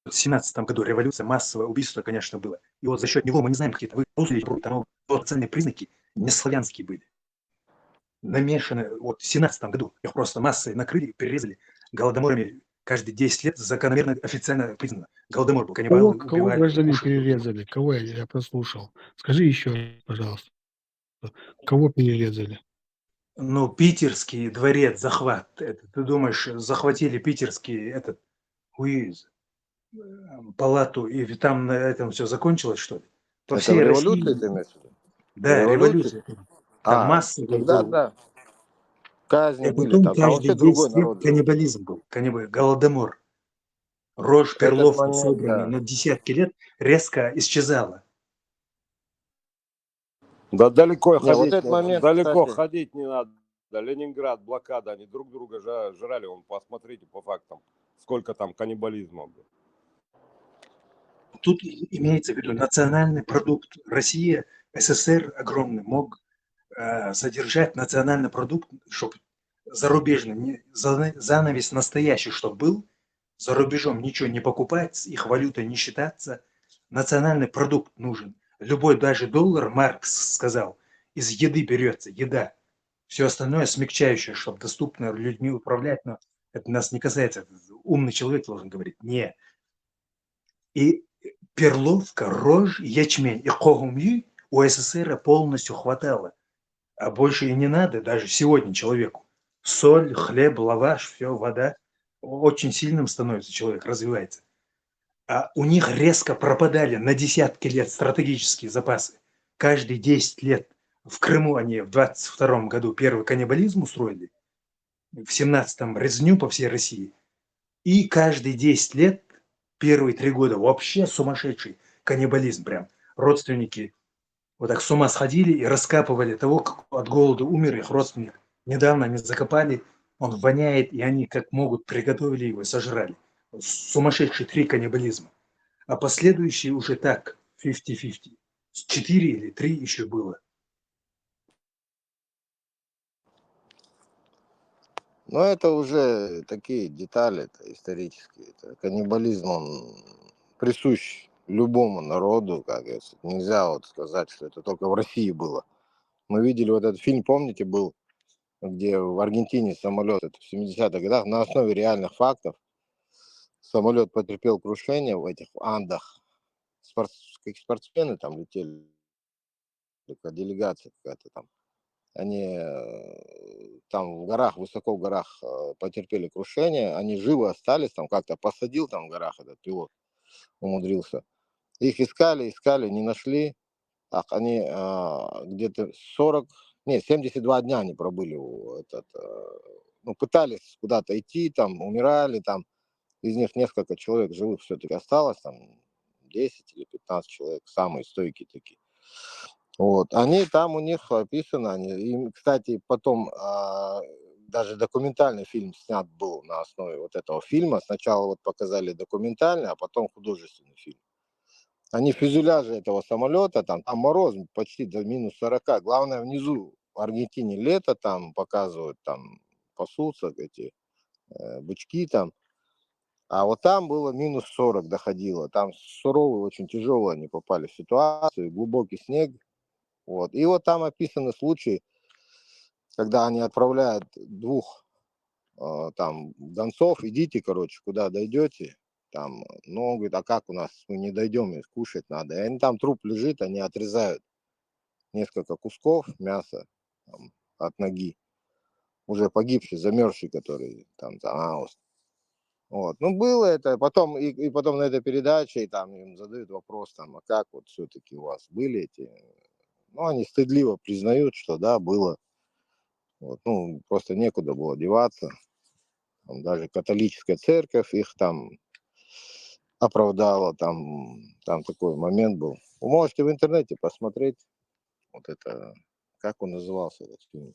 Speaker 5: 17 году революция, массовое убийство, конечно, было. И вот за счет него мы не знаем какие-то там национальные признаки не славянские были. Намешаны, вот в 17 году их просто массой накрыли, перерезали голодоморами каждые 10 лет, закономерно официально признано. Голодомор был, каннибалы
Speaker 17: Кого
Speaker 5: убивали,
Speaker 17: граждане
Speaker 5: кушали.
Speaker 17: перерезали? Кого я прослушал? Скажи еще раз, пожалуйста. Кого перерезали?
Speaker 5: Ну, питерский дворец, захват. Это, ты думаешь, захватили питерский этот палату, и там на этом все закончилось, что ли? По
Speaker 12: Это
Speaker 5: всей
Speaker 12: в
Speaker 5: России.
Speaker 12: революции ты имеешь в виду?
Speaker 5: Да,
Speaker 12: Революции?
Speaker 5: революция. Там массовый
Speaker 12: Тогда
Speaker 5: был.
Speaker 12: да. Казни
Speaker 5: И
Speaker 12: были.
Speaker 5: потом
Speaker 12: Там вообще
Speaker 5: каждые
Speaker 12: другой
Speaker 5: 10 лет
Speaker 12: народ жил.
Speaker 5: каннибализм был, голодомор. Рожь,
Speaker 12: Этот
Speaker 5: перловка,
Speaker 12: момент,
Speaker 5: собранная
Speaker 12: да.
Speaker 5: на десятки лет, резко исчезала.
Speaker 20: Да далеко
Speaker 12: Не, вот
Speaker 20: ходить,
Speaker 12: этот момент,
Speaker 20: далеко
Speaker 12: кстати,
Speaker 20: ходить не надо. Ленинград, блокада, они друг друга жрали. Вон, посмотрите по фактам, сколько там каннибализма было.
Speaker 5: Тут имеется в виду национальный продукт. Россия, СССР огромный мог содержать национальный продукт, чтобы зарубежный, занавес настоящий, чтобы был, за рубежом ничего не покупать, их валютой не считаться. Национальный продукт нужен. Любой даже доллар, Маркс сказал, из еды берется, еда. Все остальное смягчающее, чтобы доступно людьми управлять, но это нас не касается. Умный человек должен говорить, не. И перловка, рожь, ячмень и когумью у СССР полностью хватало. А больше и не надо даже сегодня человеку. Соль, хлеб, лаваш, все, вода. Очень сильным становится человек, развивается. А у них резко пропадали на десятки лет стратегические запасы. Каждые 10 лет. В Крыму они в 22 году первый каннибализм устроили, в 17-м резню по всей России. И каждые 10 лет, первые 3 года вообще сумасшедший каннибализм прям. Родственники вот так с ума сходили и раскапывали того, как от голода умер их родственник. Недавно они закопали, он воняет, и они как могут приготовили его и сожрали. Сумасшедший 3 каннибализма. А последующие уже так, 50-50. 4 или 3 еще было.
Speaker 21: Но это уже такие детали это исторические. Это каннибализм, он присущ любому народу, как говорится. Нельзя вот сказать, что это только в России было. Мы видели вот этот фильм, помните, был, где в Аргентине самолет, это в 70-х годах, на основе реальных фактов. Самолет потерпел крушение в этих Андах. Как спортсмены там летели, такая делегация какая-то там. Они там в горах, высоко в горах потерпели крушение, они живы остались, там как-то посадил там в горах этот пилот, умудрился. Их искали, не нашли. Ах, они где-то 72 дня они пробыли, ну, пытались куда-то идти, там, умирали, там, из них несколько человек живых все-таки осталось, там, 10 или 15 человек, самые стойкие такие. Вот, они там у них описаны, и, кстати, потом даже документальный фильм снят был на основе вот этого фильма. Сначала вот показали документальный, а потом художественный фильм. Они в фюзеляже этого самолета, там мороз почти до минус 40. Главное, внизу в Аргентине лето, там показывают, там пасутся эти бычки там. А вот там было минус 40 доходило. Там суровые, очень тяжелые они попали в ситуацию, глубокий снег. Вот. И вот там описаны случаи, когда они отправляют 2 там гонцов, идите, короче, куда дойдете. Там, ну, он говорит, а как у нас, мы не дойдем, кушать надо. И они там, труп лежит, они отрезают несколько кусков мяса там, от ноги, уже погибший, замерзший, который там, вот. Ну, было это, потом, и потом на этой передаче, и там им задают вопрос, там, а как вот все-таки у вас были эти, ну, они стыдливо признают, что да, было. Вот, ну, просто некуда было деваться. Там даже католическая церковь их там оправдала, там такой момент был. Вы можете в интернете посмотреть, вот это, как он назывался этот фильм.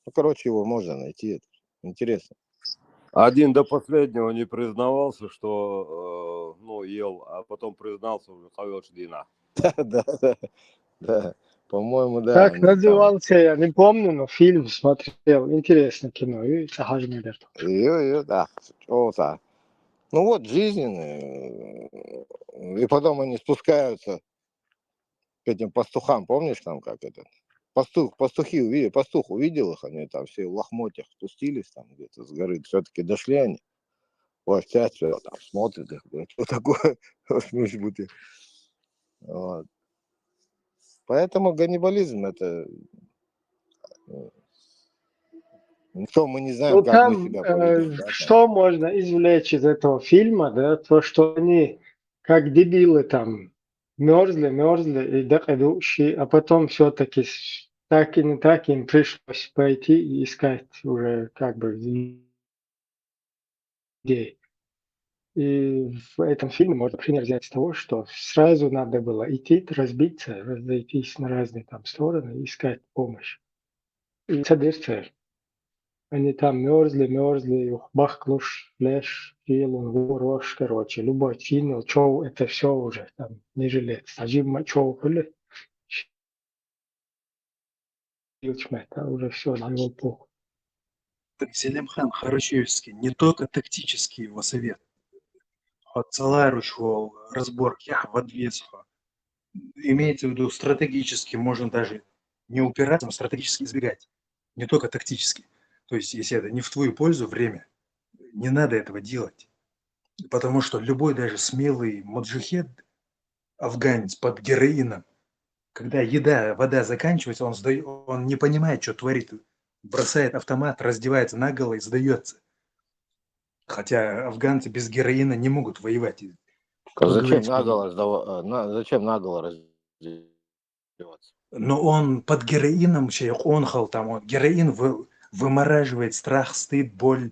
Speaker 21: Ну, короче, его можно найти, это интересно.
Speaker 20: Один до последнего не признавался, что ну, ел, а потом признался уже Хавёшдина.
Speaker 21: Да. По-моему, да.
Speaker 9: Как назывался, я не помню, но фильм смотрел. Интересное кино. И Сахажмедер.
Speaker 21: Да. Ну вот, жизненные. И потом они спускаются к этим пастухам, помнишь, там как этот? Пастухи увидели, пастух увидел их, они там все в лохмотьях спустились там где-то с горы. Все-таки дошли они. Властят все там смотрят, их, говорят, что такое? Вот. Поэтому ганнибализм это... Что мы не знаем,
Speaker 9: Ну,
Speaker 21: как мы
Speaker 9: там,
Speaker 21: себя поведем. Да,
Speaker 9: что можно извлечь из этого фильма, да, то, что они как дебилы там мерзли и докидуши, а потом все-таки так и не так им пришлось пойти и искать уже как бы людей. И в этом фильме можно пример взять с того, что сразу надо было идти, разбиться, разойтись на разные там стороны и искать помощь. И содействие. Они там мерзли, бах, клуш, флеш, фил, рожь, короче, любой кинул, чоу, это все уже там не жилец. Сажим чоу, хули, это уже все, на него похуй.
Speaker 5: Так Селимхан Харачевский не только тактический его совет, а целарушевал разбор я в ответственно. Имеется в виду стратегически, можно даже не упираться, но стратегически избегать. Не только тактически. То есть, если это не в твою пользу время, не надо этого делать. Потому что любой даже смелый маджахед, афганец под героином, когда еда, вода заканчивается, он не понимает, что творит. Бросает автомат, раздевается наголо и сдается. Хотя афганцы без героина не могут воевать.
Speaker 21: А
Speaker 5: Кто
Speaker 21: зачем
Speaker 5: говорит, что...
Speaker 21: зачем наголо раздеваться?
Speaker 5: Но он под героином, героин вымораживает страх, стыд, боль,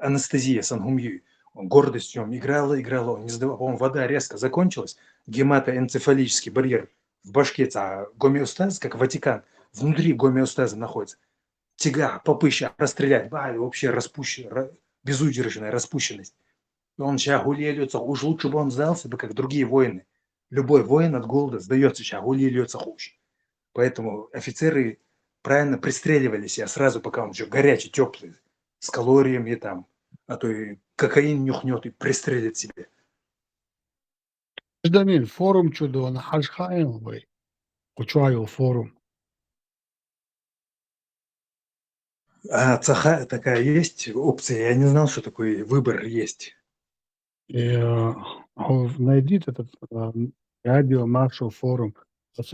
Speaker 5: анестезия, сангумью. Гордость в нем играла, он не сдавал. По-моему, вода резко закончилась, гематоэнцефалический барьер в башке, а гомеостаз, как Ватикан, внутри гомеостаза находится. Тяга, попыща, расстрелять, вообще безудержная распущенность. И он сейчас гуле льется, уж лучше бы он сдался бы, как другие воины. Любой воин от голода сдается сейчас, гуле льется хуже. Поэтому офицеры правильно пристреливали себя сразу, пока он еще горячий, теплый, с калориями там, а то и кокаин нюхнет и пристрелит себе.
Speaker 17: Гражданин, форум чудо, на хашхаем вы. Учаю форум.
Speaker 5: А цаха такая есть опция, я не знал, что такой выбор есть.
Speaker 17: И найдите этот радио Маршал форум.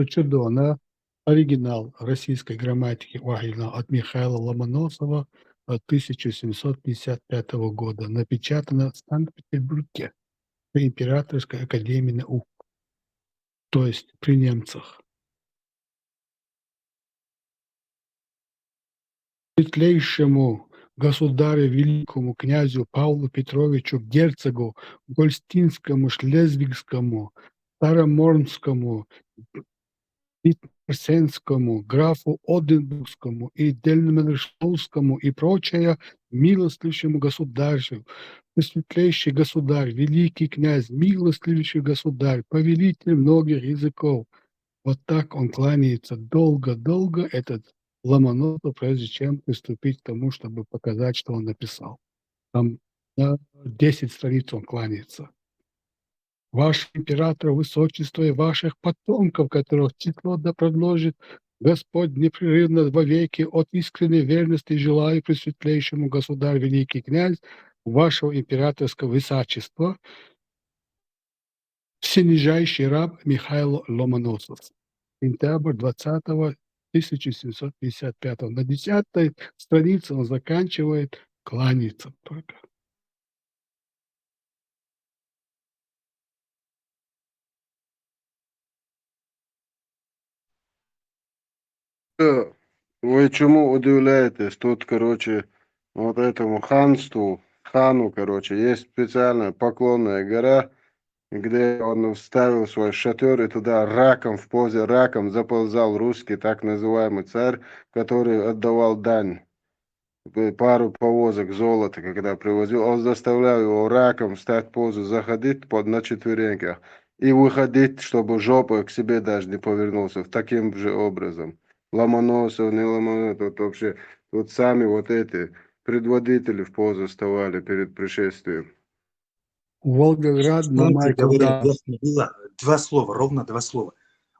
Speaker 17: Чудо, на оригинал российской грамматики Вагина от Михаила Ломоносова от 1755 года. Напечатано в Санкт-Петербурге при Императорской академии наук, то есть при немцах. Светлейшему государю великому князю Павлу Петровичу герцогу Гольстинскому, Шлезвигскому, Староморнскому, Витмерсенскому, графу Оденбургскому и Дельменштовскому и прочее милостливейшему государю, пресветлейший государь, великий князь, милостливейший государь, повелитель многих языков. Вот так он кланяется долго-долго, этот Ломоносов, прежде чем приступить к тому, чтобы показать, что он написал. Там на 10 страниц он кланяется. Ваше император, высочество и ваших потомков, которых число да продолжит Господь непрерывно во веки, от искренней верности желаю пресветлейшему государю великий князь, вашего императорского высочества, всенижайший раб Михаил Ломоносов. Сентябрь 20-го 1755. На 10-й странице он заканчивает кланяться только.
Speaker 4: Вы чему удивляетесь? Тут, короче, вот этому хану, короче, есть специальная поклонная гора, где он вставил свой шатер, и туда раком, в позе раком заползал русский так называемый царь, который отдавал дань. Пару повозок золота, когда привозил, он заставлял его раком встать в позу, заходить на четвереньках и выходить, чтобы жопа к себе даже не повернулся, таким же образом. Ломоносов, не Ломоносов, тут вообще, тут сами вот эти предводители в позу вставали перед пришествием.
Speaker 17: Волгоград,
Speaker 5: Знаете,
Speaker 17: Мамай,
Speaker 5: говорят,
Speaker 17: Курган.
Speaker 5: два слова, ровно два слова.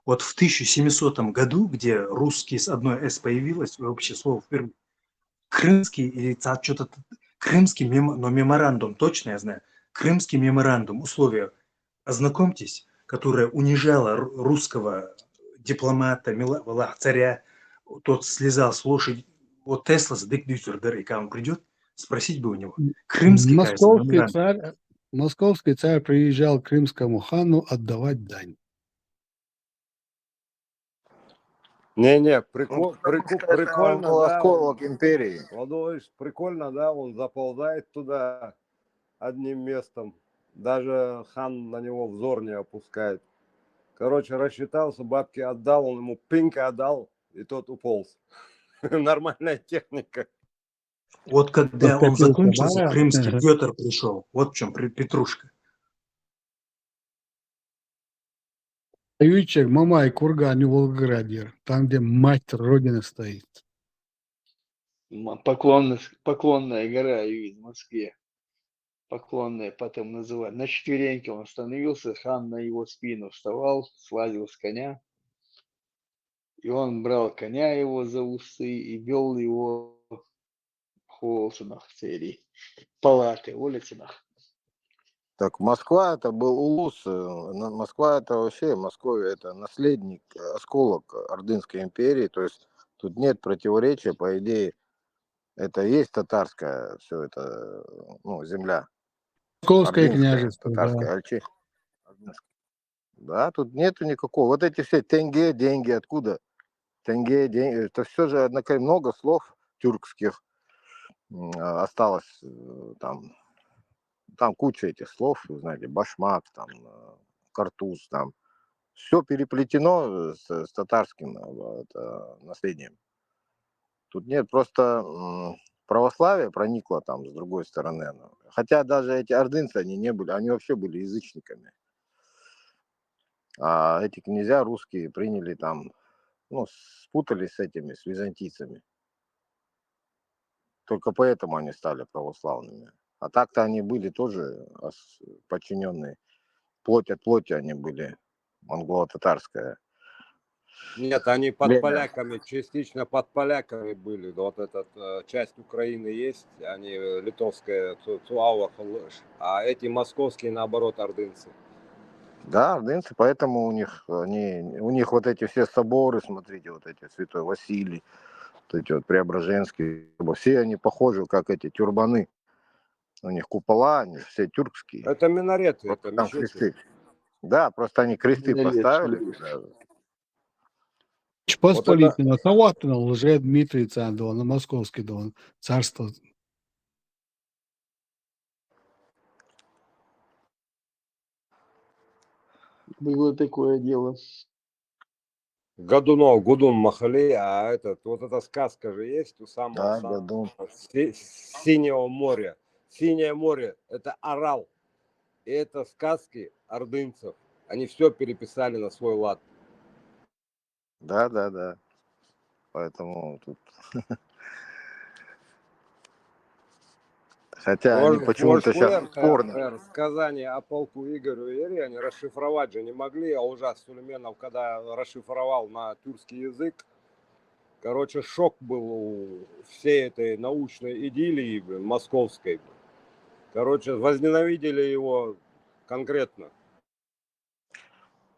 Speaker 5: Вот в 1700 году, где русский с одной «с» появилось, вообще слово впервые, крымский или что-то крымский но меморандум, точно я знаю, крымский меморандум, условия, ознакомьтесь, которое унижало русского дипломата, царя, тот слезал с лошади, вот Тесла задык-дютер, и когда он придет, спросить бы у него. Крымский, кажется, меморандум.
Speaker 17: Московский царь приезжал к крымскому хану отдавать дань.
Speaker 20: Не-не,
Speaker 21: Ну,
Speaker 20: прикольно,
Speaker 21: был
Speaker 20: да,
Speaker 21: осколок империи.
Speaker 20: Владимирович, прикольно, да, он заползает туда одним местом, даже хан на него взор не опускает. Короче, рассчитался, бабки отдал, он ему пинка отдал, и тот уполз. Нормальная техника.
Speaker 5: Вот когда он
Speaker 17: Подкатился,
Speaker 5: закончился,
Speaker 17: да?
Speaker 5: крымский Петр пришел, вот в чем петрушка.
Speaker 17: Вечер, Мамай, Курган, в Волгограде, там, где мать Родина стоит.
Speaker 2: Поклонная гора в Москве. Поклонная потом называют. На четвереньке он остановился, хан на его спину вставал, слазил с коня. И он брал коня его за усы и вел его в холсунах цели, палаты, улицах.
Speaker 21: Так Москва это был улус, Москва это вообще, Московия это наследник, осколок Ордынской империи, то есть тут нет противоречия, по идее, это и есть татарская, все это, ну, земля,
Speaker 17: Московское
Speaker 21: ордынская,
Speaker 17: княжество, да.
Speaker 21: татарская, Альчи. Да, тут нету никакого. Вот эти все тенге, деньги, откуда? Тенге, деньги, это все же много слов тюркских осталось там. Там куча этих слов, вы знаете, башмак, там, картуз, там. Все переплетено с татарским наследием. Тут нет, просто православие проникло там с другой стороны. Хотя даже эти ордынцы, они не были, они вообще были язычниками. А эти князья русские приняли там, ну, спутались с этими, с византийцами. Только поэтому они стали православными. А так-то они были тоже подчиненные. Плоть от плоти они были, монголо-татарская.
Speaker 20: Нет, они под
Speaker 21: Племя.
Speaker 20: поляками, частично под поляками были. Вот эта часть Украины есть, они литовская, Цуауах, а эти московские, наоборот, ордынцы.
Speaker 21: Да, ордынцы, поэтому у них вот эти все соборы, смотрите, вот эти Святой Василий, вот эти вот Преображенские, все они похожи, как эти тюрбаны. У них купола, они же все тюркские.
Speaker 20: Это минареты,
Speaker 21: Просто
Speaker 20: это
Speaker 21: там
Speaker 20: мечети.
Speaker 21: кресты. Да, просто они кресты поставили.
Speaker 17: Посполитый, на кого-то на лже Дмитрий Цандова, на московский дом, царство.
Speaker 9: Было такое дело.
Speaker 20: Годунов, Гудун Махали, а вот эта сказка же есть у самого,
Speaker 21: Да, Годун.
Speaker 20: Синего моря. Синее море – это Орал. И это сказки ордынцев. Они все переписали на свой лад.
Speaker 21: Да. Поэтому тут... Хотя они почему-то сейчас спорно.
Speaker 20: Сказание о полку Игорю Ери они расшифровать же не могли, а ужас Сулейменов, когда расшифровал на тюркский язык, короче, шок был у всей этой научной идиллии московской. Короче, возненавидели его конкретно.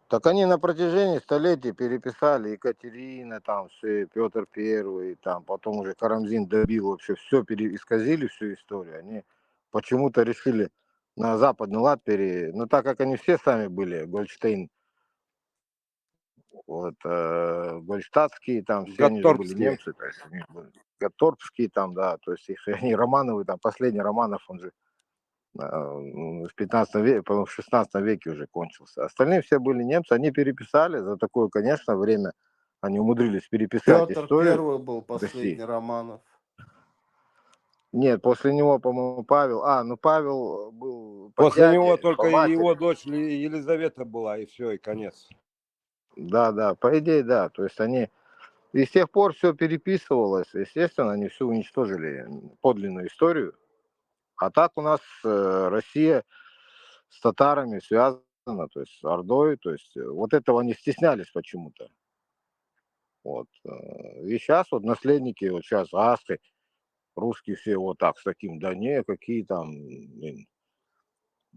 Speaker 21: Так они на протяжении столетий переписали Екатерина, там все, Петр Первый, там потом уже Карамзин добил, вообще все исказили всю историю. Они почему-то решили на западный лад ну так как они все сами были, Гольштейн, вот, Гольштадтские, там все они же были немцы, то есть они были Гатторпские там, да, то есть они Романовы, там последний Романов, он же в 15 веке, в 16 веке уже кончился. Остальные все были немцы, они переписали за такое, конечно, время, они умудрились переписать
Speaker 16: Петр
Speaker 21: историю.
Speaker 16: Первый был последний Романов.
Speaker 21: Нет, после него, по-моему, Павел. Павел был
Speaker 20: После него только его дочь Елизавета была, и все, и конец.
Speaker 21: Да, по идее, да. То есть они... И с тех пор все переписывалось. Естественно, они все уничтожили, подлинную историю. А так у нас Россия с татарами связана, то есть с Ордой, то есть вот этого они стеснялись почему-то. Вот. И сейчас вот наследники, вот сейчас Аской, русские все вот так, с таким, да не, какие там,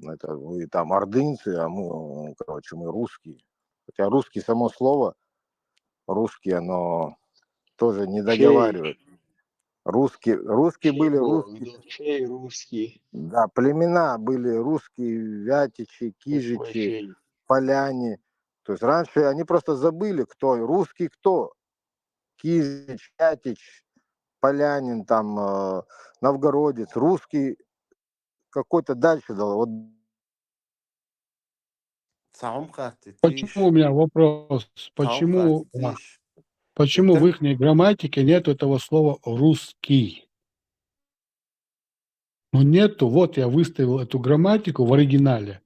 Speaker 21: это вы там ордынцы, а мы, короче, мы русские. Хотя русский, само слово, русский, оно тоже не договаривает. Русские были русские.
Speaker 9: Русские.
Speaker 21: Да, племена были русские, вятичи, кижичи, поляне. То есть раньше они просто забыли, кто русский, кто. Кижич, вятич, полянин, там, новгородец, русский какой-то дальше дал. Вот.
Speaker 17: Почему у меня вопрос? Почему в их грамматике нет этого слова «русский»? Ну нету, вот я выставил эту грамматику в оригинале.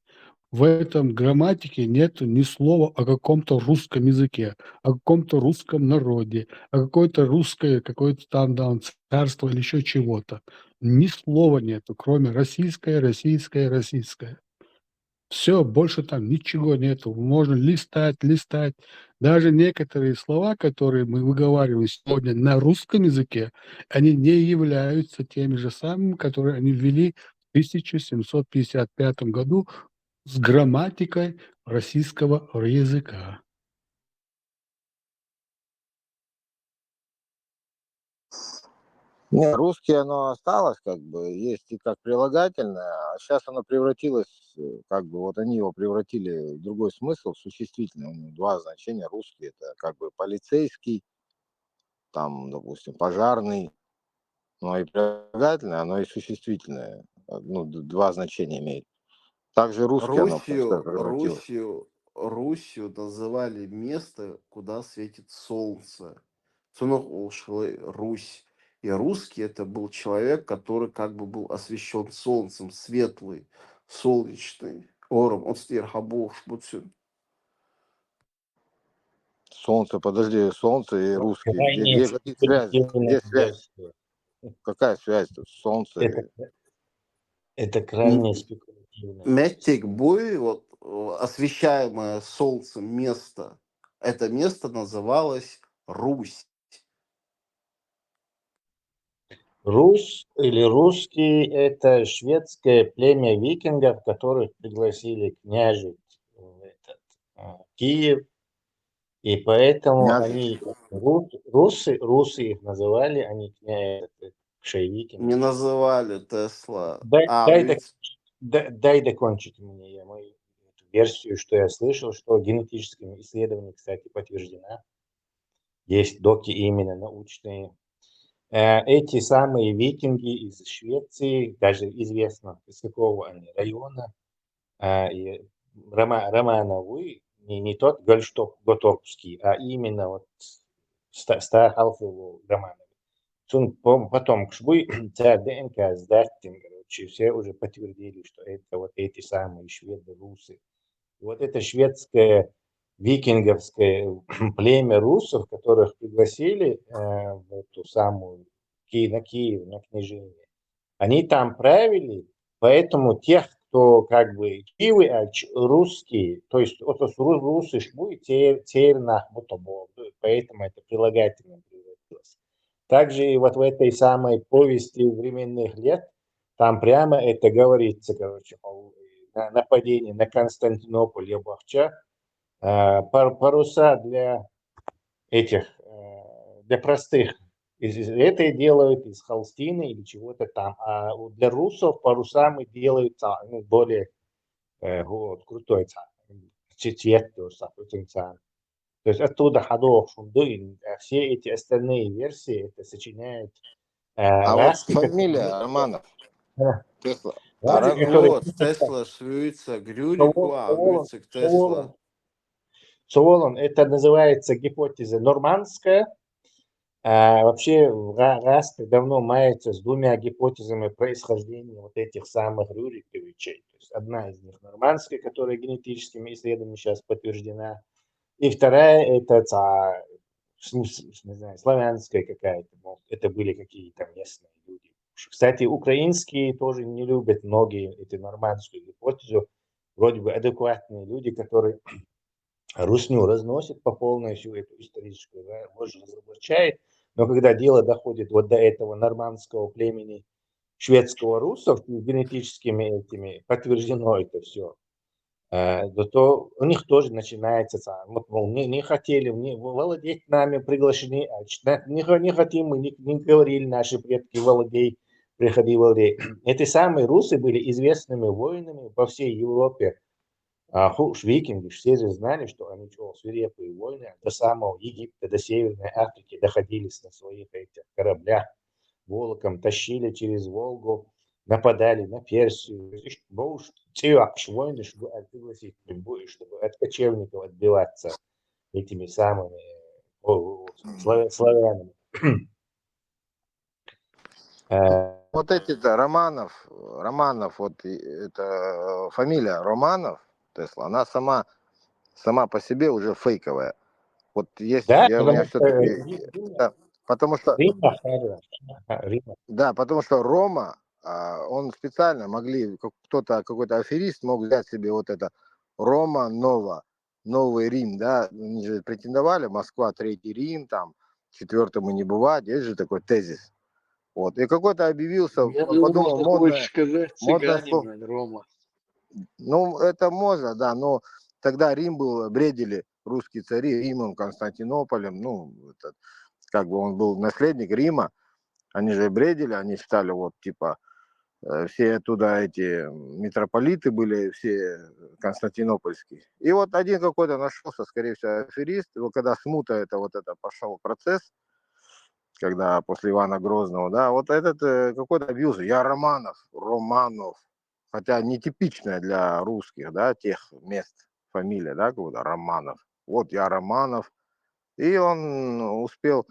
Speaker 17: В этом грамматике нет ни слова о каком-то русском языке, о каком-то русском народе, о какой-то русской, какое-то там царство или еще чего-то. Ни слова нету, кроме российское. Все, больше там ничего нету. Можно листать. Даже некоторые слова, которые мы выговариваем сегодня на русском языке, они не являются теми же самыми, которые они ввели 1755 году с грамматикой российского языка.
Speaker 21: Не, русский оно осталось, как бы, есть и как прилагательное, а сейчас оно превратилось, как бы, вот они его превратили в другой смысл, в существительное. У него два значения. Русский — это как бы полицейский, там, допустим, пожарный, но и прилагательное, оно и существительное. Ну, два значения имеет. Также русский оно просто превратилось.
Speaker 16: Русью называли место, куда светит солнце. Сынок Улшилы, Русь. И русский это был человек, который как бы был освещен солнцем, светлый, солнечный. Ором, он стирхабов, шбуцин.
Speaker 21: Солнце, подожди, солнце и русский.
Speaker 6: Крайне
Speaker 21: Какие связи?
Speaker 6: спекулятивная
Speaker 21: Где связь?
Speaker 6: версия.
Speaker 21: Какая связь тут? Солнце.
Speaker 6: Это крайне спекулятивная версия.
Speaker 16: Метик буй, вот освещаемое солнцем место, это место называлось Русь.
Speaker 6: Русь или русский – это шведское племя викингов, которых пригласили княжить в Киев. И поэтому они, русы их называли, они викинги.
Speaker 16: Не называли Тесла.
Speaker 6: Дай докончить мне я мою версию, что я слышал, что генетическими исследованиями, кстати, подтверждена. Есть доки именно научные. Эти самые викинги из Швеции, даже известно, из какого они района, Романовый, не тот Готорпский, а именно вот Стархалфову Романовый. Потом кшбы ДНК сдать, короче, все уже подтвердили, что это вот эти самые шведы-русы. И вот это шведское викинговское племя русов, которых пригласили в эту самую на Киев, на княжение, они там правили, поэтому тех, кто как бы русские, то есть вот русы шбуй, тернах, поэтому это прилагательное превратилось. Также и вот в этой самой повести временных лет, там прямо это говорится, короче, нападение на Константинополь и Бахча, паруса для этих, для простых, это делают из холстины или чего-то там, а для русов паруса мы делают более крутой цвет, то есть оттуда ходов, все эти остальные версии это сочиняют
Speaker 21: А вот
Speaker 6: раски,
Speaker 21: фамилия Романов. Тесла.
Speaker 16: Вот, Тесла, Швейца, Грюрикуа, Грюцик, Тесла.
Speaker 6: Солон, это называется гипотеза нормандская. Вообще распри давно мается с двумя гипотезами происхождения вот этих самых Рюриковичей. То есть одна из них нормандская, которая генетическими исследованиями сейчас подтверждена, и вторая это не знаю, славянская какая-то. Это были какие-то местные люди. Кстати, украинские тоже не любят многие эту нормандскую гипотезу. Вроде бы адекватные люди, которые русню разносят по полной всю эту историческую, ложь разоблачает. Но когда дело доходит вот до этого нормандского племени шведского русов, генетическими этими подтверждено это все, то у них тоже начинается, вот, мол, не хотели владеть нами, приглашены, не хотим, мы не говорили наши предки владей, приходи владей. Эти самые русы были известными воинами по всей Европе. Викинги все же знали, что они свирепые войны до самого Египта, до Северной Африки доходились на своих этих кораблях, волоком тащили через Волгу, нападали на Персию. Войны, чтобы от кочевников отбиваться этими самыми славянами.
Speaker 21: Вот эти-то Романов, вот это фамилия Романов, Тесла, она сама по себе уже фейковая. Вот есть,
Speaker 6: Да,
Speaker 21: у меня все-таки, потому что, да, потому что Рома, он специально могли, какой-то аферист мог взять себе вот это Рома Нова, Новый Рим, да, они же претендовали, Москва, Третий Рим, там, четвертому не бывать, есть же такой тезис. Вот. И какой-то объявился,
Speaker 2: Я думал,
Speaker 21: подумал,
Speaker 2: ты хочешь сказать
Speaker 21: модное
Speaker 2: цыгане,
Speaker 21: слово.
Speaker 2: блин, Рома.
Speaker 21: Ну, это можно, да, но тогда Рим был, бредили русские цари Римом, Константинополем, ну, этот, как бы он был наследник Рима, они же бредили, они считали, вот, типа, все оттуда эти митрополиты были, все константинопольские. И вот один какой-то нашелся, скорее всего, аферист, его когда смута, это вот это пошел процесс, когда после Ивана Грозного, да, вот этот какой-то объявился, я Романов, хотя нетипичная для русских, да, тех мест фамилия, да, какой-то Романов. Вот я Романов. И он успел,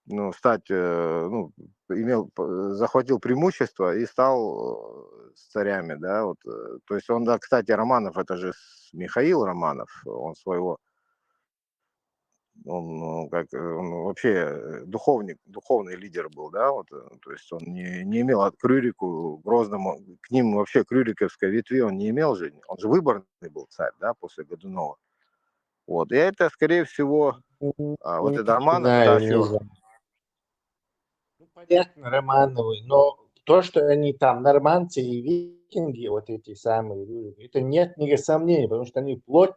Speaker 21: ну, стать, ну, захватил преимущество и стал с царями, да, вот. То есть он, да, кстати, Романов, это же Михаил Романов, он своего, он, ну, как, он вообще духовный лидер был, да, вот, то есть он не имел от к Рюрику Грозному, к ним вообще к рюриковской ветви он не имел же, он же выборный был царь, да, после Годунова. Вот, и это, скорее всего, вот это
Speaker 6: Не
Speaker 21: Романов
Speaker 6: знаю, не
Speaker 21: стащил.
Speaker 6: знаю. Ну, понятно, Романовы, но то, что они там, нормандцы и викинги, вот эти самые, это нет никаких сомнений, потому что они вплоть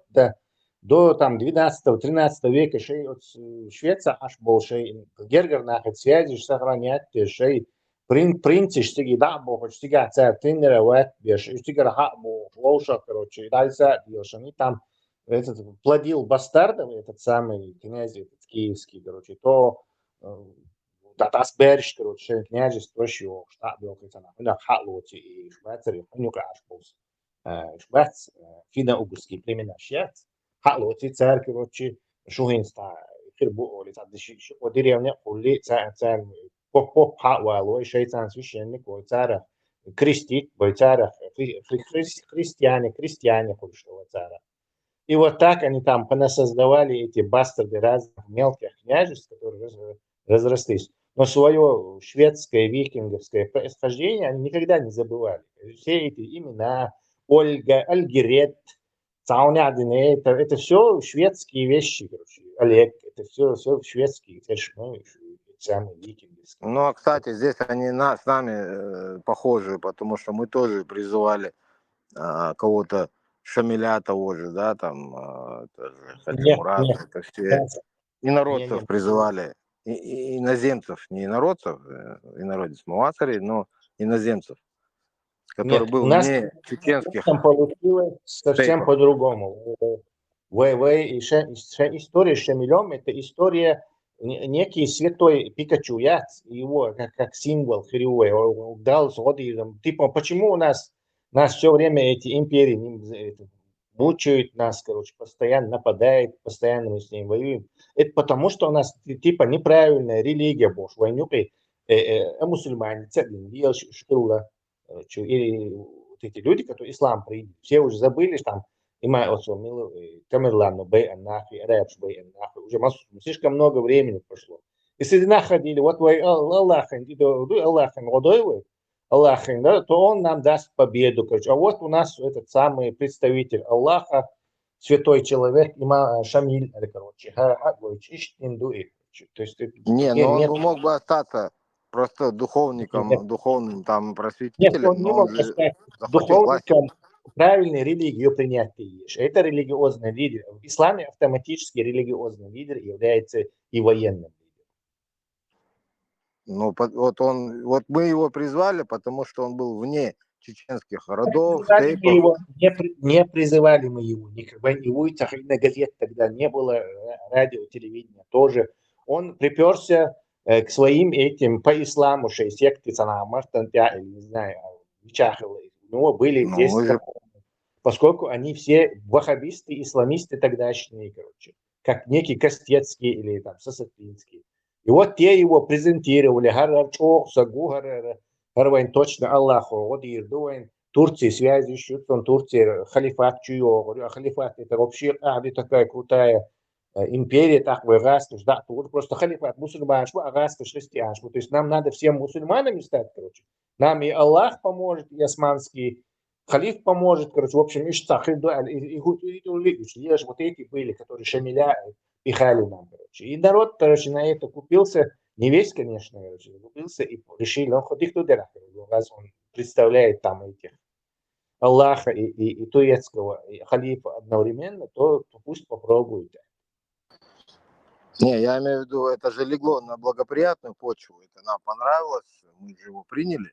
Speaker 6: до там 12-13 века шей от Швеция аж больше гергер нахет связи сохранять шей принцы штиги да бог штига царь тренировать беш штига ха бог лоша короче дальше делаешь они там этот плодил бастардов этот самый князь этот киевский короче то tas берешь, короче, княжество еще, штат был, как она, на Халоте и Швейцарии, ну, Кашпус, Швейц, финно-угорские племена Швейц, Халоте, царь, короче, Шугинста, Хирбу, лица, деревня, Хули, царь, поп Хауэлло, шейцан священник, царь, крестит, царь, крестьяне, кое-что, царь. И вот так они там понасоздавали эти бастарды разных мелких княжеств, которые разрослись. Но свое шведское, викинговское происхождение они никогда не забывали. Все эти имена, Ольга, Альгерет, Цаунядине, это все шведские вещи, короче. Олег, это все шведские, самые викинговские.
Speaker 21: Ну, а, кстати, здесь они с нами похожи, потому что мы тоже призывали кого-то, Шамиля того же, да, там, Хатимурат, это все инородцев призывали, иноземцев, не инородцев, инородец Муацари, но иноземцев, которые
Speaker 6: Нет,
Speaker 21: был
Speaker 6: у нас
Speaker 21: вне чеченских
Speaker 6: получилось совсем
Speaker 21: стейпов.
Speaker 6: по-другому. История с Шамилем – это история некий святой Пикачу, я его как символ кривой, он дал злодей. Типа, почему у нас все время эти империи мучают нас, короче, постоянно нападают, постоянно мы с ним воюем. Это потому, что у нас типа неправильная религия, боже, войнюкой, мусульмане, шкула, или вот эти люди, которые ислам приняли, все уже забыли, что там има осомило, Тамерлану, Бейаннахи, Рэпш, Бейаннахи, уже слишком много времени прошло. Если находили, вот вы Аллахин, Аллахин, да, то он нам даст победу. Короче. А вот у нас этот самый представитель Аллаха, святой человек, има Шамиль, короче, то есть
Speaker 21: Не, но он
Speaker 6: нет,
Speaker 21: мог бы остаться просто духовным там
Speaker 6: нет,
Speaker 21: просветителем,
Speaker 6: он не
Speaker 21: но он
Speaker 6: мог
Speaker 21: же
Speaker 6: стать
Speaker 21: захватил власть.
Speaker 6: духовником правильной религию принять ты ешь. Это религиозный лидер. В исламе автоматически религиозный лидер является и военным.
Speaker 21: Ну, вот мы его призвали, потому что он был вне чеченских родов,
Speaker 6: Призывали мы
Speaker 21: стейпов.
Speaker 6: его, не призывали мы его. И на газет тогда не было, радио, телевидения тоже. Он приперся к своим этим по исламу, секты, не знаю, у него были 10 поскольку они все ваххабисты, исламисты тогдашние, короче, как некий Костецкий или там Сасатинский. И вот те его презентировали, точно Аллаху, вот и Турции связи ищут, он Турции халифат чуё, говорю, а халифат это вообще такая крутая империя, так вырастешь, да, просто халифат мусульманство, арабское христианство. То есть нам надо всем мусульманами стать, короче. Нам и Аллах поможет, и османский халиф поможет, короче, в общем, вот эти были, которые Шамиля пихали нам, короче. И народ, короче, на это купился, Не весь, конечно, влюбился и решил, он хоть и кто раз он представляет там этих Аллаха и турецкого и халифа одновременно, то пусть попробует.
Speaker 21: Не, я имею в виду, это же легло на благоприятную почву, это нам понравилось, мы же его приняли.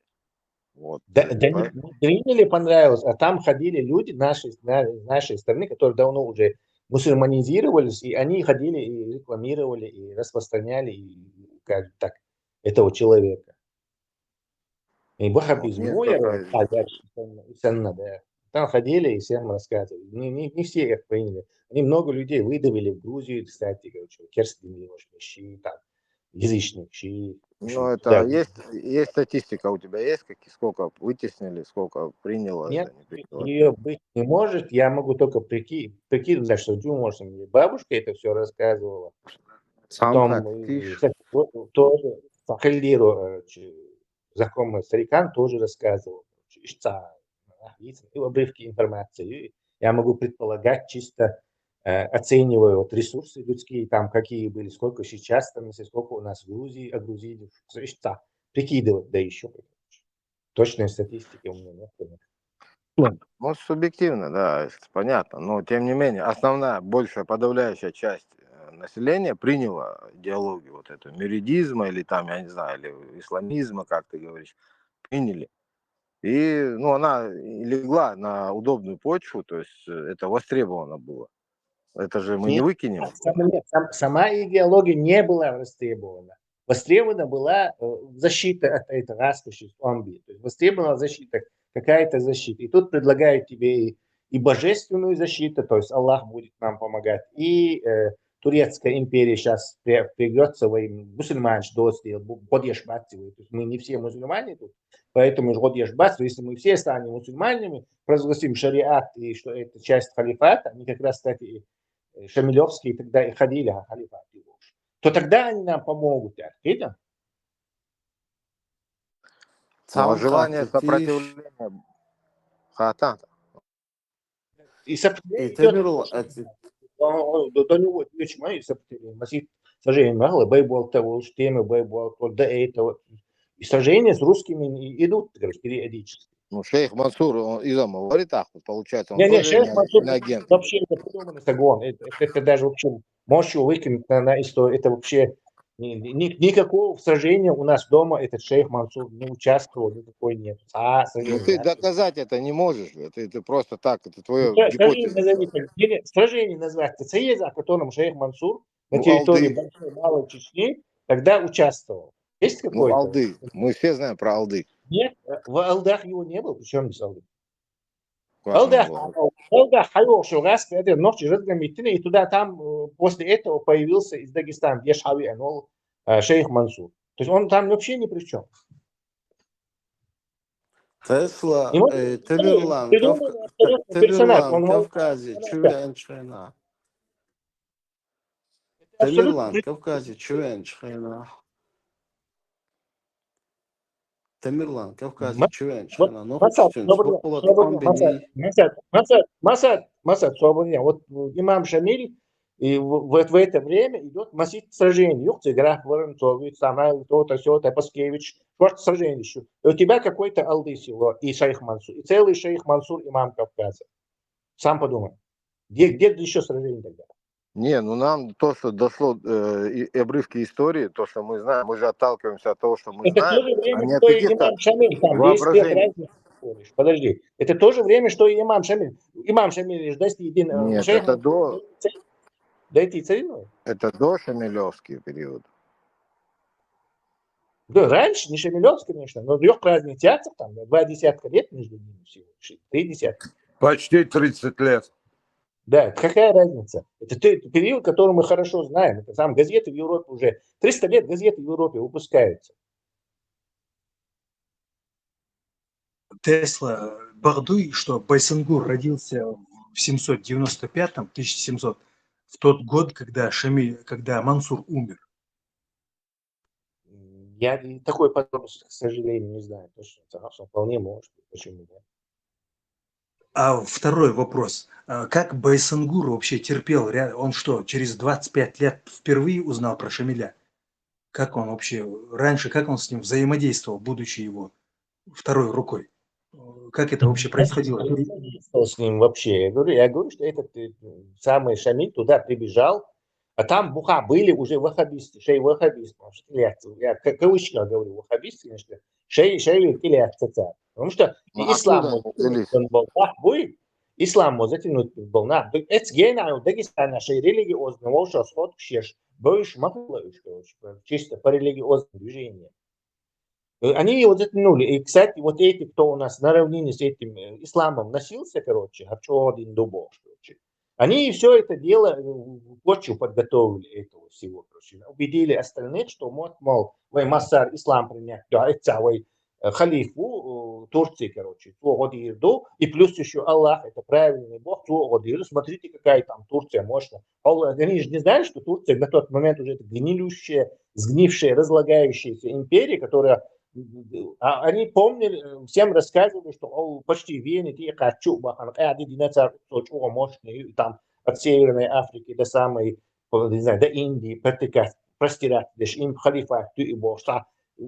Speaker 21: Вот,
Speaker 6: Да не приняли, понравилось, а там ходили люди нашей страны, которые давно уже мусульманизировались, и они ходили и рекламировали, и распространяли, и, как так, этого человека. И
Speaker 21: вот
Speaker 6: ваххабизм,
Speaker 21: несколько,
Speaker 6: да. Там ходили и всем рассказывали. Не все их приняли. Они много людей выдавили в Грузию, кстати, Керстин Милошевич, там, язычник,
Speaker 21: ну это есть статистика у тебя есть, сколько вытеснили, сколько приняло,
Speaker 6: Нет,
Speaker 21: не приняло?
Speaker 6: ее быть не может. Я могу только прикидывать, что может, мне бабушка это все рассказывала. Потом, кстати, тоже Сахалиру, знакомый старикан, тоже рассказывал. И обрывки информации. Я могу предполагать, чисто оценивая вот ресурсы людские, там какие были, сколько сейчас, там, сколько у нас в Грузии, огрузили. Прикидывать, да еще. Точной статистики у меня нет.
Speaker 21: Ну, субъективно, да, понятно. Но, тем не менее, основная, большая, подавляющая часть населения приняла идеологию вот эту меридизма или там, я не знаю, или исламизма, как ты говоришь, приняли. И, ну, она легла на удобную почву, то есть это востребовано было. Это же мы не выкинем.
Speaker 6: Сама идеология не была востребована. Востребована была защита от этой раскоши зомби. То есть востребована защита, какая-то защита. И тут предлагают тебе и божественную защиту, то есть Аллах будет нам помогать, и турецкая империя сейчас придется во имя мусульман, что сделать, то есть мы не все мусульмане тут, поэтому если мы все станем мусульманами, провозгласим шариат, и что это часть халифата, они как раз, кстати, Шамилевские тогда и ходили, халифат, то тогда они нам помогут. Видно?
Speaker 21: Но желание сопротивления хата.
Speaker 6: И сопротивление до него и сопротивление. Сожжение мало, бейбол того, темы бейбол, до этого. И сожжения с русскими идут периодически.
Speaker 21: Ну, шейх Мансур, он изам говорит, получается, он
Speaker 6: Не,
Speaker 21: тоже
Speaker 6: шейх Мансур
Speaker 21: не агент.
Speaker 6: вообще это придуманный загон. Это даже вообще можешь его выкинуть на историю. Это вообще никакого сожжения у нас дома этот шейх Мансур не участвовал, никакой нет.
Speaker 21: Ну, ты доказать это не можешь. Ты просто так, это твоя гипотеза.
Speaker 6: Сожжение называется. Это язык, о котором шейх Мансур на территории Большой Малой Чечни тогда участвовал. Есть какой-то?
Speaker 21: Ну, Алды. Мы все знаем про Алды.
Speaker 6: Нет, в Алдах его не было. Причем здесь Алды? Алдах хороший раз, это ночь разгромительный, и туда там после этого появился из Дагестана Ешхави Анол шейх Мансур. То есть он там вообще ни при чем.
Speaker 16: Tesla, Tamerlan, Кавказе, Чувенчхайна. Tamerlan, Кавказе, Чувенчхайна. Tamerlan, Кавказе, Чувенчхайна. Ну,
Speaker 6: Масад, вот имам Шамиль, и в это время идет массив сражений. Юхтиграф, Воронцович, Самайл, то-то, все-то, Паскевич, что сражений еще. И у тебя какой-то Алды село, и шейх Мансур, и целый шейх Мансур, имам Кавказа. Сам подумай. Где еще сражения тогда?
Speaker 21: Не, ну нам то, что дошло, обрывки истории, то, что мы знаем, мы же отталкиваемся от того, что мы
Speaker 6: это
Speaker 21: знаем,
Speaker 6: то же время,
Speaker 21: а не от
Speaker 6: что и
Speaker 21: каких-то
Speaker 6: имам Шамиль, там 10 лет разницы. Подожди, это то же время, что и имам Шамиль. Имам Шамиль,
Speaker 21: Нет, это до...
Speaker 6: Дайте царину.
Speaker 21: Это до Шамилевский период.
Speaker 6: Да, раньше, не Шамилевский, конечно, но трехпраздный театр, там, 2 десятка лет между ними всего, 3 десятка.
Speaker 20: Почти 30 лет.
Speaker 6: Да, какая разница? Это период, который мы хорошо знаем. Это сам газеты в Европе уже 300 лет газеты в Европе выпускаются.
Speaker 5: Тесла, Бардуй, что Байсангур родился в 1795-1700, в тот год, когда Мансур умер.
Speaker 6: Я такой подробности, к сожалению, не знаю. Точно, вполне может быть. Почему нет?
Speaker 5: А второй вопрос. Как Байсангур вообще терпел? Он что, через 25 лет впервые узнал про Шамиля? Как он вообще раньше, как он с ним взаимодействовал, будучи его второй рукой? Как это вообще происходило?
Speaker 6: Что с ним вообще? Я говорю, что этот самый Шамиль туда прибежал, а там буха были уже ваххабисты, шей ваххабисты. Я кавычка говорю, ваххабисты, конечно, шей килятся. Потому что
Speaker 21: Ну,
Speaker 6: ислам
Speaker 21: откуда они взялись?
Speaker 6: будет, ислам затянуть был. Это гена, Дагестана, шей религиозный, волшебный сход, кшеш, больше махлаешь, чисто по религиозному движению. Они его затянули. И, кстати, вот эти, кто у нас на равнине с этим исламом носился, короче, Харчодин, Дубов, короче, они все это дело почву подготовили этого всего, короче, убедили остальных, что вот, мол, вы Масар ислам принять, да, это вы халифу Турции, короче, и плюс еще Аллах, это правильный Бог, смотрите, какая там Турция мощная. Они же не знали, что Турция на тот момент уже это гнилющая, сгнившая, разлагающаяся империя, которая они помнили, всем рассказывали, что почти Вене, мощные, там от Северной Африки до самой, не знаю, до Индии, простирать, им халифат, и бошта. То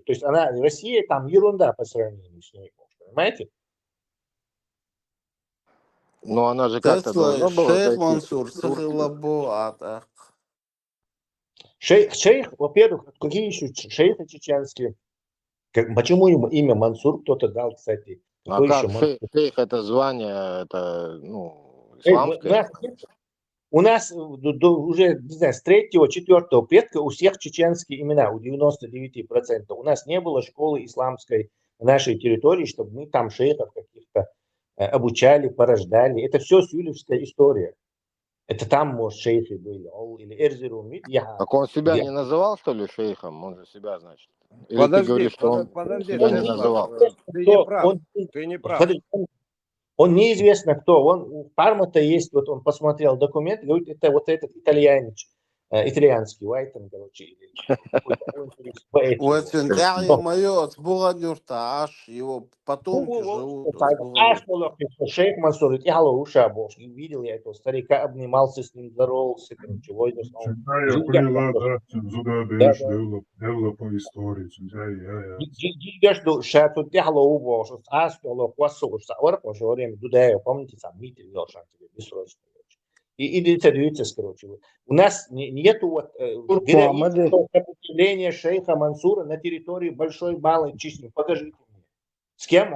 Speaker 6: есть она, Россия там ерунда по сравнению с ней, понимаете?
Speaker 21: Но она же как-то
Speaker 16: Тесла,
Speaker 21: должна была
Speaker 16: шейх
Speaker 21: дойти до
Speaker 16: Мансур,
Speaker 21: Турции.
Speaker 16: Сахилабу,
Speaker 6: Шейх, во-первых, какие еще шейхи чеченские? Почему ему имя Мансур кто-то дал, кстати?
Speaker 21: А
Speaker 6: Какой
Speaker 21: как
Speaker 6: еще Мансур?
Speaker 21: шейх это звание, это, ну, исламское?
Speaker 6: У нас уже, не знаю, с 3-4 предка у всех чеченские имена, у 99%. У нас не было школы исламской на нашей территории, чтобы мы там шейхов каких-то обучали, порождали. Это все сюлевская история. Это там, может, шейхи были. Или Эрзерум.
Speaker 21: Так он себя не называл, что ли, шейхом? Он же себя, значит. Или
Speaker 20: Подожди,
Speaker 21: ты говоришь, что он
Speaker 20: подожди,
Speaker 21: себя не
Speaker 20: Станислав,
Speaker 21: называл?
Speaker 20: ты не прав, ты не прав.
Speaker 6: Он неизвестно кто. У Парма-то есть, вот он посмотрел документ, говорит, это вот этот итальянский, Уайтон, короче.
Speaker 16: Уэтсентяги мое, Сбуладюрта, аж его потомки живут.
Speaker 6: Шейх Мансур, видел я этого старика, обнимался с ним, здоровался, короче,
Speaker 8: по истории.
Speaker 6: помните, там митинг вел, бессрочно. И лицедуется, короче. У нас нету вот сопротивления шейха Мансура на территории большой, малой Чечни. Покажите мне. С кем?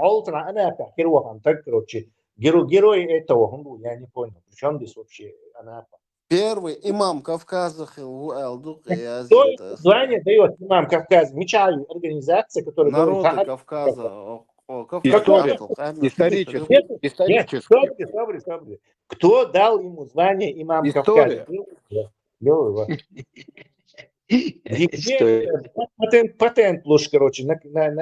Speaker 6: Так, короче. Герой этого, я не понял. Причем здесь вообще Анапа?
Speaker 16: Первый имам Кавказа
Speaker 6: Кто звание дает имам Кавказа? Мечаю организация, которая
Speaker 16: народы
Speaker 6: говорит,
Speaker 16: Кавказа.
Speaker 6: История. Кто дал ему звание имам Кавказа? Патент лучше, короче, на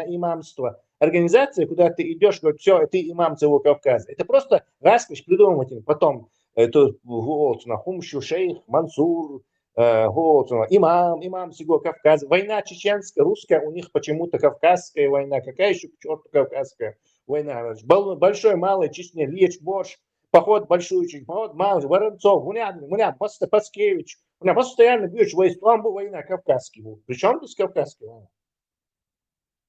Speaker 6: имамство. Организация, куда ты идешь, говорит, все, ты имам всего Кавказа. Это просто распись придумывать потом. Это Хумшу, шейх, Мансур, имам всего Кавказа. Война чеченская, русская, у них почему-то кавказская война. Какая еще к черту кавказская война? Большой, малый, Чечня, Лечь, Борщ, поход большой, поход малый, Воронцов, Мунят, Паскевич. У меня постоянно бьешь там была война кавказская. Причем здесь кавказская война?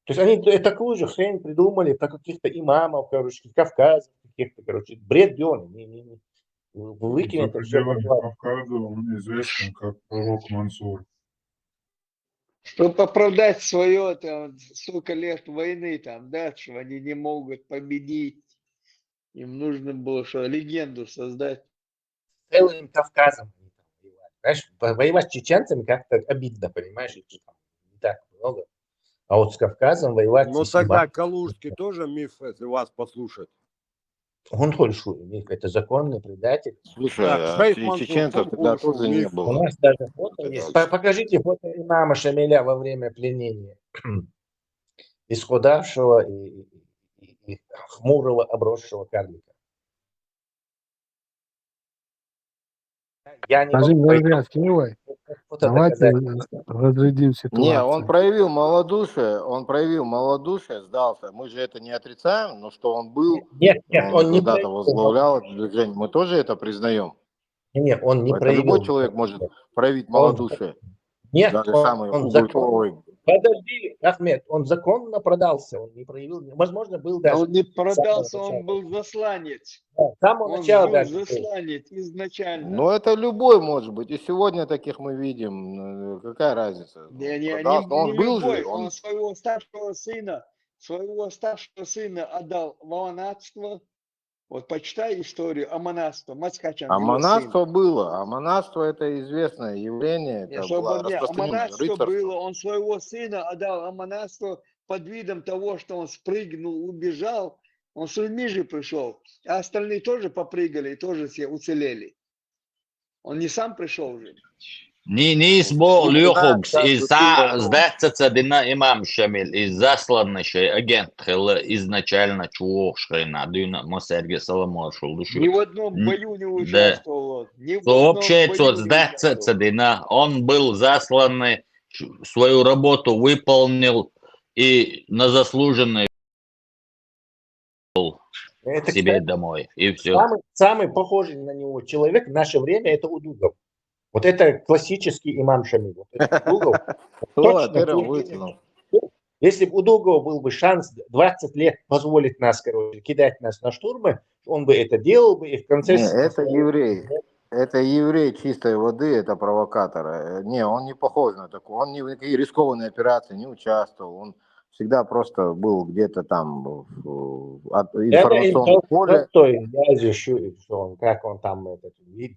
Speaker 6: То есть они такую же хрень придумали про каких-то имамов, короче, Кавказа, каких-то, короче, бред делали.
Speaker 8: За пределами Кавказа он известен как пророк Мансур.
Speaker 2: Чтобы оправдать свое, там, столько лет войны, там, да, что они не могут победить. Им нужно было что, легенду создать.
Speaker 6: Целым Кавказом. Знаешь, воевать с чеченцами как-то обидно, понимаешь, их там не так много. А вот с Кавказом воевать...
Speaker 20: Ну тогда Калужский тоже миф, если вас послушать.
Speaker 6: Он большой миф, это законный предатель.
Speaker 21: Слушай, а чеченцев тогда тоже не было.
Speaker 6: У нас даже фото есть. Покажите фото имама Шамиля во время пленения. Исхудавшего и хмурого, обросшего карлика. Я не
Speaker 17: Скидывай. Давайте разрядим ситуацию.
Speaker 21: Не, он проявил малодушие, сдался. Мы же это не отрицаем, но что он был,
Speaker 6: нет, он не
Speaker 21: когда-то возглавлял это движение, мы тоже это признаем.
Speaker 6: Нет, он не
Speaker 21: Это любой
Speaker 6: проявил.
Speaker 21: человек может проявить
Speaker 6: Он,
Speaker 21: малодушие.
Speaker 6: нет,
Speaker 21: Даже самый
Speaker 6: он законно,
Speaker 21: пугачевый.
Speaker 6: подожди, Ахмед, он законно продался, он не проявил, возможно, был
Speaker 16: Да
Speaker 6: даже
Speaker 16: он не
Speaker 6: с самого
Speaker 16: продался, он
Speaker 6: начала.
Speaker 16: был засланец.
Speaker 6: Да, с самого
Speaker 16: Он
Speaker 6: начала
Speaker 16: был
Speaker 6: даже был.
Speaker 16: засланец изначально.
Speaker 21: Но это любой может быть. И сегодня таких мы видим. Какая разница?
Speaker 16: Не
Speaker 21: Продался. Но он был
Speaker 16: любой,
Speaker 21: же.
Speaker 16: он своего старшего сына отдал в монашество. Вот почитай историю о монашестве, Мацкачан,
Speaker 21: А
Speaker 16: его сын.
Speaker 21: монашество было. А монашество это известное явление.
Speaker 16: Не,
Speaker 21: Это
Speaker 16: чтобы
Speaker 21: было
Speaker 16: мне, а
Speaker 21: распространенное
Speaker 16: монашество
Speaker 21: рыцарство.
Speaker 16: было, он своего сына отдал, а монашество под видом того, что он спрыгнул, убежал, он с людьми же пришел, а остальные тоже попрыгали и тоже все уцелели. Он не сам пришел же.
Speaker 7: Nis
Speaker 21: Ну,
Speaker 7: bo
Speaker 21: все знают,
Speaker 7: Luhugs
Speaker 21: как
Speaker 7: iz
Speaker 21: было.
Speaker 7: Zdecacadina Imam Šamil iz zaslаннейшей агент хела изначально чувошкайна дюна Мосерге Соломошул душу.
Speaker 16: Ни в одном бою не
Speaker 7: Да.
Speaker 16: участвовал он. Ни в
Speaker 7: Вообще,
Speaker 16: одном бою не участвовал.
Speaker 7: Zdecacadina, он был засланный, свою работу выполнил и на заслуженный
Speaker 6: Это,
Speaker 7: себе
Speaker 6: кстати,
Speaker 7: домой. И все.
Speaker 6: самый похожий на него человек в наше время это Удугов. Вот это классический имам Шамиль. Вот это Удугов.
Speaker 21: О,
Speaker 6: Точно.
Speaker 21: ты вытянул.
Speaker 6: Если бы у Дугова был бы шанс 20 лет позволить нас, кидать нас на штурмы, он бы это делал бы, и в конце...
Speaker 21: Не, это еврей. Это еврей чистой воды, это провокатор. Не, он не похож на такого. Он ни в какие рискованные операции не участвовал. Он всегда просто был где-то там в информационном поле.
Speaker 6: Как он там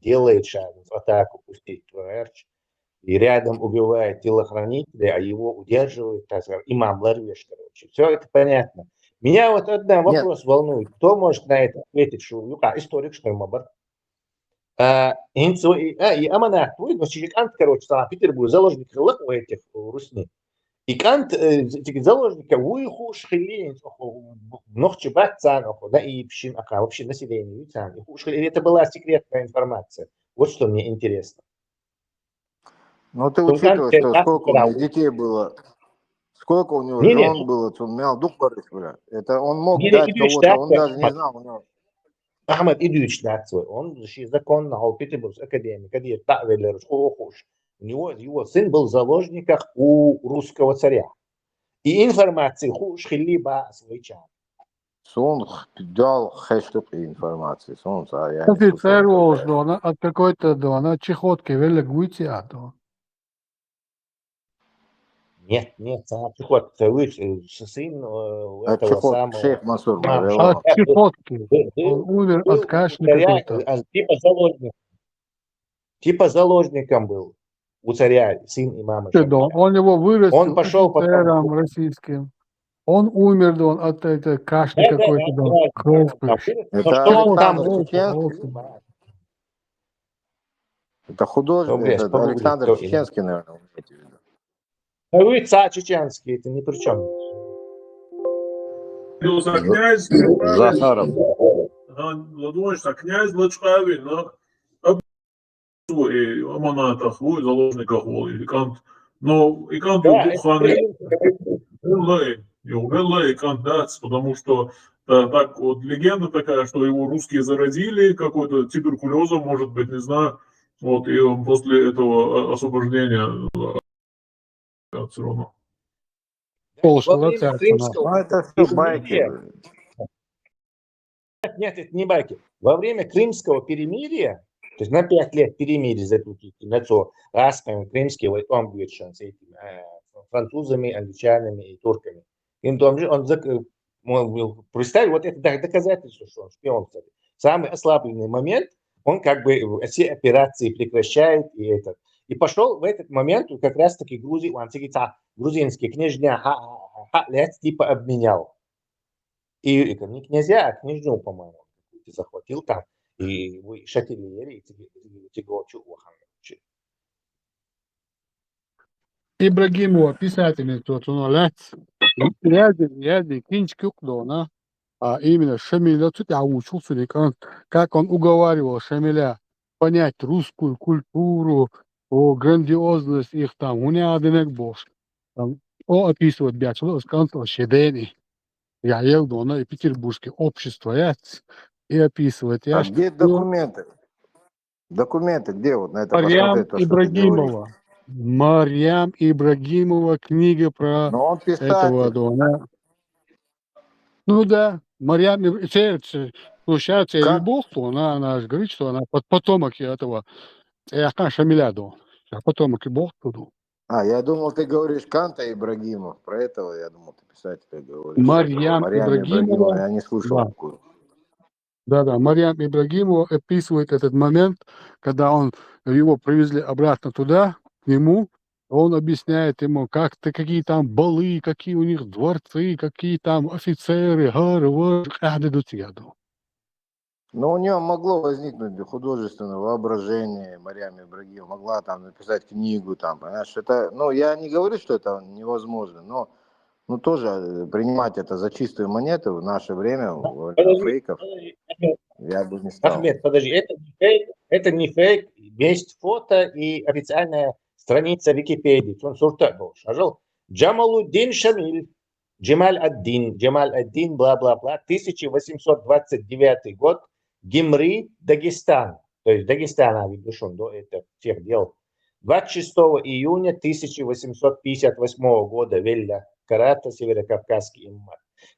Speaker 6: делает шаг в атаку пустить Тверч, и рядом убивает телохранителя, а его удерживает, так сказать, имам Ларвеш, короче. Все это понятно. Меня вот один вопрос волнует. Кто может на это ответить, что историк, что Мабар? И Аманат, но Чичикант, короче, Санкт-Петербург, заложник у этих русни. И Кант, заложника, уиху шхилин, нохчебатцан, и пщин, вообще население. Это была секретная информация. Вот что мне интересно.
Speaker 21: Ну ты учитывая, что сколько у него детей было, сколько у него жен было, он мял дух бля. Это он мог дать кого-то, он даже не знал у него.
Speaker 6: Ахмед Идуевич свой, он законно в Петербургской академии, у него его сын был в заложниках у русского царя. И информации либо свеча.
Speaker 21: Сон дал хэштег информации. Сон я
Speaker 17: офицер Волждона от какой-то дона чехотки велик выйти ато.
Speaker 6: Нет, чехот, сын этого самого.
Speaker 21: Шейх Мансур.
Speaker 17: От чехотки. Он умер от кашля какой-то.
Speaker 6: Типа заложником был у царя, сын имама.
Speaker 17: Он его вырастил
Speaker 6: он пошел
Speaker 17: офицером российским. Он умер от этой кашля какой-то.
Speaker 21: Это художник, это Александр Чеченский, наверное.
Speaker 6: Вы царь чеченский, это ни при чем.
Speaker 21: Захаров.
Speaker 8: Владимирович, князь Лачкавин, и аманатах, и заложниках, и Кант. Но и Кант и Кант дац, потому что так вот легенда такая, что его русские заразили какой-то туберкулезом, может быть, не знаю. Вот, и он после этого освобождения все равно.
Speaker 21: Это все байки.
Speaker 6: Нет, это не байки. Во время Крымского перемирия, то есть на 5 лет перемирия заключили между расками крымские, вот он говорит, что с этими французами, англичанами и турками. Он представил вот это доказательство, что он шпион. Самый ослабленный момент, он как бы все операции прекращает и пошел в этот момент как раз таки грузинский княжня типа обменял. И не князья, а княжню, по-моему, захватил там. И шатилери, и
Speaker 17: Ибрагимова, писательница, тот, ряди, кинчик дона, а именно Шамиля, как он уговаривал Шамиля понять русскую культуру, грандиозность их там, у него один бош. Он описывает бячело, сказал, шедени. Я ел дона и петербургское общество, и описывает.
Speaker 21: А где документы?
Speaker 12: Документы где? Вот на это
Speaker 17: Марьям
Speaker 12: посмотреть, то, что ты говоришь.
Speaker 17: Ибрагимова. Марьям Ибрагимова, книга про
Speaker 12: Но он
Speaker 17: этого,
Speaker 12: писатель.
Speaker 17: да, ну да, Марьям, получается, я
Speaker 12: Как?
Speaker 17: любовь, то она же говорит, что она потомок этого, Яхна Шамиляду, потомок любовь туду.
Speaker 12: Я думал, ты говоришь Канта Ибрагимов. Про этого, я думал, ты писателя говоришь.
Speaker 17: Марьям
Speaker 12: Марьям Ибрагимова,
Speaker 17: Ибрагимова,
Speaker 12: я не слышал
Speaker 17: да,
Speaker 12: такую.
Speaker 17: да, Марьям Ибрагимова описывает этот момент, когда его привезли обратно туда, к нему, он объясняет ему, какие там балы, какие у них дворцы, какие там офицеры,
Speaker 12: Но у нее могло возникнуть художественное воображение, Марьям Ибрагимова могла там написать книгу, там, понимаешь, это, ну, я не говорю, что это невозможно, но тоже принимать это за чистую монету в наше время, во время
Speaker 6: Подожди,
Speaker 12: фейков,
Speaker 6: Ахмед,
Speaker 12: я бы не стал.
Speaker 6: Ахмед, подожди, это не фейк, есть фото и официальная страница Википедии. Джамалуддин Шамиль, Джемаль ад-Дин, бла-бла-бла, 1829 год, Гимри, Дагестан. То есть Дагестан пришел до этого всех дел. 26 июня 1858 года Велля Карата, северокавказский имам.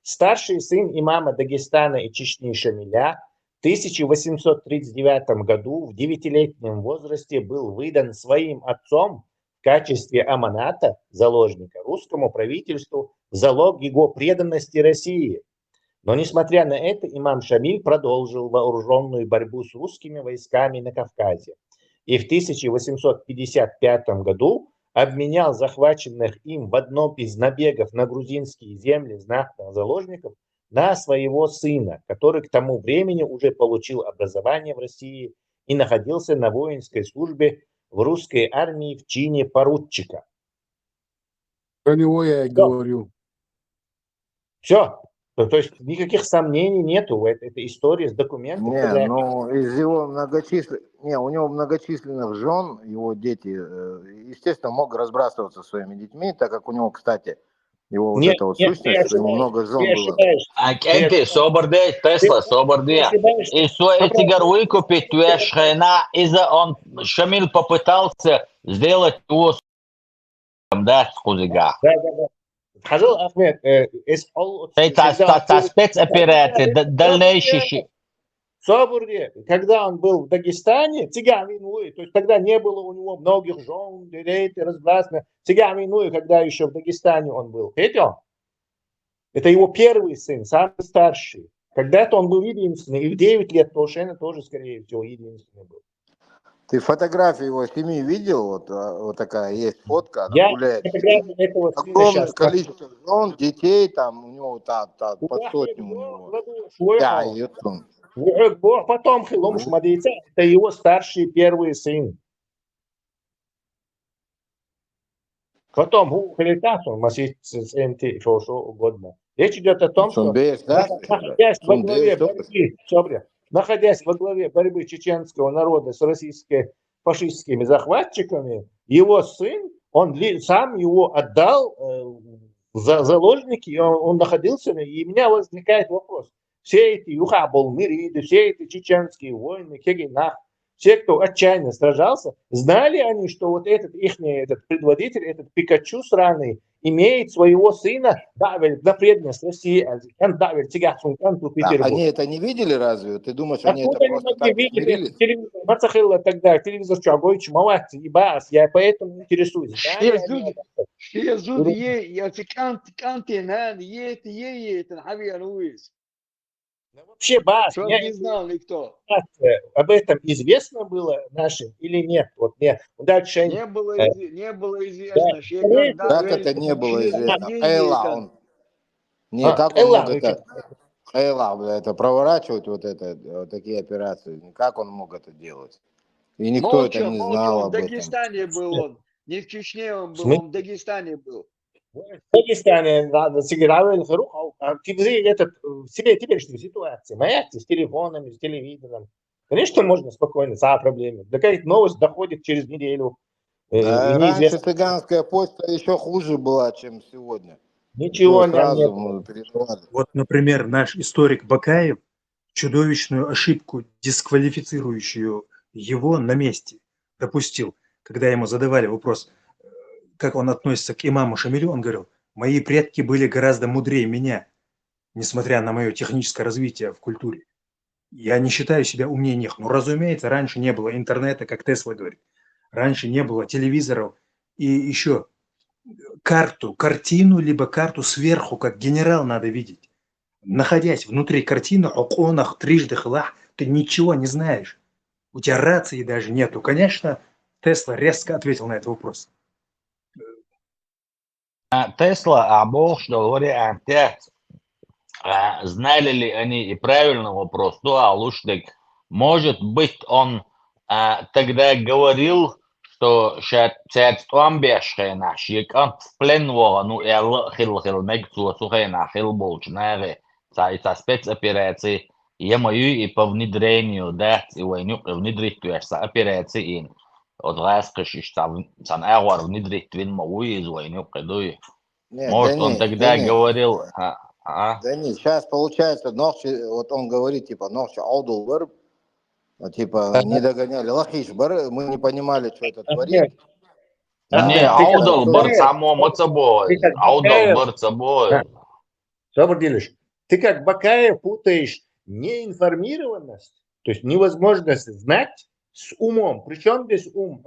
Speaker 6: Старший сын имама Дагестана и Чечни Шамиля в 1839 году в 9-летнем возрасте был выдан своим отцом в качестве аманата, заложника, русскому правительству в залог его преданности России. Но несмотря на это, имам Шамиль продолжил вооруженную борьбу с русскими войсками на Кавказе. И в 1855 году обменял захваченных им в одном из набегов на грузинские земли знатных заложников на своего сына, который к тому времени уже получил образование в России и находился на воинской службе в русской армии в чине поручика.
Speaker 17: Про него я и говорю.
Speaker 6: Все. То есть никаких сомнений нету. Это история с документами.
Speaker 12: Не, ну из его у него многочисленных жен, его дети, естественно, мог разбрасываться своими детьми, так как у него, кстати, его вот эта вот сущность, что ему много жен было.
Speaker 7: Анти, собордей, Тесла, собордей. И эти горвыку петуя шхена, он Шамиль попытался сделать его да, скузига.
Speaker 6: Хазал Ахмед,
Speaker 7: это спецоперация, дальнейший.
Speaker 6: Соборде, когда он был в Дагестане, цыган виновый, то есть тогда не было у него многих жен, детей, разбрасывания. Цыган виновый, когда еще в Дагестане он был. Это его первый сын, самый старший. Когда-то он был единственный, и в 9 лет Толшена тоже, скорее всего, единственный был.
Speaker 12: Ты фотографию его семьи видел? Вот такая есть фотка, она
Speaker 6: Я
Speaker 12: гуляет.
Speaker 6: огромное
Speaker 12: количество жен, детей, там у него под сотню у него.
Speaker 6: Потом Хилом Шмадейца, это его старший первый сын. Потом Хилитас, он масит сенти шошо угодно. Речь идет о том, что находясь во главе борьбы чеченского народа с российско-фашистскими захватчиками, его сын, он сам его отдал за заложники, и он находился, и у меня возникает вопрос. Все эти юхабол-мириды, все эти чеченские войны, Кегинах, все, кто отчаянно сражался, знали они, что вот этот предводитель, этот Пикачу сраный, имеет своего сына на преданность России.
Speaker 12: Они это не видели разве? Ты думаешь, они это просто так смирились?
Speaker 6: Телевизор что, Агойч, молодцы, ебас, я поэтому интересуюсь. Вообще, Бас, я
Speaker 2: не знал никто.
Speaker 6: Об этом известно было нашим или нет? Вот мне дальше
Speaker 2: не было известно.
Speaker 12: Да. Как это не было известно? Как он мог это проворачивать, вот такие операции? Как он мог это делать? И никто это не знал
Speaker 2: он
Speaker 12: об этом.
Speaker 2: В Дагестане был он. Не в Чечне он был, он в Дагестане был.
Speaker 6: В Дагестане сыграли теперешнюю ситуацию. Маякте с телефонами, с телевизором. Конечно, можно спокойно, за проблемами. Такая новость доходит через неделю.
Speaker 12: Раньше цыганская почта еще хуже была, чем сегодня.
Speaker 6: Ничего
Speaker 12: сразу
Speaker 5: Вот, например, наш историк Бакаев чудовищную ошибку, дисквалифицирующую его на месте допустил, когда ему задавали вопрос, как он относится к имаму Шамилю, он говорил: мои предки были гораздо мудрее меня, несмотря на мое техническое развитие в культуре. Я не считаю себя умнее них. Но, разумеется, раньше не было интернета, как Тесла говорит. Раньше не было телевизоров. И еще картину, либо карту сверху, как генерал, надо видеть. Находясь внутри картины, оконах, трижды хлах, ты ничего не знаешь. У тебя рации даже нету. Конечно, Тесла резко ответил на этот вопрос.
Speaker 7: Тесла, Бог, что говорит, отец, знали ли они и правильный вопрос, лучше, может быть, он тогда говорил, что царством бешхена, шикан в плен ну, хил мегцу, сухена, хил болчнаре, за спецоперации, мою и по внедрению, да, и войну внедрить, операции, от раскошишь, сан агуар внедрить, твин мою из войну, кадуи. Может, он тогда говорил...
Speaker 21: Да нет, сейчас получается, вот он говорит, типа, ночь аудул вырб, типа, не догоняли. Лахиш бар, мы не понимали, что это творит.
Speaker 7: Не, аудал бар само мацабой. Аудал бар собой.
Speaker 6: Что делаешь? Ты как Бакаев путаешь неинформированность, то есть невозможность знать, с умом. Причем здесь ум?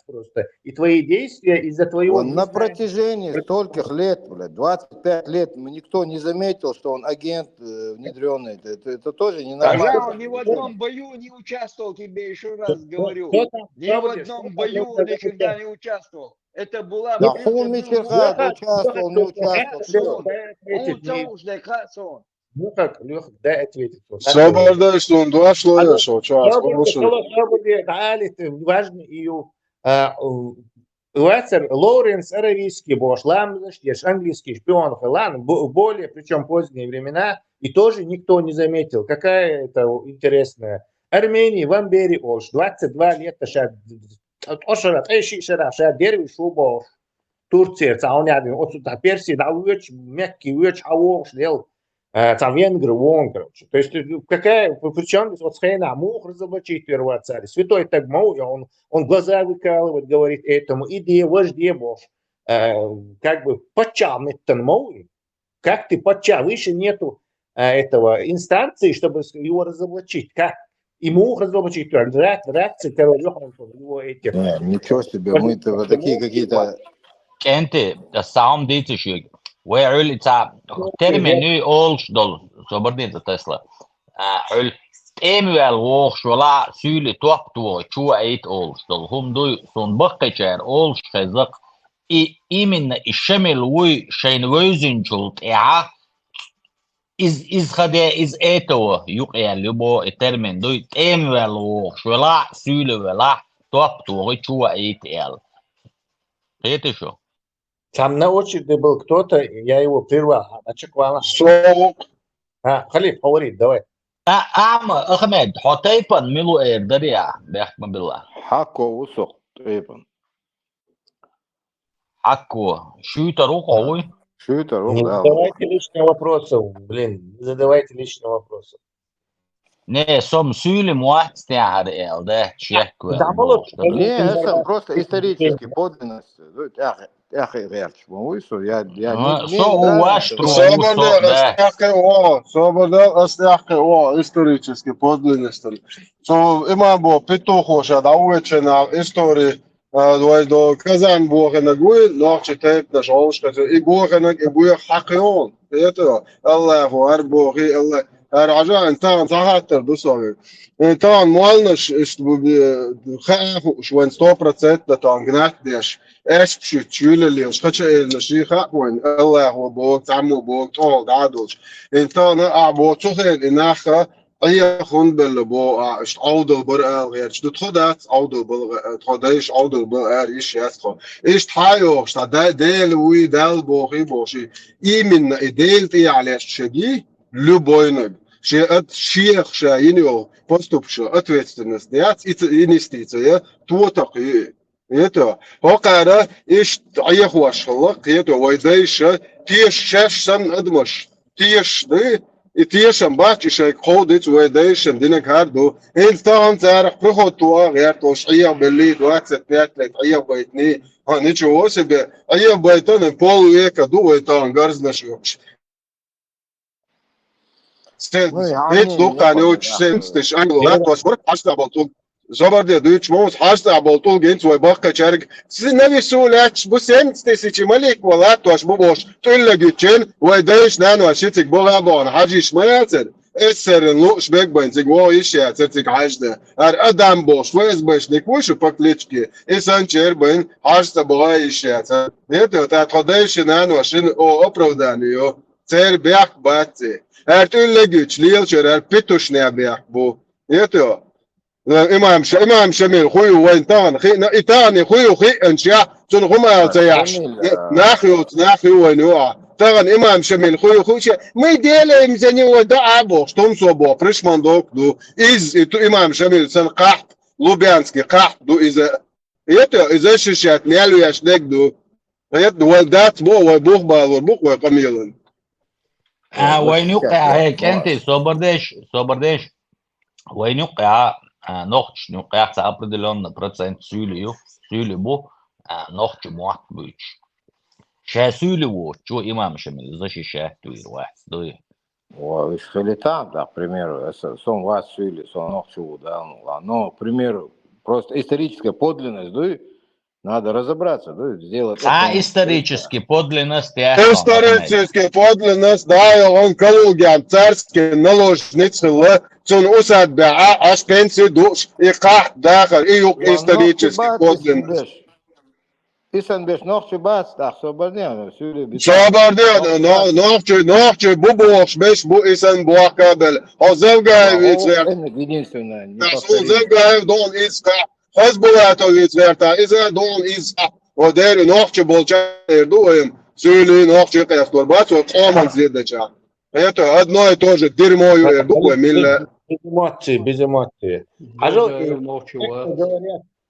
Speaker 6: Просто. И твои действия из-за твоего...
Speaker 21: Он на протяжении стольких лет, 25 лет, никто не заметил, что он агент внедренный. Это тоже ненормально.
Speaker 2: Я ни в одном бою не участвовал, тебе еще раз говорю. Ни в одном бою никогда не участвовал. Это была...
Speaker 21: Да он участвовал, не участвовал.
Speaker 6: Ну как, Леха, дай ответить.
Speaker 4: Sabahda işte два слоя, что час получил.
Speaker 6: Важно ее Лоуренс аравийский бошлам, английский шпион Хелан, более, причем поздние времена, и тоже никто не заметил. Какая это интересная. Армении в Амбере Ош, 22 лета шад Ошарат, Эши Шара, шад Дерви Шубош, Турция, Цаунядин, Оцута Персии, да уч, мягкий уч, Ауш, дел. Там венгры, вон, короче. То есть, какая, причем вот Схейна мог разоблачить первого царя. Святой так мол, он глаза выкалывает, говорит этому, иди, вожде Бог. Как бы почам это мол. Как ты почам? Выше нету этого инстанции, чтобы его разоблачить. Как? Ему разоблачить. Реакция террора, его эти.
Speaker 21: Ничего себе, мы-то такие какие-то...
Speaker 7: Кенти, сам дитишик. ويعول ترمي أولش دول صبرني تسلا عول إموال ووخش ولا سيلي توقتو شو أيت أولش دول هم دوي صن بقيشار أولش خزق إمن الشمل وي شين ويزن شلت إز خدا إز إتوا يقيا لبو الترمين دوي إموال ووخش ولا سيلي ولا توقتو شو أيت إل قيت شو
Speaker 6: Там на очереди был кто-то, я его прервал. Халиф, говори, давай.
Speaker 7: Ахмед, хотейпан милу эрдария, бехма билла.
Speaker 21: Хако усох, тейпан.
Speaker 7: Хако, шуйта рух, ой.
Speaker 21: Шуйта рух,
Speaker 6: Не
Speaker 21: да.
Speaker 6: задавайте лишних вопросов, блин, не задавайте лишних вопросов.
Speaker 7: Не, сом сюли муатстяхар эл, да, чекку.
Speaker 21: Не, это просто исторически подлинность. Я
Speaker 4: Свобода исторически подлинности. Имам был петухош, а увечена истории до Казан Бога на гуи, но читает на жолшка, и Бога на гуи хакион. Это Аллаху арбоги, Аллах. رجاء انت هاتر بسوي انت مالنش خاف شوين 100% ده تانجنات ديش ايش بشي تشيل اللي وش خش الشيء خاوين الله هو بوك تعمو بوك طول دادوش انت انا ابو تخيل اناخ اي خون بالبو اش عودل بر غير شو تخدات عودل بل تخدايش عودل بر ايش يسخو ايش تحايو شتا ديل وي دال بوخي بوشي ايمن ايديل تي على شدي любой шех шаинил поступший ответственность инвестиция то такие это пока иш аехуашла это вайдайша тиш шашсан адмаш тиш да itiešam bači šai kodits vai deišam dinek hardu. Il tām cērāk prihotu āgērtos ījām belīt vācet pētlēt ījām baitnī. Nичего себе. Ījām baitani polu ieka duvai tām garznašokši.
Speaker 21: Ну, и
Speaker 4: Pēc
Speaker 21: они
Speaker 4: tukā
Speaker 21: не
Speaker 4: neuči
Speaker 21: ходят.
Speaker 4: 100 anglo latvos var pārstāvot. Zabardiet, duč mums pārstāvot tulgins vai bakačargi. Nevis sūlēčs būs 100 maliko latvos buboš. Tullagi čen vai deiš nēno šicik bolābona. Haģiš majācer. Esserin lūš begbain, cik vo išjācer, cik hažda. Ar Adam boš, vai es baš nekušu paklički. Es ančerbain hažda bolā išjācer. Vieto tā tādeiši nēno šin opravdāni, jo cer bēk bāci. Ar tullagi lielčer, ar pitušņā bēk bu. Vieto. إمام شميل خوي وين تان إتاني خوي أنشيا تنغما تياش ناخيو وين يوع تان إمام شميل خوي ما يديله مزني وداع بوش تنصبو بريشمان دوك دو إز إمام شميل سن قحط لوبيانسكي قحط دو إذا ششات ميالو يشنك دو ولدات بو وبوخ بالوربوخ وقميلن
Speaker 7: وين يوقع هيك أنت صبرديش وين يوقع نوخش نوقعت определенно процент сюлю бу нохч муат буч ша сюлю во чё имам шамил защищает туир ва дой
Speaker 21: О, там, да, к примеру, сон вас сюли, сон нохчу, да, но, к примеру, просто историческая подлинность, да, надо разобраться, да, сделать.
Speaker 7: исторически подлинность
Speaker 4: Исторически подлинность, да, он калугян царский наложницы цун усад баа аш пенсию душ и ках дахар и юг исторически подлинность.
Speaker 21: Исан беш нохчу бац, так, соборден, сюли.
Speaker 4: Соборден, нохчу бубош беш бу исан буакабел. Озевгаевиц верт.
Speaker 21: Единственное.
Speaker 4: Озевгаев дон иска. Хазбулатовиц верта. Иза дон иска. Одери нохчу болча дуем. Сюли нохчу кэфтор бац, вот оман зедача. Это одно и то же дерьмо дуем.
Speaker 6: Без эмоций.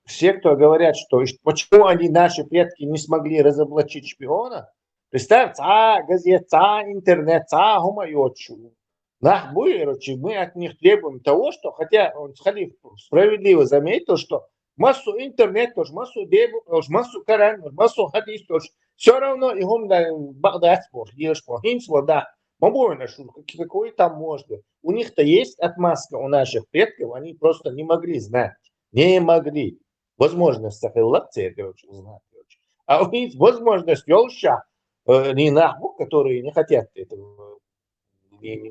Speaker 6: Все, кто говорят, что почему они, наши предки, не смогли разоблачить шпиона, представьте, газет, интернет, гумайочу. Мы от них требуем того, что, хотя он Халиф справедливо заметил, что массу интернет тоже, массу дебу, массу Коран, массу хадис тоже, все равно и он да Багдад спор, ешпор, хинсла, да. Какой там можно? У них-то есть отмазка у наших предков, они просто не могли знать. Не могли. Возможность сахиллакции, короче, узнать. А у них возможность елша, которые не хотят этого,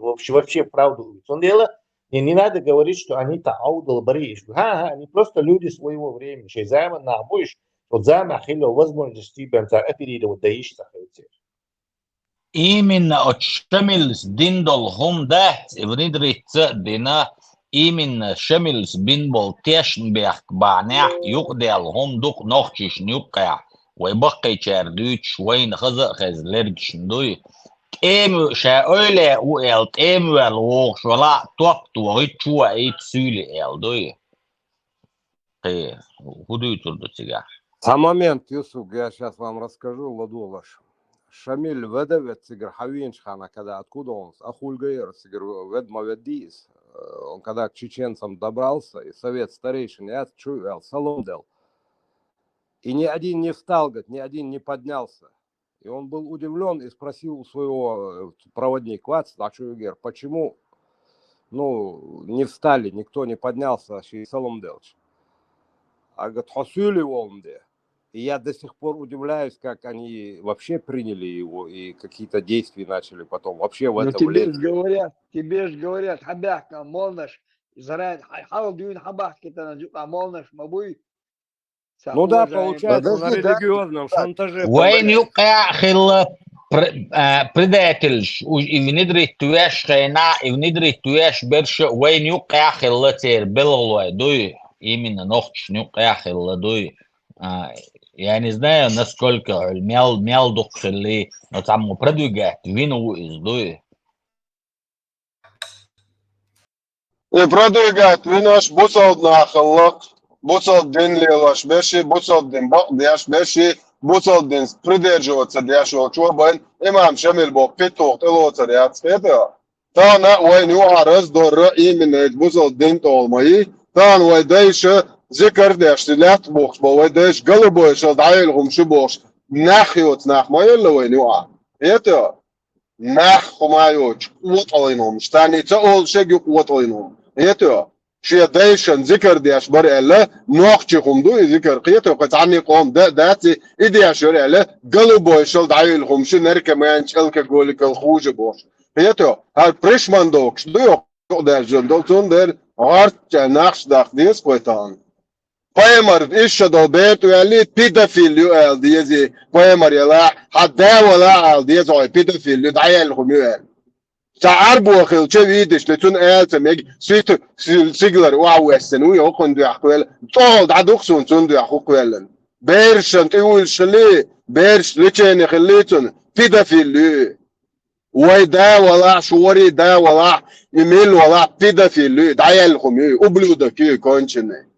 Speaker 6: вообще правду. Он дело, не надо говорить, что они-то аудал бариш. Они просто люди своего времени. Шейзайма нахбуешь, вот займа хило возможность тебя оперировать, да ищ сахиллакции.
Speaker 7: Именно от Шамильс диндол хум дат внидрится дина именно Шамильс бинбол тешнберг баня юхдел хум дук нохчиш нюкая ويبقي شاردوش وين خزق خزلرجش ندوي تيمو شاولة ويل تيمو الوغش ولا توب توغيت شو ايت سولي ال دوي خير هدوي تردو تيجا
Speaker 20: За момент, Юсуф, я сейчас вам расскажу, Ладулаш. Шамиль ведовец, цигр Хавиншхана, когда откуда он? Ахульгаир, цигр ведмаведис. Он когда к чеченцам добрался, и совет старейшин, я чуял, Саломдел. И ни один не встал, говорит, ни один не поднялся. И он был удивлен и спросил у своего проводника, Ачугер, почему не встали, никто не поднялся, Саломделч. А говорит, Хасюли волнде. И я до сих пор удивляюсь, как они вообще приняли его и какие-то действия начали потом вообще в этом лет.
Speaker 2: Тебе же говорят, хабях, молнаш, Израиль, хал дюн хабах, кита наджука, молнаш, мабуй.
Speaker 20: Ну да, получается, на религиозном шантаже.
Speaker 7: Войн юка хилла предательш, и внедрить туяш хайна, и внедрить туяш берша, войн юка хилла тер беллой, дуй, именно нохч юка хилла дуй. Я не знаю, насколько мял духли, но там продвигает вину из дуи.
Speaker 4: И продвигает винаш бусал нахаллак, бусал дин лилаш беши, бусал дин бакдяш беши, бусал дин придерживаться дяшо чубан, имам Шамиль бог питох телоца дяц, это Tana oyunu arız doğru imin buzul dint olmayı. Tan ve değişe zikr deştilat box bu ve değiş galıboy şal dayıl humşu box. Nahyot nahmayı la oyunu a. Yeto. Nahmayot. What oyunu. Stani ta ol şey yok what oyunu. Yeto. شيء دايشن ذكر دياش بري الله نوخشي خمدو ذكر قيته قد عني قوم داتي إدي أشور الله قلبو يشل دعيل خمشي نركا ما ينشلك قولك الخوج بوش قيته هال بريشمان دوكش دو يقدر جندل تندر غارت ناخش داخ ديس قويتان Poemar işe do betu ali pedofilio al diye poemar yala hatta wala al diye zoy pedofilio dayal khumyel تعربوا أخي وشويدش لتون آلتم يجي سيتو سيجلر وعوستن ويأخون دو يحكويل طول عدوخسون تون دو يحكويلن بيرشن تقول شلي بيرش لتشين خليتون بيدافيلي ويدا ولا شوري دا ولا إيميل ولا بيدافيلي دعيال خمي وبلودكي كونشني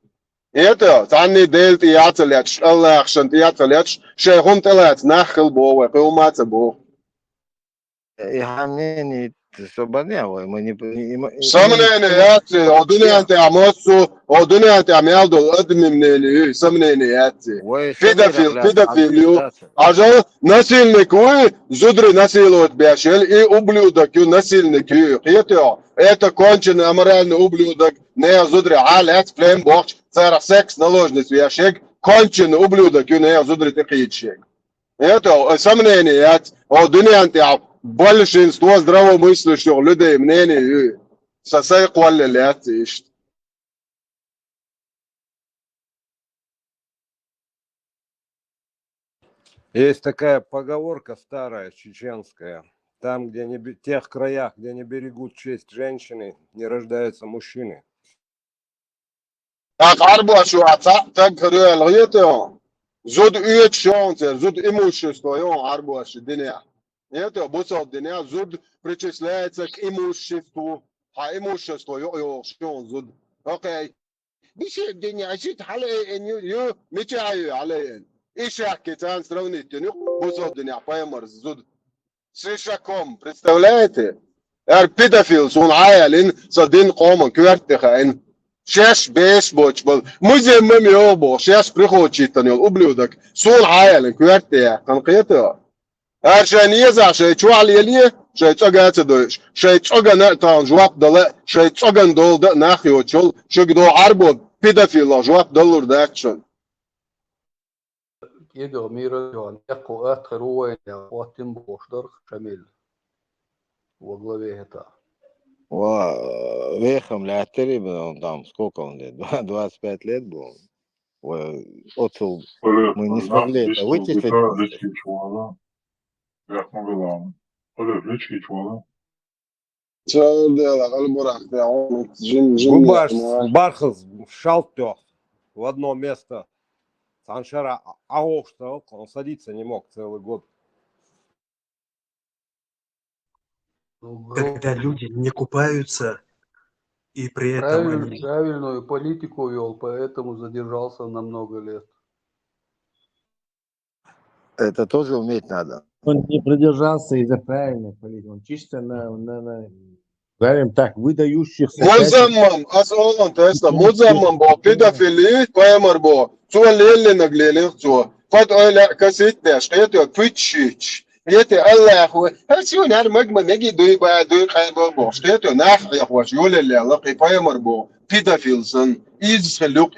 Speaker 4: إيتا تعني ديلت ياتلياتش الله أخشن ياتلياتش شيخون تلات نخل بو وقومات بو
Speaker 21: يعني собанява,
Speaker 4: Самнene yatsi, odune ante amosu, odune ante ameldo admimneli, samnene yatsi. Pedofiliju, ажал насильник вы, зудры насилуют бешель и ублюдок и насильник и это конченый аморальный ублюдок, не зудры алец, плем бохч, цара секс, наложниц вешек, конченый ублюдок и не зудры тыкичек. Это самнene ят, одune анте большинство здравомыслящих людей мнение сосайквалли лятиш.
Speaker 20: Есть такая поговорка старая, чеченская. Там, где не, в тех краях, где не берегут честь женщины, не рождаются мужчины.
Speaker 4: أقرب شو تذكر الغيتهم زود إيش شانسر زود имущество يوم أربعة الدنيا это босса الدنيا زود причисляется к имуществу а имущество يو شون زود أوكي بيش الدنيا أشيت عليه إن يو متعايو عليه إيش كتان сравнить тянук босса الدنيا поймар زود سيشаком представляете педофил сон عيالين صدين قوم كوارتخين شاش بيش بوش بل مزي ممي اوبو شاش بريخوتشي تنيل ублюдок سول عائل كوارتيا تنقيته عشان يزع شي تشو على يليه شي تشوغا تدوش شي تشوغا نتان جواب دل شي تشوغا دول د ناخيو تشول شغدو عربو بيدافيل جواب دولور داكشن
Speaker 1: كيدو ميرو يقو اتخرو واتم بوشدر شامل وغلوه это
Speaker 21: Вехом Ляттери, там сколько он лет? 25 лет был. Отцу мы не смогли это вычислить.
Speaker 20: Губаш бархаз шалтё в одно место. Саншара аохта, он садиться не мог целый год.
Speaker 5: Когда люди не купаются, и при этом они...
Speaker 1: Правильную политику вел, поэтому задержался на много лет.
Speaker 21: Это тоже уметь надо.
Speaker 6: Он не придержался из-за правильной политики. Он чисто говорим так, выдающихся...
Speaker 4: Музаммам, асолан теста, музаммам бо педофили, поймар бо, цуа лели наглели, цуа. Фат ойла каситте, штету квитчич. يتي الله يا اخوي هسيو نار مجمع نجي دوي با دوي خير بو شتيتو ناخ يا اخوي يقول اللي لقي بايمر بو بيدافيلسون از خلوق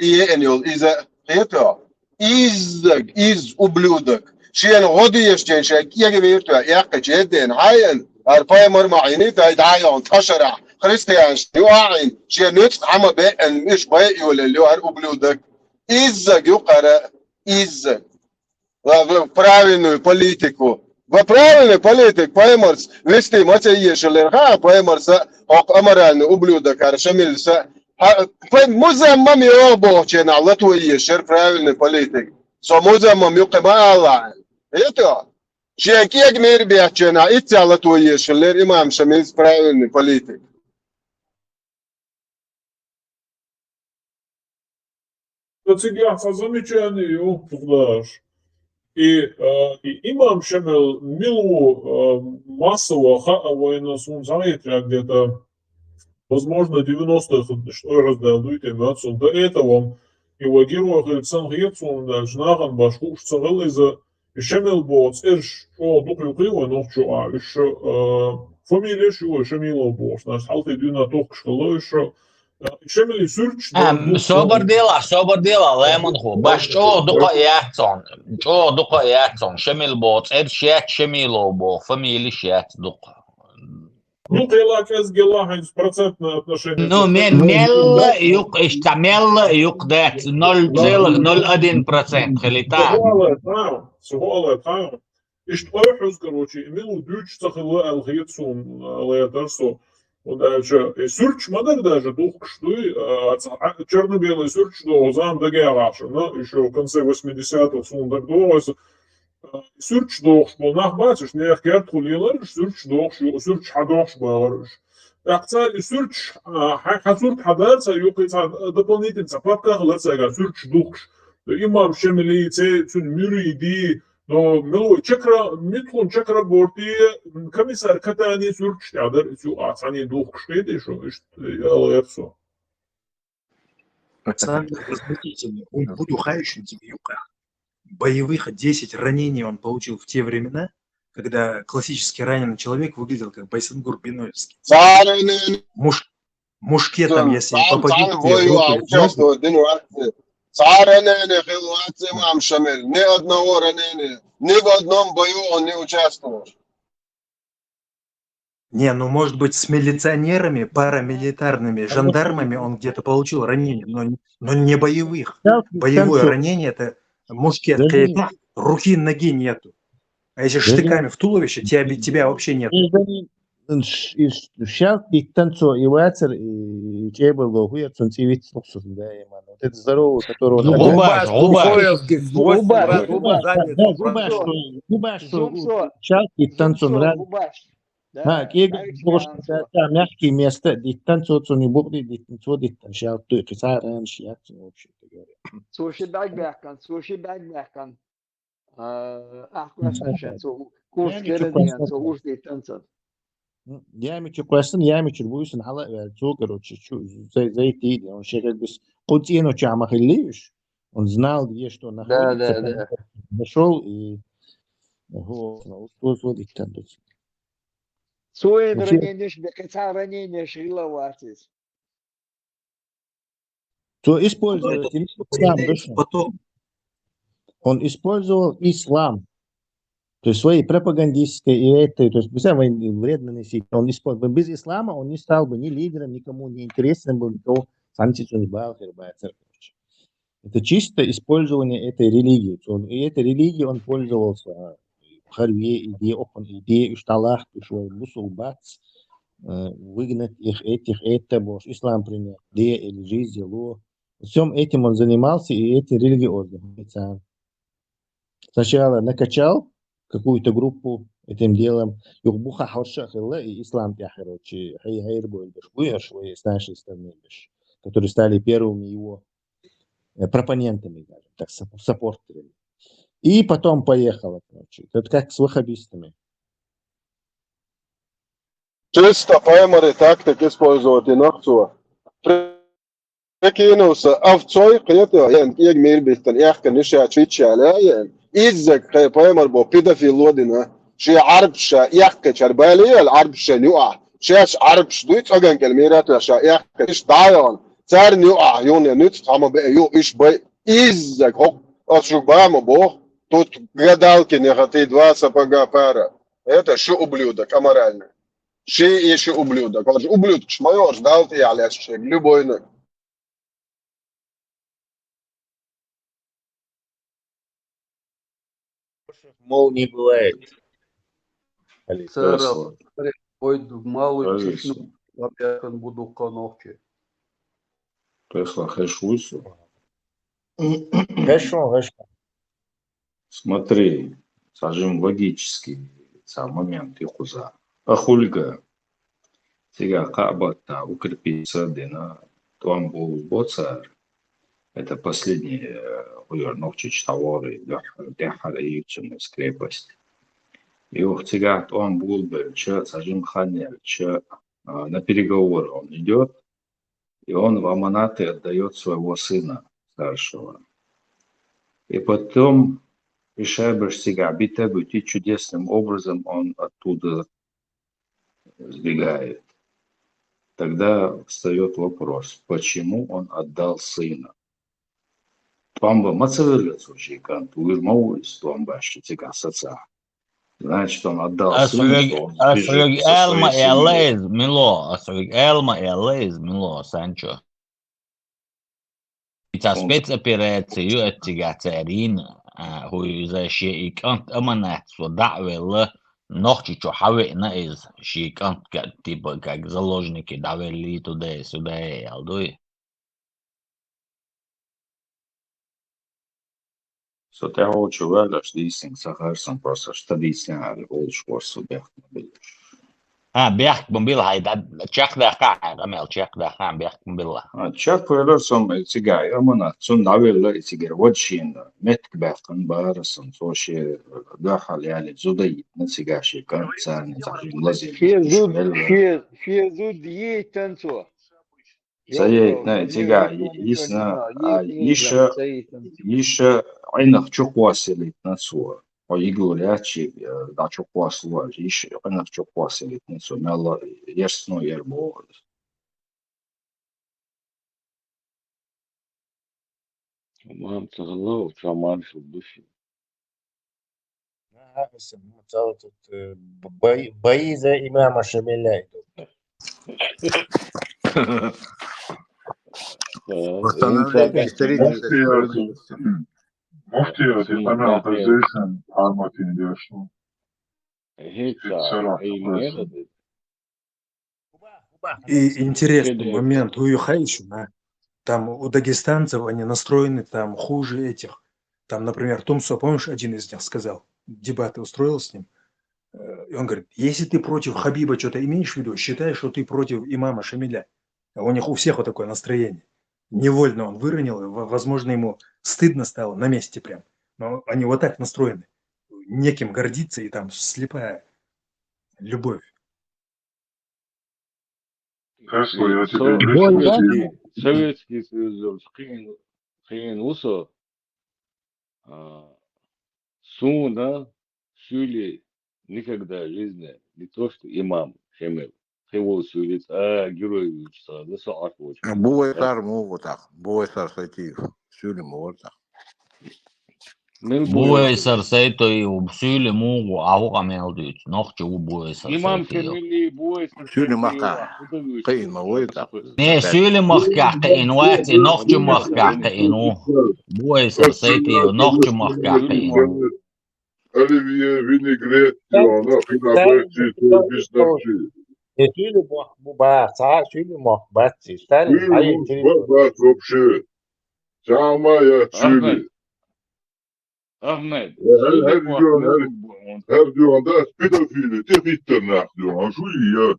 Speaker 4: اي انيول اذا هيتو از ублюдок شيء غدي يشتين شيء يجي بيرتو ياق جدين هاين البايمر معيني دايون تشرع خريستيان شو عين شيء نت عم بان مش باي يقول اللي هو ублюдок از يقرا از правильную политику. В правильный политик поймарс вести мать ешелер ха поймарса аморальный ублюдок аршамильса музаммам йобо чена лату ешер правильный политик. Со музаммам юкма алла. Это шекек мир биачена итя лату ешелер имам шамильс правильный политик.
Speaker 8: Цыганца замечание, ёптудаш. И имам Шамил Милу массово военно где-то, возможно, 90-х, что раздадут им до этого. Его герои Александр Ецун, дальше Наган Башку, что из Шамил Боц, что духлю криво, но что, еще фамилия шо Шамило Боц, значит, алты дюна ток что еще Шамили Сюрч,
Speaker 7: Sober dela, Lemon Ho. Baš čo duka Jacon, Šemil Boc, šet Šemilo bo, familii šet duka.
Speaker 8: Ну, ты лакас гелахайс процентное отношение.
Speaker 7: Ну, мел юк дет 0,01%, хелита.
Speaker 8: Сухола таун. И что я короче, имел дюч цахла алгетсун летерсо. Дальше сюрч мадаг даже дух что черно-белый сюрч до зам дагераши, но еще в конце 80-х сундак довоз сюрч дох что нах бачиш не хкят хулилар сюрч дох что сюрч хадох багарш. Акцар сюрч хасурт хадарца юкица дополнительно сапатка глацага сюрч дух. Имам Шамили цун мюриди но мело чакра митлон чакра борти комиссар катани сюрч тядер сю ацани дух штейт еще все.
Speaker 5: Александр возмутительный. Он будухающий тебе юка. Боевых 10 ранений он получил в те времена, когда классически раненый человек выглядел как Байсангур Биноевский. Мушкетом, если попадет в руку,
Speaker 4: Царенene хилуацы имам Шамиль. Ни одного ранения. Ни в одном бою он не участвовал.
Speaker 5: Не, ну может быть с милиционерами, парамилитарными, жандармами он где-то получил ранение, но не боевых. Боевое ранение это мушкет, руки, ноги нету. А если штыками в туловище, тебя вообще нет.
Speaker 6: Шалт диктанцо и вацер и чебл хуя цунцевит слушай дайма. Вот это здоровый, которого губаш шалт диктанцо нравится. Мягкие места диктанцо не будет диктанцо шалт то кисаран шиат вообще говоря.
Speaker 2: Слушай бэкбэкан. Курс кередиан уж диктанцо.
Speaker 6: Ямичу question, ямичу буйsun hala so короче, за эти он шекет без кутину чама хилиш, он знал где что находится,
Speaker 2: Да.
Speaker 6: нашел и что диктант.
Speaker 2: Сует ранение, бекаца ранение шрилаватис.
Speaker 6: То использовал ислам, потом он использовал ислам. То есть своей пропагандистской и этой, то есть вредно носить. Он использовал без ислама, он не стал бы ни лидером, никому не интересным был, никого это чисто использование этой религии. И этой религией он пользовался в харве, идеи, шталах, мусулбац, выгнать их, это боже, ислам принять, или жизнь, зело. Всем этим он занимался, и эти религиозные. Сначала накачал какую-то группу этим делом, и ислам с нашей стороны, которые стали первыми его пропонентами, так саппортерами. И потом поехало, это как с ваххабистами.
Speaker 4: Чисто поймали тактик использовать инакцию. Прикинулся овцой, кто-то я мирбистан, я конечно чичаля. إذا بيمر بو بيدافيل ودنا شيء عربشة يحكي شربالي العربشة نوع شيء عربش دويت أجن كلمات وشا يحكي إيش دايون صار نوع يون نوت عم بيو إيش بي إذا هو أشوف بام بو тут гадалки не хотят два сапога пара. Это что ублюдок, аморально. Ши еще ублюдок. Он же ублюдок, шмайор, ждал ты, аляс, любой ног.
Speaker 6: Мол, не бывает.
Speaker 1: Сара, пойд в малую чечну, опять он буду коновче.
Speaker 3: Тесла хэшвусу.
Speaker 6: Хорошо.
Speaker 3: Смотри, скажем, логический момент ихуза. Ахульга. Сега кабата укрепиться дена твамбу боцар.
Speaker 10: Это последний уерновчич товары из крепости. И ухтигат он был бы, че Сажим Ханель, че на переговоры он идет, и он в аманаты отдает своего сына старшего. И потом Ишайбаш Сига Битабути чудесным образом он оттуда сбегает. Тогда встает вопрос, почему он отдал сына? Твамба мацеверлец учейкан, уирмауис, твамбаш, тика соца. Значит, он отдал сына, что он бежит со
Speaker 7: Elma
Speaker 10: своей семьей.
Speaker 7: Elez Milo, Elma Elez Milo, Sancho. Itaspets operāciju attigaatarin hui za sheikant amanat so da'wela nochchicho hawena is sheikant типа как заложники довели туда и сюда и алдуй.
Speaker 10: So te hoću vēlaš dīsing saharsan просто что dīsing olš korsu behna.
Speaker 7: بيحكي بالله هيدا تشيك ده قاعد عمل تشيك ده قاعد بيحكي بالله.
Speaker 10: Čak som cigai amanat sun navella cigar ودشين متك بحقن بارسن صوشي دخل يعني زودي نسيجاشي كان ثاني تعرفين لازم
Speaker 2: في زود يتنسوا
Speaker 10: سيد نا cigai يسنا يشا عينك çok василит на су. O igulячи da çok vasılar iş عينك çok василит на су. Мелла ясно ербо.
Speaker 22: Мам, тяжело, шаман, что души.
Speaker 6: Бои за имама Шамиля идут.
Speaker 21: Восстановление исторической справедливости.
Speaker 8: Muftiyati temel tezeysen armatini diyorsun.
Speaker 22: Hiç iyi dedi.
Speaker 5: И интересный момент у Юхаишина. Там у дагестанцев они настроены там хуже этих. Там, например, Тумсо, помнишь, один из них сказал, дебаты устроил с ним. И он говорит, если ты против Хабиба что-то имеешь в виду, считай, что ты против имама Шамиля. А у них у всех вот такое настроение. Невольно он выронил, и, возможно, ему стыдно стало на месте прям. Но они вот так настроены. Неким гордиться и там слепая любовь.
Speaker 8: Tesla я тебе говорю,
Speaker 22: Советский Союз хрен усо. Суна Сюли никогда в жизни не то, что имам Шамиль. Его сюлит, герой Вячеслава, да саат очень.
Speaker 21: Буэсар могут так, Буэсар сатив, Сюли могут так.
Speaker 7: Буэсар сейтой убсюли мугу ауга мелдут. Нохчу Буэсар сейтой.
Speaker 22: Имам Шамили Буэсар
Speaker 21: Сюли мака, قين могут так.
Speaker 7: Не сюли махкака инуати, нохчу махкака ину. Буэсар сейтой, нохчу махкака ину.
Speaker 8: Оливье, винегрет, она финаберти, турбишнапчи.
Speaker 6: Сюли махбубат, сюли махбат, старый,
Speaker 8: Махбат вообще. Самая Сюли.
Speaker 22: Ахмед.
Speaker 8: Her diyorsun da pedofili, tehditten nak diyorsun. Şu iyi ya.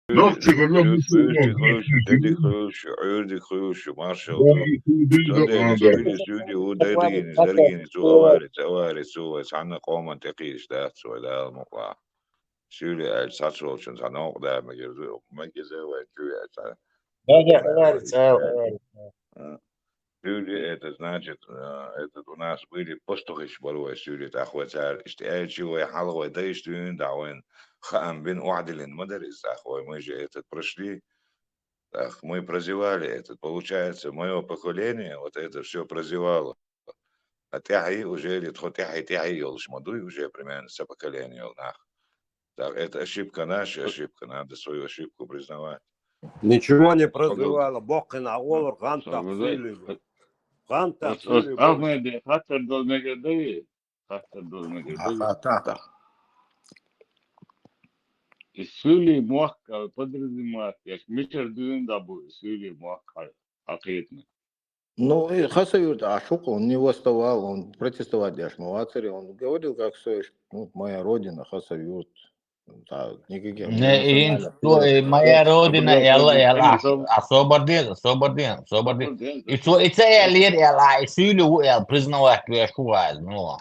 Speaker 8: Nak çıkın lan Müslüman.
Speaker 23: Dedi kılıç, ördü kılıç, marşal. Dedi sürdü, o dergini, suvari, sana koman tekiş, da suada mutla. Sürdü, saçı olsun, sana o kadar mı girdi, okuma gezer ve tüye, sana. Люди, это значит, это у нас были постухиш борой сюди, ахватар, истиачивая халвой, да и давин хам бин уаделин мадарис, ахвой, мы же этот прошли, так, мы прозевали этот, получается, мое поколение, вот это все прозевало. А тяхи уже, тяхи, елшмадуй уже примерно все поколение, нах. Так, это ошибка наша, ошибка, надо свою ошибку признавать.
Speaker 20: Ничего не прозывало, Бог и на голову, гантах сили.
Speaker 22: Ахмед, хатар долмегердеви. И сюли мохка подразумевает, я митер дюн дабу, сюли мохка, акетно.
Speaker 21: Ну, и Хасавюрт Ашук, он не восставал, он протестовать Яшмуацари, он говорил, как все, ну, моя родина, Хасавюрт. Так, никаких
Speaker 7: Не,
Speaker 21: национальных
Speaker 7: то
Speaker 21: лидеров.
Speaker 7: моя родина, ela
Speaker 22: Там
Speaker 7: освободен. И то это ela сюлю признавать вешуаз, ну.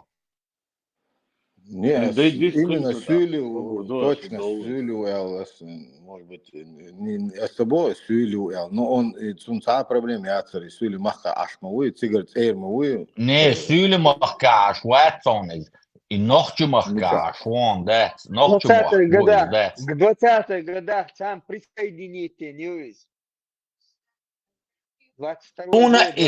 Speaker 21: Не,
Speaker 22: да иди
Speaker 21: именно
Speaker 22: сколько там,
Speaker 21: Сюлю,
Speaker 22: дуаш
Speaker 21: точно
Speaker 22: доллар.
Speaker 21: Сюлю, может быть, не особо Сюлю, но он цунца проблем яцер, Сюлю маха ашмауи, цигар цейрмауи,
Speaker 7: Не, сюлю махка шватсонез. И ночью махка швон, да,
Speaker 2: В
Speaker 7: ночью
Speaker 2: 20-х
Speaker 7: мах будет,
Speaker 2: годах,
Speaker 7: да.
Speaker 2: к 20-х годах сам присоедините, Ньюис. 22-й
Speaker 7: Huna
Speaker 2: год,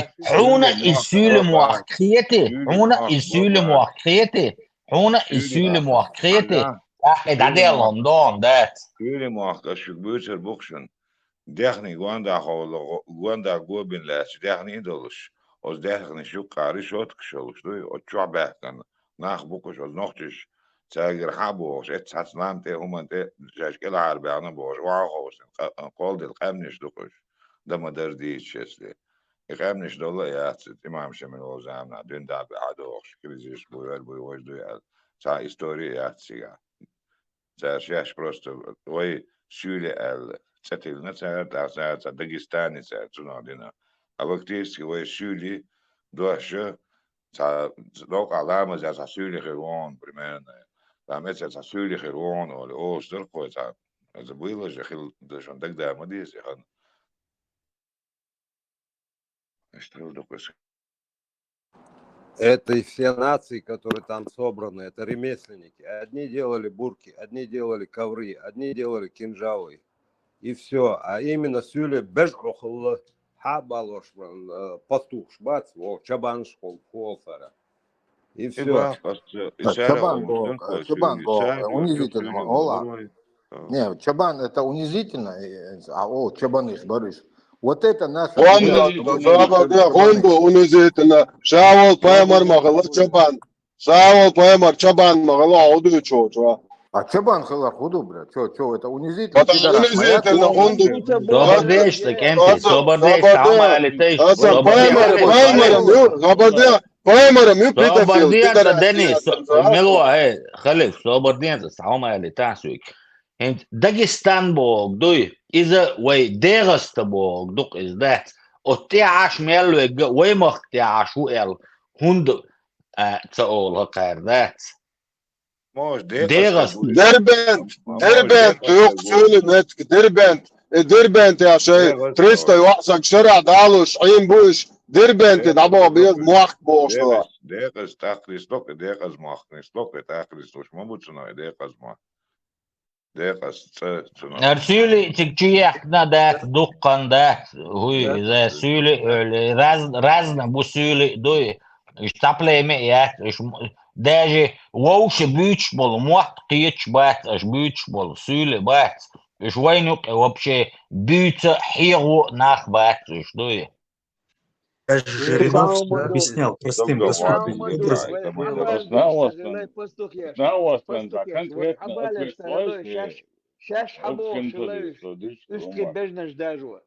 Speaker 7: i
Speaker 2: 23-й.
Speaker 7: syle muakrete, huna i syle muakrete, huna i syle muakrete. Da det er London, det.
Speaker 23: Syle muakrete, ashuk böter bukshun. Dechni gwanda holo, gwanda gobin lach, dechni idolish. Os dechni shuk karish otksholush, o chwabehkan. Nach bukush, os nochtish. تاجر حبوش اتسلام تي هم انت جاشكل عربي انا بوش واخوش قول دي القمنش دقش ده ما درديش شسلي القمنش دولا ياتت امام شمن وزامنا دين دا بعدوش كريزيش بوير بويوش دويال تا история ياتسيغا زاشاش просто وي شولي ال تتلنا تا داغستاني تا تنادينا اوكتيسكي وي شولي دوشه تا لوك علامه زي شولي غيرون بريمانا Там это сосули херон, или о, что такое, это было же, даже он тогда мы здесь, что такое?
Speaker 12: Это и все нации, которые там собраны, это ремесленники. Одни делали бурки, одни делали ковры, одни делали кинжалы. И все. А именно сюле бежхохл хабалош пастух шбац, чабан шхол фолфара. И все.
Speaker 21: Чабан, унизительно, Ола. Не, чабан это унизительно, чабаныш, барыш. Вот это наша...
Speaker 4: Он был унизительно. Шавол поймар махала чабан. Шавол поймар чабан махала ауду чё.
Speaker 21: А чабан хала худу, бля, чё, это унизительно?
Speaker 4: Это унизительно, он
Speaker 7: Сободешься, Кенти, сободешься, самая летишь. Сободешься, Денис, Милуа, Халиф, сободешься, самая леташуик. Дагестан бог, дуй, иза, вей, дегаста бог, дук, is that. Och det mjölk, way mach det shuel, hund, tsaol, hakar, that.
Speaker 4: دربنت يا شيخ تريستا يوحسك شرع دالوش عين بوش دربنت دابا بيض موخ بوش
Speaker 23: دقس تاخريس لوك دقس موخنيس لوك تاخريس لوش ما بوتسنا دقس موخ دقس
Speaker 7: Syli tikçiyakna dat dukkan dat huy za syli razna bu syli duy iştapleme ya даже вообще büyük bol muht qiych bat aş büyük bol syli bat iş vaynuk вообще büyük hiru nach bat iş duy.
Speaker 5: Даже Жириновский объяснял простым доступным образом.
Speaker 2: شاش حبوش اشتري بجنش داجوا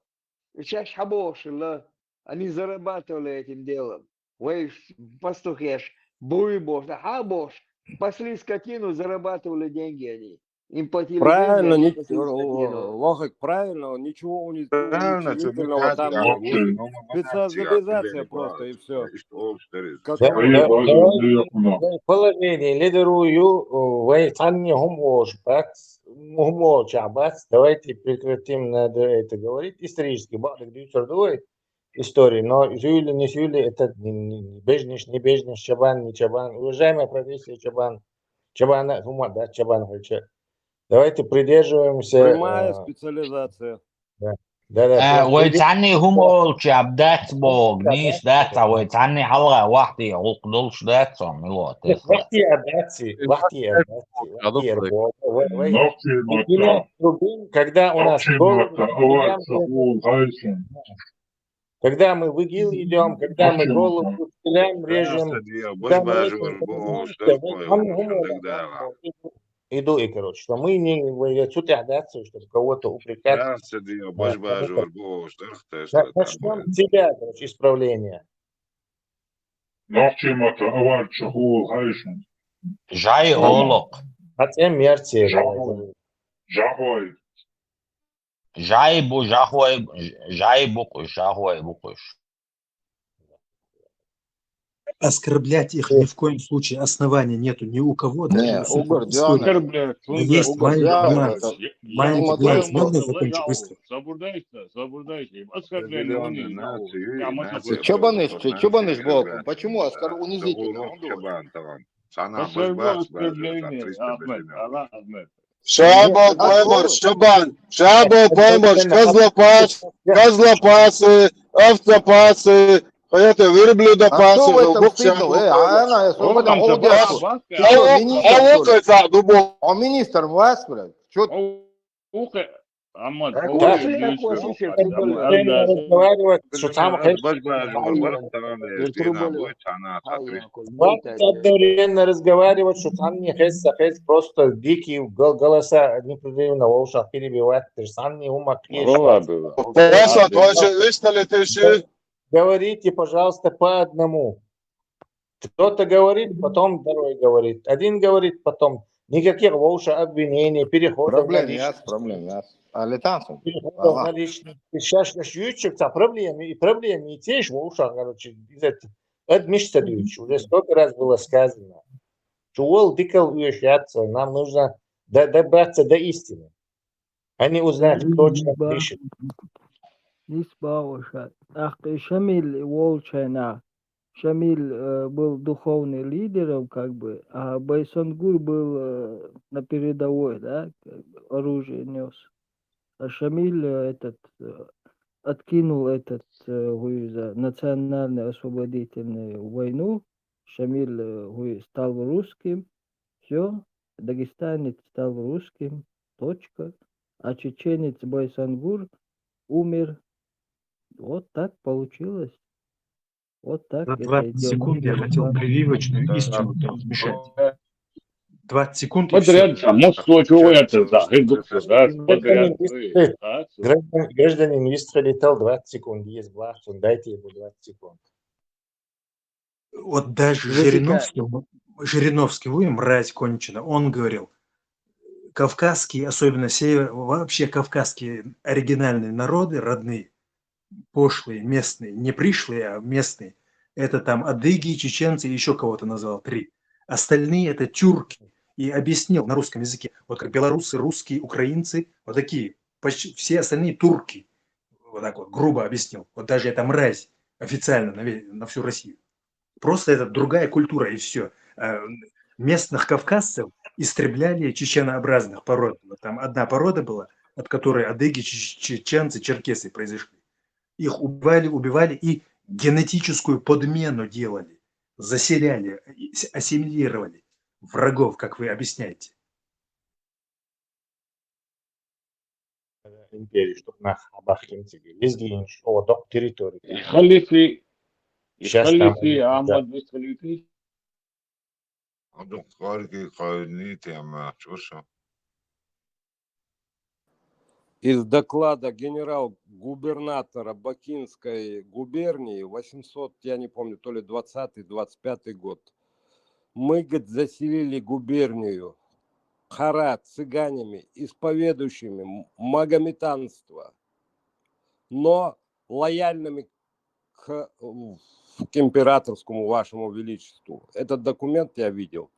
Speaker 2: شاش حبوش اللي они зарабатывали этим делом. Вы пастухеш, буйбош, хабош, пасли скотину, зарабатывали деньги они. Им платили
Speaker 12: правильно,
Speaker 2: деньги, скотину.
Speaker 12: Лохак, правильно, ничего унизительного там нет. Специализация просто и все.
Speaker 6: Положение лидерую, вы сами давайте прекратим надо это говорить. Исторически, истории, но Жюли, не Жюли, это не бежниш, чабан, не чабан. Уважаемая профессия чабан, чабана, да, чабан, давайте придерживаемся...
Speaker 12: Прямая специализация.
Speaker 6: Да.
Speaker 7: ويتعني هم الشعب ذات بوغ نيس ذات ويتعني حلقة واحدة يقدلش ذات صن الوقت
Speaker 6: когда у нас когда мы в ИГИЛ идем, когда мы голову стреляем, режем, иду и, короче, что мы не отсюда отдаться, чтобы кого-то упрекать. Начнем с себя, короче, исправление.
Speaker 7: Жай олок.
Speaker 6: Хотя мерти.
Speaker 22: Жахой.
Speaker 7: Жайбу, жахой, жайбу, жахой, букуш.
Speaker 5: Оскорблять их ни в коем случае основания нету ни у кого, даже
Speaker 21: Не,
Speaker 5: у судей
Speaker 21: Угар
Speaker 5: истории.
Speaker 21: Дионыш,
Speaker 5: Но есть
Speaker 21: Угар
Speaker 5: маленький
Speaker 21: Дионыш,
Speaker 5: нюанс.
Speaker 21: это
Speaker 5: Маленький нюанс.
Speaker 21: смотрел
Speaker 5: Можно
Speaker 21: бы.
Speaker 5: я закончу быстро?
Speaker 22: Соблюдайте. Оскорбление
Speaker 23: Определенную
Speaker 22: не
Speaker 23: нацию и
Speaker 22: знаю.
Speaker 23: нацию
Speaker 21: Чобаныш Волком,
Speaker 23: оскорблять.
Speaker 21: почему унизительно?
Speaker 23: Договор
Speaker 21: Он говорит.
Speaker 23: Чабан Таван. Sana
Speaker 22: Оскорбил
Speaker 23: баш там
Speaker 22: оскорбление,
Speaker 23: 300
Speaker 22: Ахмед,
Speaker 23: бешемя.
Speaker 22: Ахмед.
Speaker 4: Шабал
Speaker 21: Нет,
Speaker 4: Паймарш,
Speaker 21: отбор.
Speaker 4: Шабан, Шабал
Speaker 6: Это
Speaker 4: Паймарш,
Speaker 6: точно
Speaker 4: Козлопасы, овцопасы,
Speaker 21: А что в
Speaker 4: верблюдопасы,
Speaker 21: этом
Speaker 4: Букча
Speaker 21: стыдного?
Speaker 4: Паймарш.
Speaker 21: Она, свобода,
Speaker 22: Орган
Speaker 21: холодяшку.
Speaker 22: Сабака,
Speaker 21: Ты что, министр, что ли?
Speaker 4: Дубов.
Speaker 21: Он министр вас, блядь. Что?
Speaker 22: Ахмед,
Speaker 6: Так, разговаривать, что там
Speaker 23: Баш барам тамам эштена будет она татриш.
Speaker 6: одновременно разговаривать, что там не хэс просто дикие голоса непрерывно в ушах перебивать, ты же сам не ума Говорите, пожалуйста, по одному. Кто-то говорит, потом второй говорит. Один говорит, потом. Никаких в уши обвинений, переходов на
Speaker 21: Проблем
Speaker 6: личность.
Speaker 21: яс, проблем яс. А летанцем?
Speaker 6: Переходов на личность. Сейчас ютчикца проблемы и те же в ушах, короче, из этого. Это Миштадович, уже столько раз было сказано. Чуол дикал уезжаться, нам нужно добраться до истины, а не узнать, кто что пишет.
Speaker 11: Нисбауша. Ах, Шамиль Волчайна. Шамиль был духовным лидером, как бы, а Байсонгур был на передовой, да, как бы, оружие нес. А Шамиль откинул за национальную освободительную войну. Шамиль стал русским. Все, дагестанец стал русским. Точка. А чеченец Байсонгур умер. Вот так получилось. Вот так
Speaker 5: За
Speaker 11: это
Speaker 5: 20
Speaker 11: идет.
Speaker 5: секунд я хотел прививочную истину вмешать. 20 секунд и
Speaker 22: Подряд,
Speaker 5: все.
Speaker 22: мосту чего-то, да,
Speaker 6: Гражданин Вистра летал 20 секунд, есть власть, он дайте ему 20 секунд.
Speaker 5: Вот даже
Speaker 11: Запекай.
Speaker 5: Жириновский, вы мразь кончена, он говорил, кавказские, особенно север, вообще кавказские оригинальные народы, родные, пошлые, местные, не пришлые, а местные, это там адыги, чеченцы, еще кого-то назвал, 3. Остальные это тюрки. И объяснил на русском языке, вот как белорусы, русские, украинцы, вот такие, почти все остальные турки. Вот так вот, грубо объяснил. Вот даже эта мразь официально на всю Россию. Просто это другая культура и все. Местных кавказцев истребляли чеченообразных пород. Вот там одна порода была, от которой адыги, чеченцы, черкесы произошли. Их убивали и генетическую подмену делали, заселяли, ассимилировали врагов, как вы объясняете.
Speaker 6: Империи, чтобы нах абахлинцы везде о док территории.
Speaker 22: Халифи,
Speaker 6: Сейчас там
Speaker 22: Ахмад Халифи.
Speaker 20: Из доклада генерал-губернатора Бакинской губернии 800, я не помню, то ли 20-25 год. Мы, говорит, заселили губернию харат цыганями, исповедующими магометанство, но лояльными к императорскому вашему величеству. Этот документ я видел.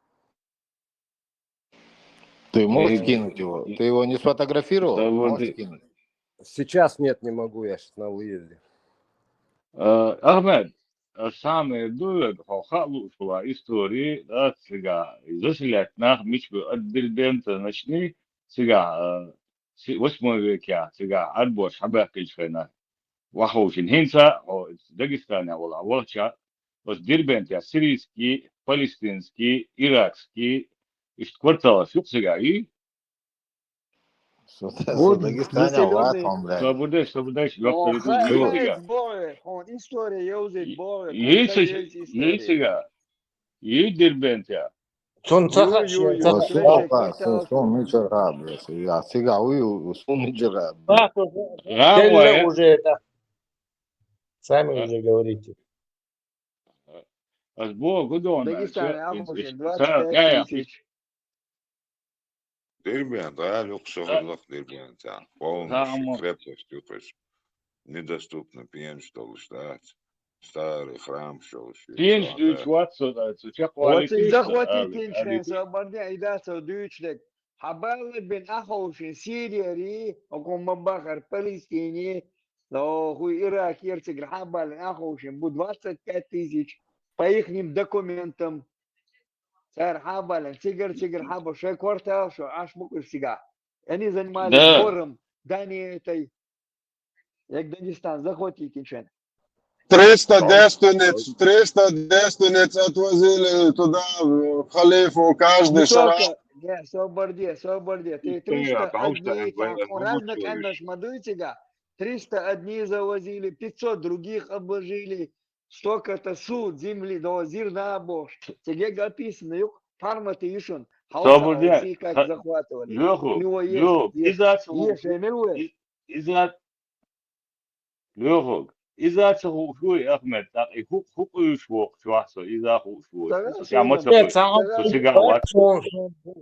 Speaker 21: Ты можешь скинуть его? Ты его не сфотографировал? Можешь скинуть?
Speaker 20: Сейчас нет, не могу, я сейчас на выезде.
Speaker 22: Ахмед, самые дует, халу шла истории, да, сега, заселять на мечбу отдельбента начни, сега, 8 веке, сега, отбор шабакильшена, ваховшин хинца, Дагестана, волча, вот дербента, сирийский, палестинский, иракский, из квартала сега, и
Speaker 21: Вот заселенный.
Speaker 22: Свободешь,
Speaker 9: История, я уже боре.
Speaker 22: есть сега, есть дербента.
Speaker 21: Сон мичера, блядь, я сега сон мичера.
Speaker 6: Уже это. Сами уже говорите.
Speaker 22: Дагестан,
Speaker 9: 25 тысяч.
Speaker 23: Дербент, да, Люксорлах Дербент, да. Полностью крепость, юпes. Недоступно пьян, что ли, ждать. Старый храм, что ли,
Speaker 22: Пинч дюч ватсо да, чак
Speaker 2: Вот и
Speaker 22: валитишка,
Speaker 2: захватить
Speaker 22: али,
Speaker 2: Тинчтен, Сабарdia, и да, со Дючлек. Хабалет бен Ахоушин, Сирия, около Мабахар, Палестине, но хуй Ирак, Ерцегр, Хабалет, Ахоушин, будет 25 тысяч по их документам. Царь Хабалет, Цигар, Хаба, что квартал, что аж мукуш сега. Они занимались
Speaker 22: да,
Speaker 2: сбором Дании этой, як Дагестан, захватить Тинчтен.
Speaker 4: 300 девственниц отвозили туда, в халифу,
Speaker 2: Не
Speaker 4: каждый шарах.
Speaker 2: только, не, Соборде. Ты 300 дней, там разных аннаш мадуйтига, 300 дней завозили, 500 других обложили, столько-то суд земли, до зирна бош. Тебе описано, юг, фарма ты ишун, хауса,
Speaker 22: собордя,
Speaker 2: все как захватывали. У
Speaker 22: Леху,
Speaker 2: него
Speaker 22: Лех,
Speaker 2: есть, эмилуэ.
Speaker 22: Леху, иза шуй Ахмед, так и хук уйшвок, чвасо, иза хушвой. Я
Speaker 6: Нет, сам
Speaker 22: сега ватсо.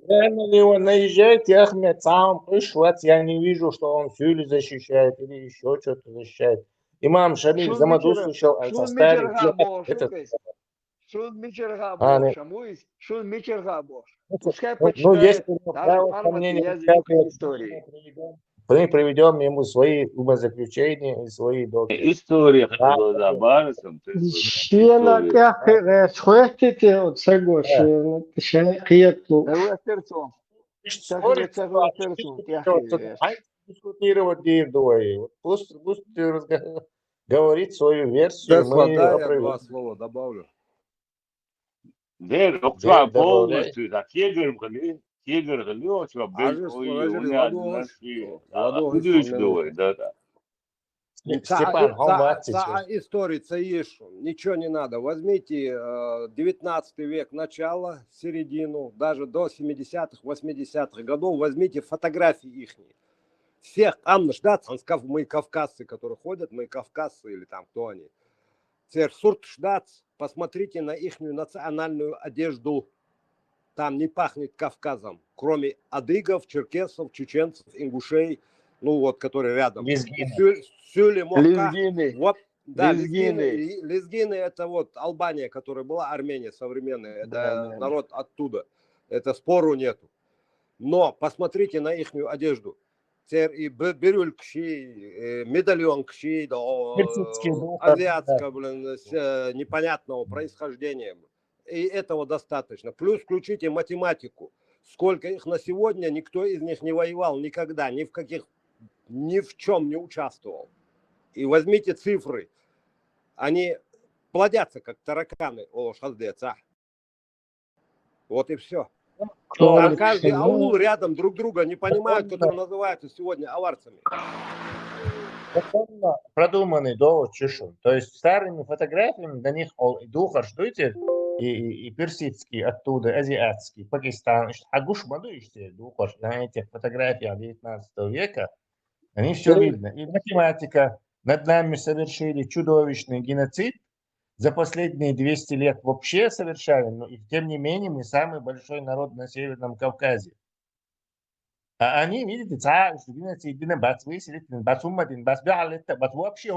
Speaker 6: реально ли он наезжает, и Ахмед сам пришват, я не вижу, что он Фюли защищает или еще что-то защищает. Имам Шамиль Замаду слышал, он
Speaker 2: Шун
Speaker 6: составил
Speaker 2: мичерга бош,
Speaker 6: этот.
Speaker 2: Шун мичерга
Speaker 6: А,
Speaker 2: бош, шамуис, шун мичерга бош. Пускай
Speaker 6: ну,
Speaker 2: почитает
Speaker 6: если
Speaker 2: даже фарматы язык истории.
Speaker 6: мы приведем ему свои умозаключения и свои доказы.
Speaker 22: История,
Speaker 6: Да,
Speaker 22: да, барсом, ты
Speaker 9: Шена
Speaker 22: история.
Speaker 9: кяхе схватите от сего, шена киету.
Speaker 2: Давай перцом.
Speaker 6: Спорить, дискутировать и вдвоем. Пусть говорит свою версию,
Speaker 12: Сейчас
Speaker 6: мы
Speaker 12: вода, я
Speaker 6: опровергнем.
Speaker 12: 2 слова добавлю.
Speaker 22: Дер, окча полностью, да, кегер гали, окча без ой, у меня наши, удивишь давай, да.
Speaker 6: Степан,
Speaker 12: истории цаиш, ничего не надо. Возьмите 19 век, начало, середину, даже до 70-х, 80-х годов, возьмите фотографии их. Всех, мы кавказцы, которые ходят, мы кавказцы или там кто они. Посмотрите на их национальную одежду. Там не пахнет Кавказом, кроме адыгов, черкесов, чеченцев, ингушей, ну вот, которые рядом.
Speaker 2: Лезгины.
Speaker 12: Вот, да,
Speaker 2: Лезгины.
Speaker 12: лезгины это вот Албания, которая была, Армения современная, это
Speaker 2: Да.
Speaker 12: народ оттуда. Это спору нету. Но посмотрите на их одежду. И бирюль кши, медальон кши, азиатского, непонятного происхождения. И этого достаточно. Плюс включите математику. Сколько их на сегодня, никто из них не воевал никогда, ни в чем не участвовал. И возьмите цифры. Они плодятся, как тараканы. Вот и все. Там каждый аул рядом друг друга не понимают, которые называются сегодня аварцами.
Speaker 6: Продуманный довод чешу. То есть старыми фотографиями до них духа ждете и персидский оттуда, азиатский, Пакистан. Агуш мадуишься духа на этих фотографиях 19 века. Они все видно. И математика. Над нами совершили чудовищный геноцид. За последние 200 лет вообще совершали, но и тем не менее мы самый большой народ на Северном Кавказе. А они, видите, вообще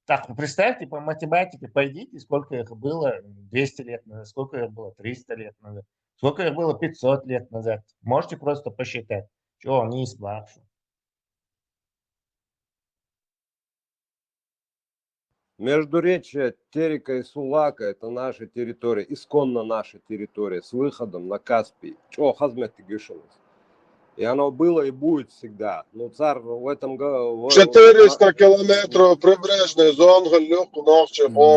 Speaker 6: так, представьте, по математике пойдите, сколько их было 200 лет назад, сколько их было 300 лет назад, сколько их было 500 лет назад. Можете просто посчитать, что они исправши.
Speaker 12: Междуречье Терека и Сулака – это наша территория, исконно наша территория, с выходом на Каспий. Чего хазмет ты гишелось? И оно было и будет всегда. Но царь в этом году...
Speaker 4: 400 километров прибрежной зоны,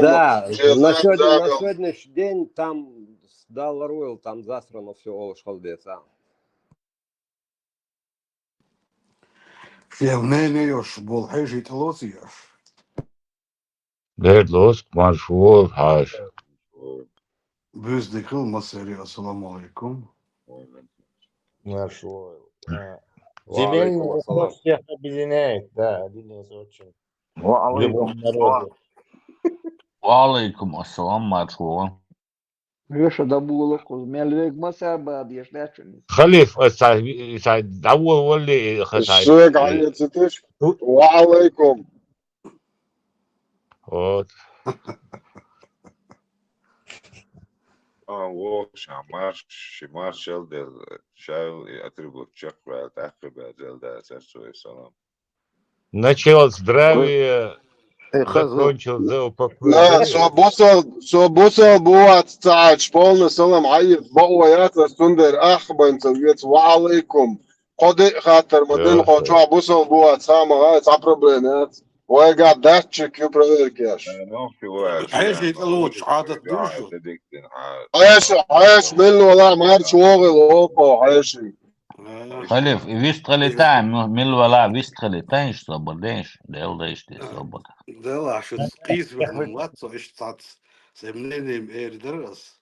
Speaker 12: да, на сегодняшний день там дал Руэл, там засрано все Олшхалдеца.
Speaker 13: Я в ней был хижит лосияш.
Speaker 7: Дед лос маршрут хаш.
Speaker 13: Бездекл масери, ассаламу алейкум.
Speaker 6: Маршрут. Земельный вопрос всех объединяет, да, один из очень любого народа.
Speaker 7: Алейкум ассалам маршрут.
Speaker 2: Реша дабулок, мельвек масаба объяснячен.
Speaker 7: خليف دعوه ولي خساي
Speaker 4: الشيخ حياة ستش وعليكم.
Speaker 7: вот
Speaker 23: Wo Marshall del Shell atribut Chakra Takriba Zelda Salam.
Speaker 7: начал здравие,
Speaker 21: Хазу.
Speaker 7: закончил за
Speaker 4: لا سو بوصل بوات تاع شبولنا سلام عيط بقويات السندر بين سويت وعليكم قد خاطر مدن قوشوا بوصل بوات سامع غايت عبر بينات وقاعد داتشك يبريكاش
Speaker 13: حيش يتلوش عادة دوشو.
Speaker 4: عايش منه ولا مارش شغل اوكو عايشي
Speaker 7: خليف вистрелитаем милвала вистрелитаем слободенш делдаешь ты слобода
Speaker 13: Да ла, что скиз в этом лацо, и что сомнением эрдерас.